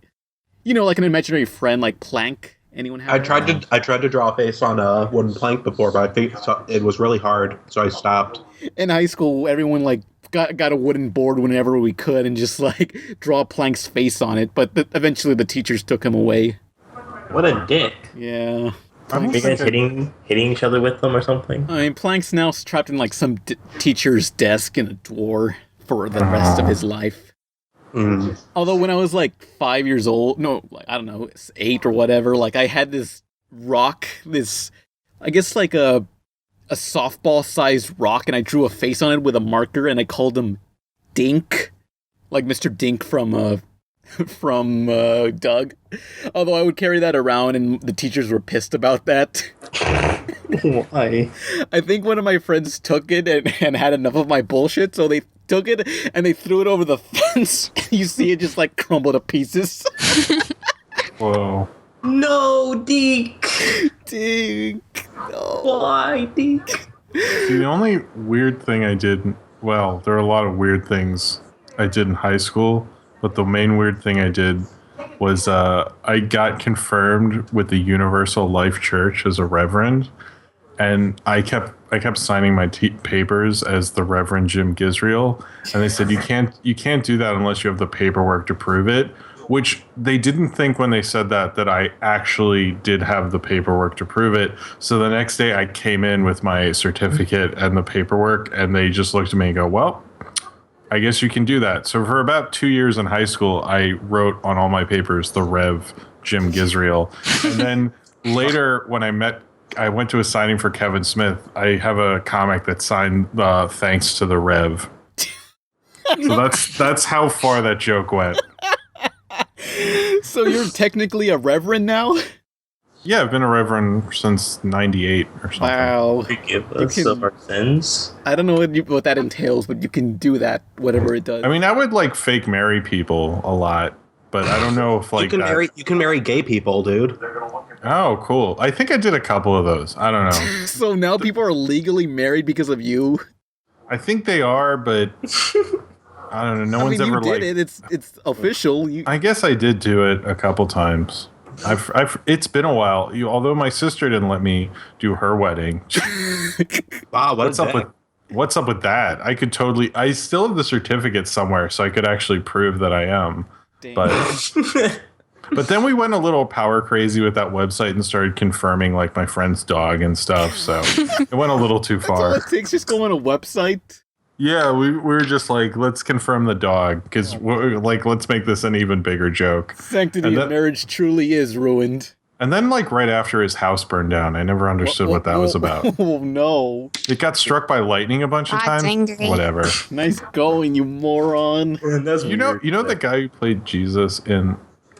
You know, like an imaginary friend like Plank? Anyone have that? I tried to draw a face on a wooden plank before, but I think it was really hard, so I stopped. In high school, everyone like got a wooden board whenever we could and just like draw Plank's face on it, but eventually the teachers took him away. What a dick. Yeah. Are you guys hitting each other with them or something? I mean, Plank's now trapped in like some teacher's desk in a drawer for the rest of his life. Mm. Although when I was like 5 years old, no, like, I don't know, 8 or whatever, like I had this rock, I guess like a softball-sized rock, and I drew a face on it with a marker, and I called him Dink, like Mr. Dink from Doug. Although I would carry that around, and the teachers were pissed about that. Why? I think one of my friends took it and had enough of my bullshit, so they took it and they threw it over the fence. You see it just like crumble to pieces. Whoa. No, Dink. Dink. No. Why, Dink? See, the only weird thing I did, well, there are a lot of weird things I did in high school, but the main weird thing I did was I got confirmed with the Universal Life Church as a Reverend, and I kept signing my papers as the Reverend Jim Gisriel, and they said you can't do that unless you have the paperwork to prove it. Which they didn't think when they said that I actually did have the paperwork to prove it. So the next day I came in with my certificate and the paperwork, and they just looked at me and go, well, I guess you can do that. So for about 2 years in high school, I wrote on all my papers, the Rev Jim Gisriel. And then later when I went to a signing for Kevin Smith, I have a comic that signed thanks to the Rev. So that's how far that joke went. So you're technically a reverend now? Yeah, I've been a reverend since 98 or something. Wow. Forgive us of our sins. I don't know what that entails, but you can do that, whatever it does. I mean, I would like fake marry people a lot, but I don't know if like you can marry gay people, dude. Oh, cool. I think I did a couple of those. I don't know. So now people are legally married because of you? I think they are, but I don't know. No one's ever you did it. It's official. I guess I did do it a couple times. It's been a while. Although my sister didn't let me do her wedding. Wow, what's up with that? I still have the certificate somewhere, so I could actually prove that I am. Dang. But then we went a little power crazy with that website and started confirming like my friend's dog and stuff. So it went a little too far. That's all it takes. Just go on a website. Yeah, we were just like, let's confirm the dog, because let's make this an even bigger joke. Sanctity of marriage truly is ruined. And then like right after his house burned down, I never understood what that was about. Oh no. It got struck by lightning a bunch of times. Angry. Whatever. Nice going, you moron. You know the guy who played Jesus in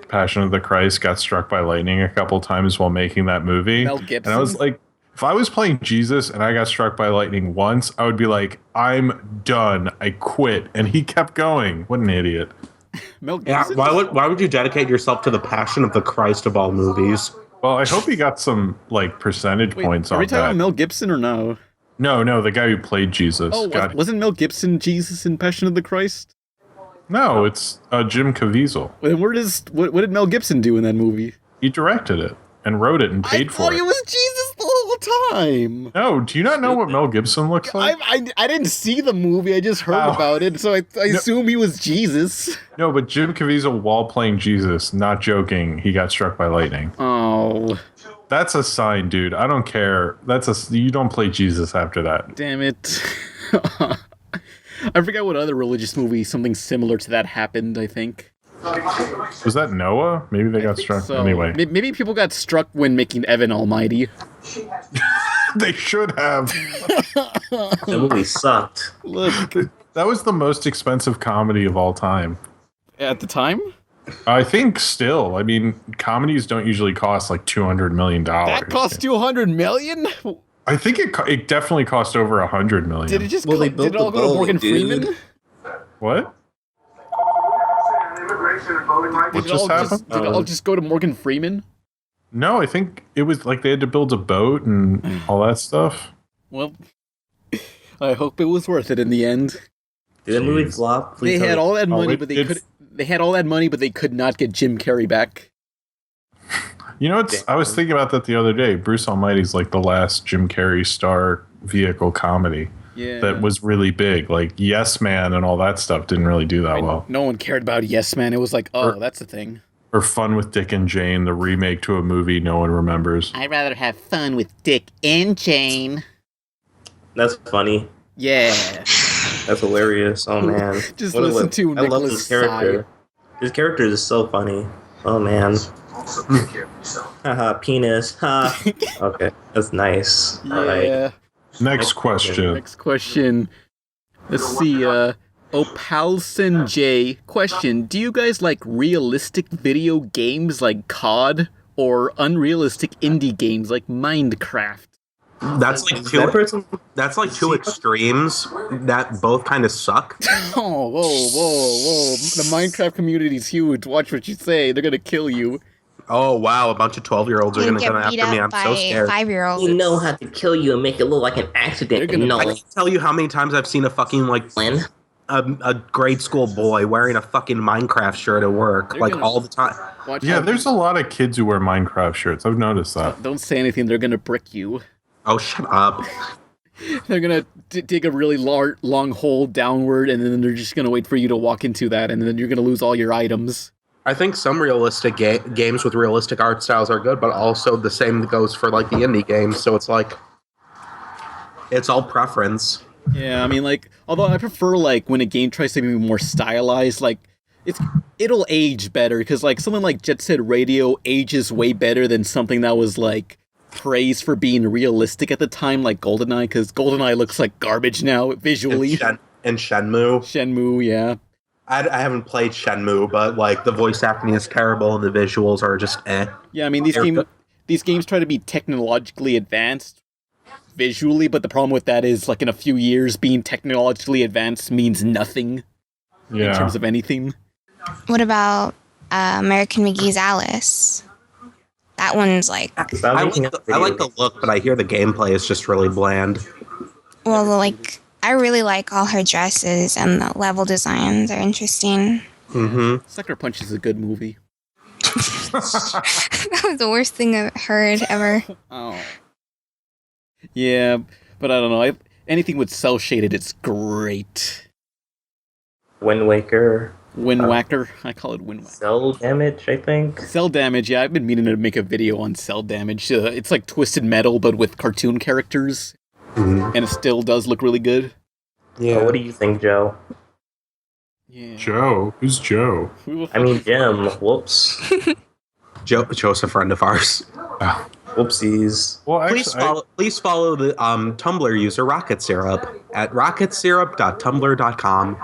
Passion of the Christ got struck by lightning a couple times while making that movie. Mel Gibson. And I was like, if I was playing Jesus and I got struck by lightning once, I would be like, I'm done. I quit. And he kept going. What an idiot. Mel Gibson? Yeah, why would you dedicate yourself to the Passion of the Christ of all movies? Well, I hope he got some like percentage points on that. Are we talking about Mel Gibson or no? No, the guy who played Jesus. Oh, wasn't Mel Gibson Jesus in Passion of the Christ? No, it's Jim Caviezel. And what did Mel Gibson do in that movie? He directed it and wrote it and paid for it. I thought he was Jesus the whole time. No, do you not know what Mel Gibson looks like? I didn't see the movie. I just heard about it, so I assume he was Jesus. No, but Jim Caviezel, while playing Jesus, not joking, he got struck by lightning. Oh. That's a sign, dude. I don't care. You don't play Jesus after that. Damn it. I forgot what other religious movie something similar to that happened, I think. Was that Noah? Maybe they got struck. So. Anyway. Maybe people got struck when making Evan Almighty. They should have. That movie sucked. Look, That was the most expensive comedy of all time. at the time, I think still. I mean, comedies don't usually cost like $200 million. that cost $200 million. I think it definitely cost over $100 million. Did it just? Well, they did built it all the go to boat, Morgan dude. Freeman? What? What Did it just all happened? did it all just go to Morgan Freeman? No, I think it was like they had to build a boat and all that stuff. Well, I hope it was worth it in the end. Did the movie Jeez. flop? They Please had tell me. all that money, it- but they it's- could. They had all that money, but they could not get Jim Carrey back. You know, I was thinking about that the other day. Bruce Almighty's like the last Jim Carrey star vehicle comedy Yeah, that was really big. Like Yes Man and all that stuff didn't really do that well. No one cared about Yes Man. It was like, oh, that's the thing. Or Fun with Dick and Jane, the remake to a movie no one remembers. I'd rather have fun with Dick and Jane. That's funny. Yeah. That's hilarious. Oh man. Just What a listen li- to I love Nicolas this character. His character is so funny. Oh man. Haha, penis. Ha. Okay, that's nice. All right. Yeah. Next question. Next question. Let's see. Opalson J. Question: do you guys like realistic video games like COD or unrealistic indie games like Minecraft? That's like That two. person. That's like two extremes that both kind of suck. Oh, whoa. The Minecraft community's huge. Watch what you say. They're gonna kill you. Oh wow, a bunch of 12-year-olds are You gonna get come beat after me. up I'm so by scared. 5-year-olds. We know how to kill you and make it look like an accident. They're gonna- I can't tell you how many times I've seen a fucking like Nolan. a grade school boy wearing a fucking Minecraft shirt at work, They're like gonna- all the time. Watch Yeah, out. there's a lot of kids who wear Minecraft shirts. I've noticed that. Don't say anything. They're gonna brick you. Oh, shut up. They're gonna dig a really long hole downward, and then they're just gonna wait for you to walk into that, and then you're gonna lose all your items. I think some realistic games with realistic art styles are good, but also the same goes for like the indie games. So it's like it's all preference. Yeah, I mean, like, although I prefer like when a game tries to be more stylized, like it'll age better because like something like Jet Set Radio ages way better than something that was like praised for being realistic at the time, like GoldenEye, because GoldenEye looks like garbage now visually. And Shenmue. Shenmue, yeah. I haven't played Shenmue, but like the voice acting is terrible and the visuals are just eh. Yeah, I mean these games try to be technologically advanced visually, but the problem with that is like in a few years being technologically advanced means nothing in Yeah. terms of anything. What about American McGee's Alice? That one's like, Stop I making like, up I like videos. the look, but I hear the gameplay is just really bland. well, like, I really like all her dresses and the level designs are interesting. Mm-hmm. Sucker Punch is a good movie. That was the worst thing I've heard ever. Oh. Yeah, but I don't know. Anything with cell shaded, it's great. Wind Waker. Wind Whacker, I call it Wind Whacker. Cell Damage, I think. Cell Damage, yeah, I've been meaning to make a video on Cell Damage. It's like Twisted Metal, but with cartoon characters, and it still does look really good. Yeah. Oh, what do you think, Joe? Yeah. Joe? Who's Joe? I mean, Jim. Whoops. Joe's a friend of ours. Whoopsies. Well, Please follow the Tumblr user Rocket Syrup at rocketsyrup.tumblr.com.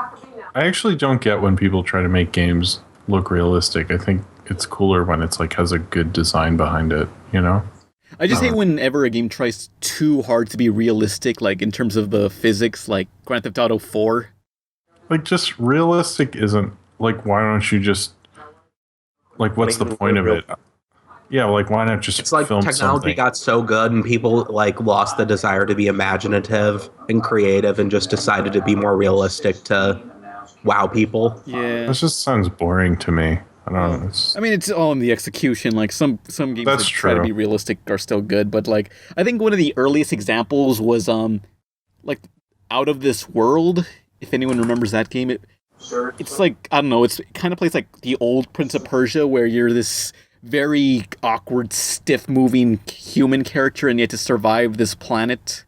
I actually don't get when people try to make games look realistic. I think it's cooler when it's like has a good design behind it, you know? I just hate whenever a game tries too hard to be realistic, like in terms of the physics, like Grand Theft Auto 4. Like, just realistic isn't, like, why don't you just, like, what's the point of it? Yeah, like, why not just It's like film technology something? got so good and people like lost the desire to be imaginative and creative and just decided to be more realistic to wow people. Yeah. This just sounds boring to me. I don't know. I mean, it's all in the execution. Like some games That's that try to true. be realistic are still good, but like I think one of the earliest examples was like Out of This World. If anyone remembers that game, it's like I don't know. It kind of plays like the old Prince of Persia, where you're this very awkward, stiff-moving human character, and you have to survive this planet.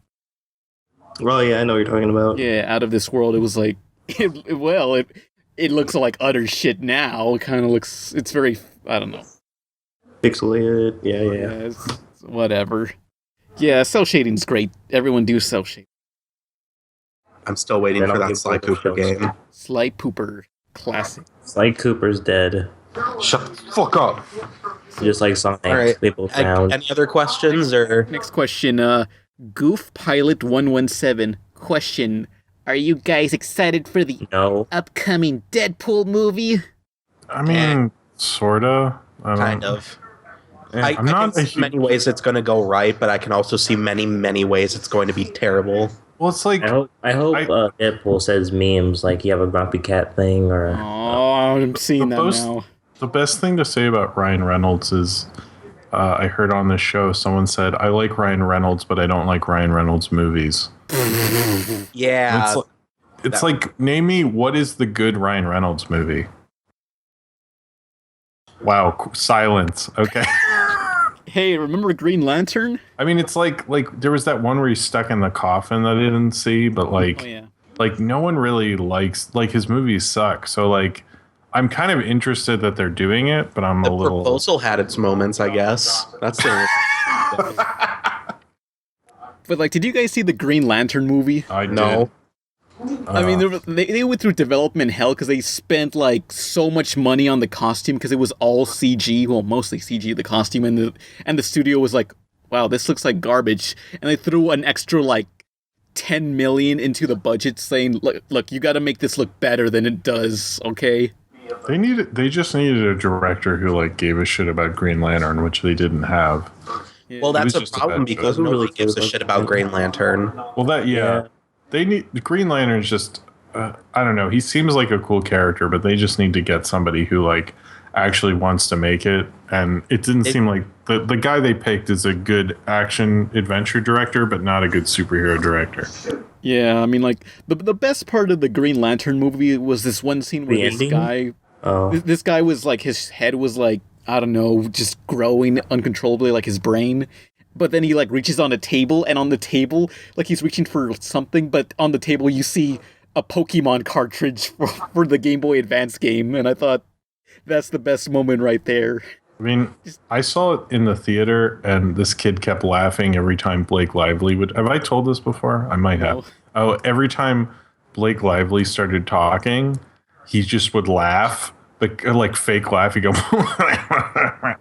Well, yeah, I know what you're talking about. Yeah, Out of This World. It was like, it looks like utter shit now. It kind of looks. It's very. I don't know. Pixelated. Yeah. It's whatever. Yeah, cell shading's great. Everyone do cell shading. I'm still waiting Then for I'll that give Sly Cooper Cooper shows. game. Sly Pooper. Classic. Sly Cooper's dead. Shut the fuck up. Just like Sonic. All right. They both found. Any other questions or? Next question, Goof Pilot 117. Question. Are you guys excited for the No. upcoming Deadpool movie? I mean, sorta. Kind of. I I'm not can a see many ways it's going to go right, but I can also see many, many ways it's going to be terrible. Well, it's like I hope Deadpool says memes like you have a grumpy cat thing or. Oh, I'm seeing that now. The best thing to say about Ryan Reynolds is, I heard on this show someone said, "I like Ryan Reynolds, but I don't like Ryan Reynolds movies." Yeah. It's like, name me what is the good Ryan Reynolds movie? Wow, silence. Okay. Hey, remember Green Lantern? I mean, it's like there was that one where he's stuck in the coffin that I didn't see, but like, Oh, yeah. like no one really likes, like, his movies suck. So like, I'm kind of interested that they're doing it, but I'm The a little. proposal had its moments, I guess. That's the. But like, did you guys see the Green Lantern movie? I did. No. I mean, they went through development hell because they spent like so much money on the costume because it was all CG, well, mostly CG, the costume, and the studio was like, wow, this looks like garbage, and they threw an extra like 10 million into the budget, saying, look, you got to make this look better than it does, okay? They just needed a director who like gave a shit about Green Lantern, which they didn't have. Yeah. Well, that's was a just a problem bad because choice. nobody gives a shit about Green Lantern. Well, they need the Green Lantern's just. I don't know. He seems like a cool character, but they just need to get somebody who like actually wants to make it. And it didn't seem like the guy they picked is a good action adventure director, but not a good superhero director. Yeah, I mean, like, the best part of the Green Lantern movie was this one scene where The this ending? guy... Oh. This guy was, like, his head was, like, I don't know, just growing uncontrollably, like his brain. But then he, like, reaches on a table, and on the table, like, he's reaching for something, but on the table you see a Pokemon cartridge for the Game Boy Advance game, and I thought that's the best moment right there. I mean, I saw it in the theater, and this kid kept laughing every time Blake Lively would... Have I told this before? I might have. No. Oh, every time Blake Lively started talking, he just would laugh, like fake laugh. He'd go...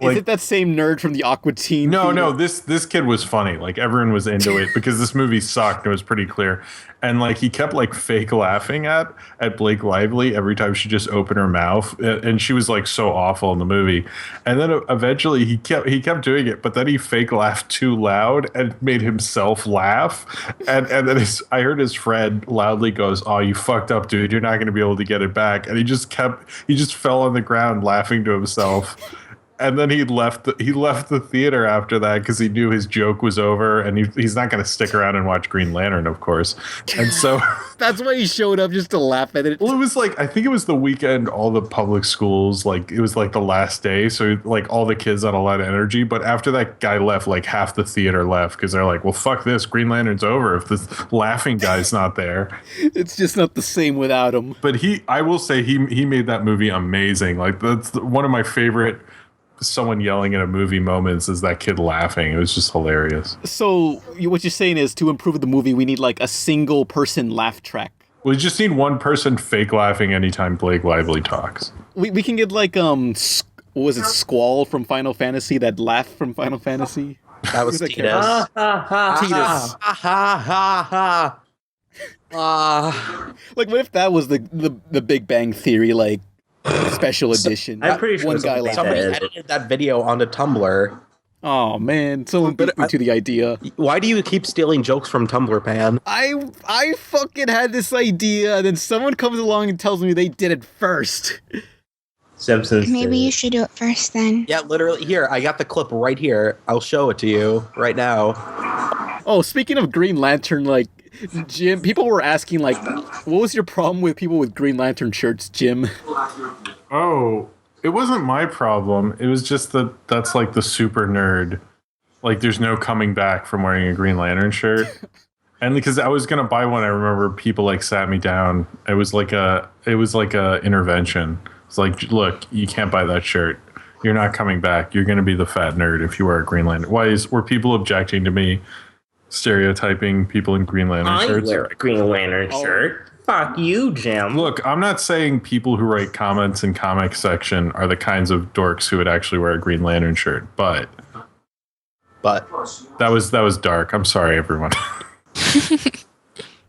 Is it that same nerd from the Aqua Teen? No, this kid was funny. Like, everyone was into it because this movie sucked. It was pretty clear. And like, he kept like fake laughing at Blake Lively every time she just opened her mouth, and she was like so awful in the movie. And then eventually he kept doing it, but then he fake laughed too loud and made himself laugh. And then I heard his friend loudly goes, "Oh, you fucked up, dude. You're not going to be able to get it back." And he just fell on the ground laughing to himself. And then he left the theater after that because he knew his joke was over, and he's not going to stick around and watch Green Lantern, of course. And so that's why he showed up, just to laugh at it. Well, it was like, I think it was the weekend, all the public schools, like, it was like the last day, so like all the kids had a lot of energy. But after that guy left, like half the theater left because they're like, well, fuck this, Green Lantern's over if this laughing guy's not there. It's just not the same without him. But I will say he made that movie amazing. Like, that's one of my favorite someone yelling at a movie moments is that kid laughing. It was just hilarious. So what you're saying is, to improve the movie, we need like a single person laugh track. We just need one person fake laughing anytime Blake Lively talks. We can get like what was it, Squall from Final Fantasy, that laugh from Final Fantasy? That was Who's Titus. Ha ha ha. Like, what if that was the Big Bang Theory, like, special edition? I'm pretty sure one guy laughed. Somebody edited that video onto Tumblr. Oh man, someone beat me to the idea. Why do you keep stealing jokes from Tumblr, Pan? I fucking had this idea, and then someone comes along and tells me they did it first. Simpsons. Maybe you should do it first then. Yeah, literally. Here, I got the clip right here. I'll show it to you right now. Oh, speaking of Green Lantern, like, Jim, people were asking, like, what was your problem with people with Green Lantern shirts, Jim? Oh, it wasn't my problem. It was just that's like the super nerd. Like, there's no coming back from wearing a Green Lantern shirt. And because I was gonna buy one, I remember people like sat me down. It was like a intervention. It's like, look, you can't buy that shirt. You're not coming back. You're gonna be the fat nerd if you wear a Green Lantern. Were people objecting to me Stereotyping people in Green Lantern I shirts. wear a Green Lantern shirt. Fuck you, Jim. Look, I'm not saying people who write comments in comic section are the kinds of dorks who would actually wear a Green Lantern shirt, but that was dark. I'm sorry, everyone.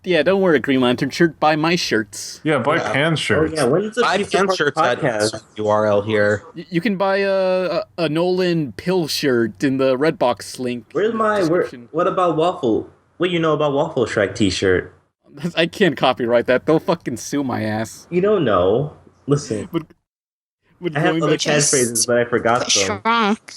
Yeah, don't wear a Green Lantern shirt. Buy my shirts. Yeah, buy Pan shirts. Oh, yeah, when's the Buy Pan shirts at URL here. You can buy a Nolan pill shirt in the Redbox link. Where's my... what about Waffle? What do you know about Waffle Shrek t-shirt? I can't copyright that. They'll fucking sue my ass. You don't know. Listen. I have other catchphrases, but I forgot them. Shrunk.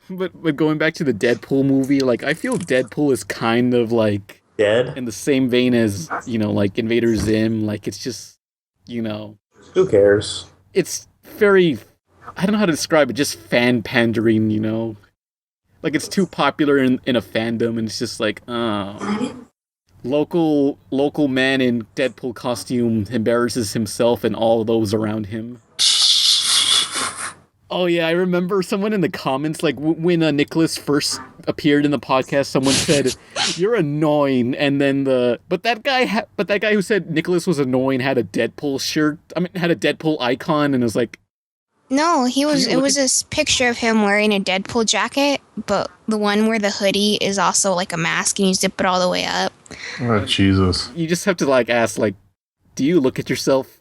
But going back to the Deadpool movie, like, I feel Deadpool is kind of like... Dead? In the same vein as, like Invader Zim. Like, it's just, Who cares? It's very... I don't know how to describe it. Just fan pandering, Like, it's too popular in a fandom, and it's just like, Local man in Deadpool costume embarrasses himself and all those around him. Oh yeah, I remember someone in the comments, like when Nicolas first appeared in the podcast, someone said, "You're annoying," and then but that guy who said Nicolas was annoying had a Deadpool shirt. I mean, had a Deadpool icon, and it was like, No, it was this picture of him wearing a Deadpool jacket, but the one where the hoodie is also like a mask and you zip it all the way up. Oh, Jesus. You just have to ask, do you look at yourself?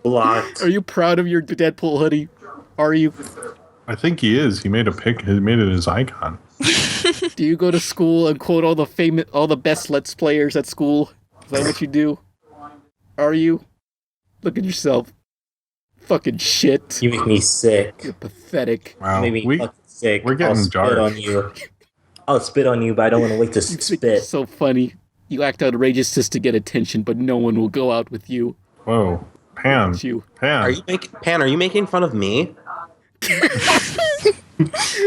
Blocked. Are you proud of your Deadpool hoodie? Are you? I think he is. He made he made it his icon. Do you go to school and quote all the best Let's Players at school? Is that what you do? Are you? Look at yourself. Fucking shit. You make me sick. You're pathetic. Wow. You make me fucking sick. We're getting dark. On you. I'll spit on you, but I don't want to wait to spit. You're so funny. You act outrageous just to get attention, but no one will go out with you. Whoa. Pan. Pan. Are you making fun of me?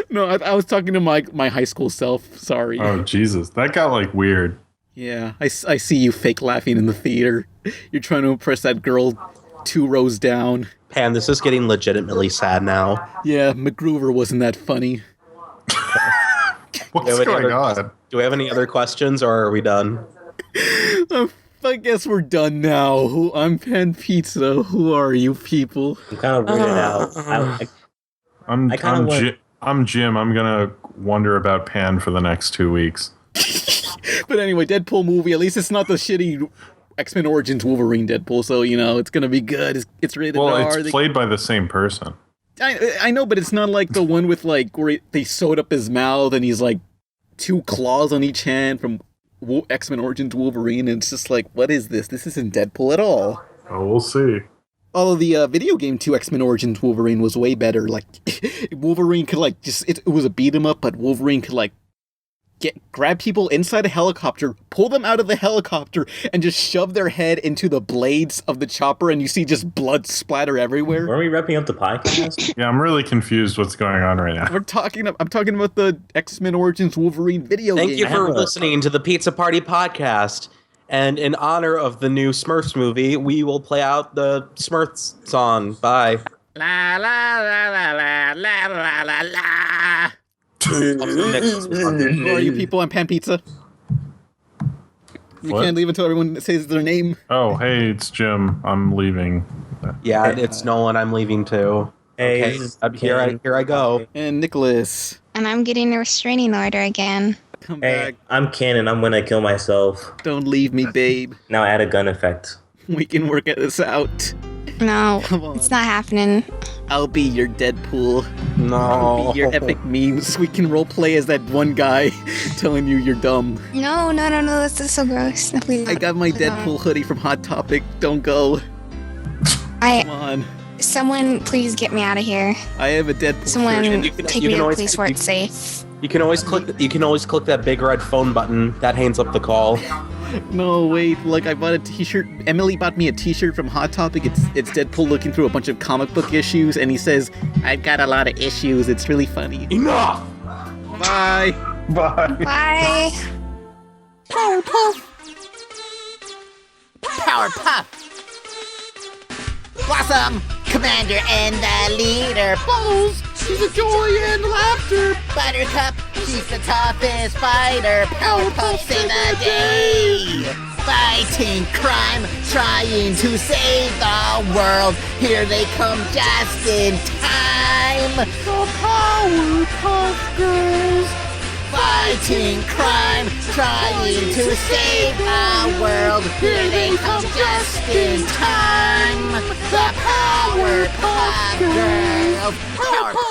No, I was talking to my high school self. Sorry. Oh, Jesus. That got, weird. Yeah, I see you fake laughing in the theater. You're trying to impress that girl 2 rows down. Pan, this is getting legitimately sad now. Yeah, MacGruber wasn't that funny. What's going on? Do we have any other questions, or are we done? I guess we're done now. I'm Pan Pizza. Who are you people? I'm kind of weirded out. I'm Jim. I'm gonna wonder about Pan for the next 2 weeks. But anyway, Deadpool movie. At least it's not the shitty X-Men Origins Wolverine Deadpool. So it's gonna be good. It's rated R. Well, it's played by the same person. I know, but it's not like the one with where they sewed up his mouth and he's 2 claws on each hand from X-Men Origins Wolverine, and it's just what is this? This isn't Deadpool at all. Oh, we'll see. Although the video game 2 X-Men Origins Wolverine was way better. Wolverine could it was a beat 'em up, but Wolverine could grab people inside a helicopter, pull them out of the helicopter, and just shove their head into the blades of the chopper, and you see just blood splatter everywhere. Were we wrapping up the podcast? Yeah, I'm really confused what's going on right now. I'm talking about the X-Men Origins Wolverine video game. Thank you for listening to the Pizza Party podcast. And in honor of the new Smurfs movie, we will play out the Smurfs song. Bye. La la la la la la la la la. Who are you people on Pan Pizza? You can't leave until everyone says their name. Oh, hey, it's Jim. I'm leaving. Yeah, it's Nolan. I'm leaving too. Hey, okay, here I go. And Nicolas. And I'm getting a restraining order again. Come back. I'm Ken, I'm gonna kill myself. Don't leave me, babe. Now add a gun effect. We can work this out. No, it's not happening. I'll be your Deadpool. No. I'll be your epic memes. We can roleplay as that one guy telling you you're dumb. No, that's so gross. No, please. I got my Deadpool hoodie from Hot Topic. Don't go. Come on. Someone please get me out of here. I have a Deadpool Someone shirt. take me to a place where it's safe. You can always click that big red phone button. That hangs up the call. No, wait, I bought a t-shirt. Emily bought me a t-shirt from Hot Topic. It's Deadpool looking through a bunch of comic book issues, and he says, I've got a lot of issues. It's really funny. Enough! Bye! Bye! Bye! Powerpuff! Powerpuff! Blossom! Commander and the leader! Bubbles! She's a joy and laughter! Buttercup! She's the toughest fighter, Powerpuff save the day. Fighting crime, trying to save the world. Here they come just in time. The Powerpuff Girls. Fighting crime, trying to save the world. Here they come just in time. The Powerpuff Girls. Powerpuff